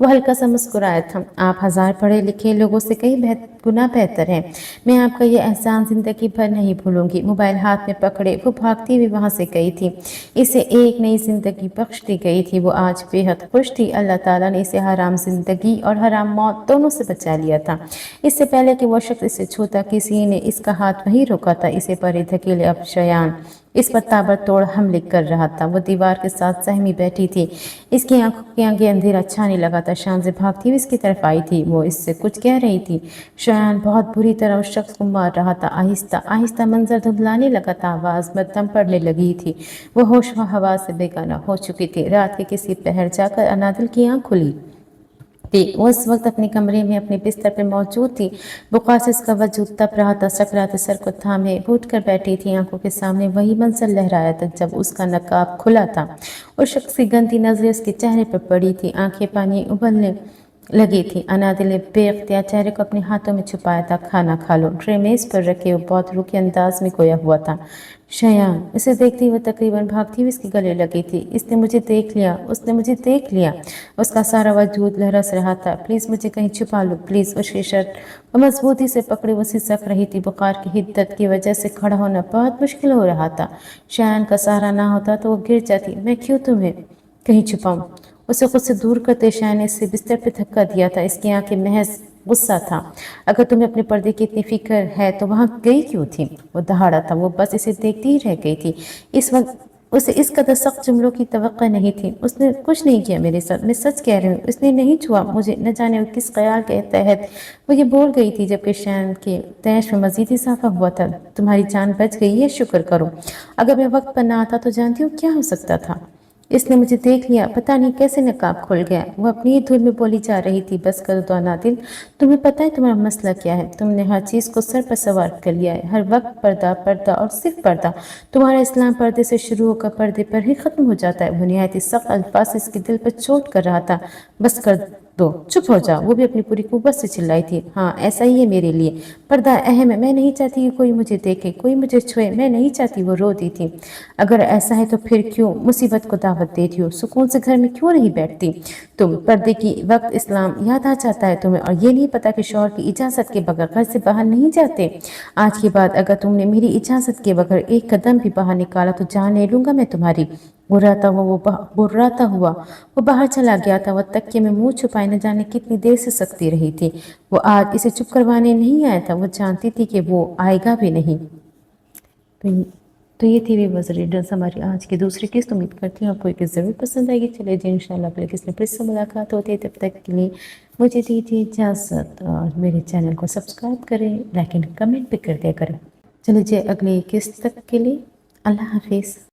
वो हल्का सा मुस्कुराया था। आप हज़ार पढ़े लिखे लोगों से कई गुना बेहतर हैं। मैं आपका ये एहसान ज़िंदगी भर नहीं भूलूंगी। मोबाइल हाथ में पकड़े वो भागती हुई वहाँ से गई थी। इसे एक नई ज़िंदगी बख्श दी गई थी। वो आज बेहद खुश थी। अल्लाह ताला ने इसे हराम ज़िंदगी और हराम मौत दोनों से बचा लिया था। इससे पहले कि वो शख्स इसे छूता किसी ने इसका हाथ वहीं रोका था। इसे परे धकेले अब शयान इस पर ताबड़तोड़ हमले कर रहा था। वो दीवार के साथ सहमी बैठी थी। इसकी आंखों के आगे अंधेरा छाने लगा था। शान से भागती हुई इसकी तरफ आई थी। वो इससे कुछ कह रही थी। शयान बहुत बुरी तरह उस शख्स को मार रहा था। आहिस्ता आहिस्ता मंजर धुंधलाने लगा था। आवाज़ मध्यम पड़ने लगी थी। वो होश व हवास से बेगाना हो चुकी थी। रात के किसी पहर जाकर अनादिल की आँख खुली थी। वो इस वक्त अपने कमरे में अपने बिस्तर पर मौजूद थी। बुखार से इसका वजूद तप रहा था। सकराते सर को थामे घुट कर बैठी थी। आंखों के सामने वही मंजर लहराया था जब उसका नकाब खुला था। उस शख्स की गंदी नजरें उसके चेहरे पर पड़ी थी। आंखें पानी उबलने लगी थी। अनादिल ने बेख्तियार चेहरे को अपने हाथों में छुपाया था। खाना खा लो, ट्रे मेज पर रखे। वो बहुत रुके अंदाज में खोया हुआ था। शयान इसे देखते ही वो तकरीबन भागती हुई इसके गले लगी थी। इसने मुझे देख लिया, उसने मुझे देख लिया। उसका सारा वजूद लहरस रहा था। प्लीज़ मुझे कहीं छुपा लो, प्लीज़। उसकी शर्ट वो मजबूती से पकड़े वो सिसक रही थी। बुखार की हिद्दत की वजह से खड़ा होना बहुत मुश्किल हो रहा था। शयान का सहारा ना होता तो वो गिर जाती। मैं क्यों तुम्हें कहीं छुपाऊं? उसे खुद से दूर करते शयान ने इसे बिस्तर पर धक्का दिया था। इसकी आंखें महज गुस्सा था। अगर तुम्हें अपने पर्दे की इतनी फिक्र है तो वहाँ गई क्यों थी? वो दहाड़ा था। वो बस इसे देखती ही रह गई थी। इस वक्त उसे इस कदर सख्त जुमलों की तवक्को नहीं थी। उसने कुछ नहीं किया मेरे साथ, मैं सच कह रही हूँ। उसने नहीं छुआ मुझे। न जाने वो किस ख्याल के तहत वो ये बोल गई थी जबकि शयान के तैश में मजीद इजाफा हुआ था। तुम्हारी जान बच गई है, शुक्र करो। अगर मैं वक्त पर ना आता तो जानती हूँ क्या हो सकता था। इसने मुझे देख लिया, पता नहीं कैसे नकाब खुल गया। वो अपनी ही धुन में बोली जा रही थी। बस कर दो अनादिल, तुम्हें पता है तुम्हारा मसला क्या है? तुमने हर चीज़ को सर पर सवार कर लिया है। हर वक्त पर्दा पर्दा और सिर्फ पर्दा। तुम्हारा इस्लाम पर्दे से शुरू होकर पर्दे पर ही ख़त्म हो जाता है। वो निहायत सख्त अल्फाज से इसके दिल पर चोट कर रहा था। बस कर दो, चुप हो जाओ। वो भी अपनी पूरी कुव्वत से चिल्लाई थी। हाँ, ऐसा ही है मेरे लिए। पर्दा अहम है। मैं नहीं चाहती कि कोई मुझे देखे, कोई मुझे छुए। मैं नहीं चाहती। वो रो दी थी। अगर ऐसा है तो फिर क्यों मुसीबत को दावत देती हो? सुकून से घर में क्यों नहीं बैठती तुम? पर्दे की वक्त इस्लाम याद आ जाता है तुम्हें और ये नहीं पता कि शौहर की इजाज़त के बगैर घर से बाहर नहीं जाते। आज के बाद अगर तुमने मेरी इजाज़त के बगैर एक कदम भी बाहर निकाला तो जान ले लूँगा मैं तुम्हारी। बुर्राता हुआ वो बाहर चला गया था। वह तकिए में मुंह छुपाए न जाने कितनी देर से सकती रही थी। वो आज इसे चुप करवाने नहीं आया था। वो जानती थी कि वो आएगा भी नहीं। तो ये थी व्यूअर्स रीडर्स हमारी आज की दूसरी किस्त। उम्मीद करती हूँ आपको ये किस्त ज़रूर पसंद आएगी। चलिए जी, इंशाल्लाह अगले किस्त में फिर से मुलाकात होती है। तब तक के लिए मुझे दीजिए इजाज़त और मेरे चैनल को सब्सक्राइब करें, लाइक एंड कमेंट भी कर दिया करें। चलिए जी, अगली किस्त तक के लिए अल्लाह हाफिज़।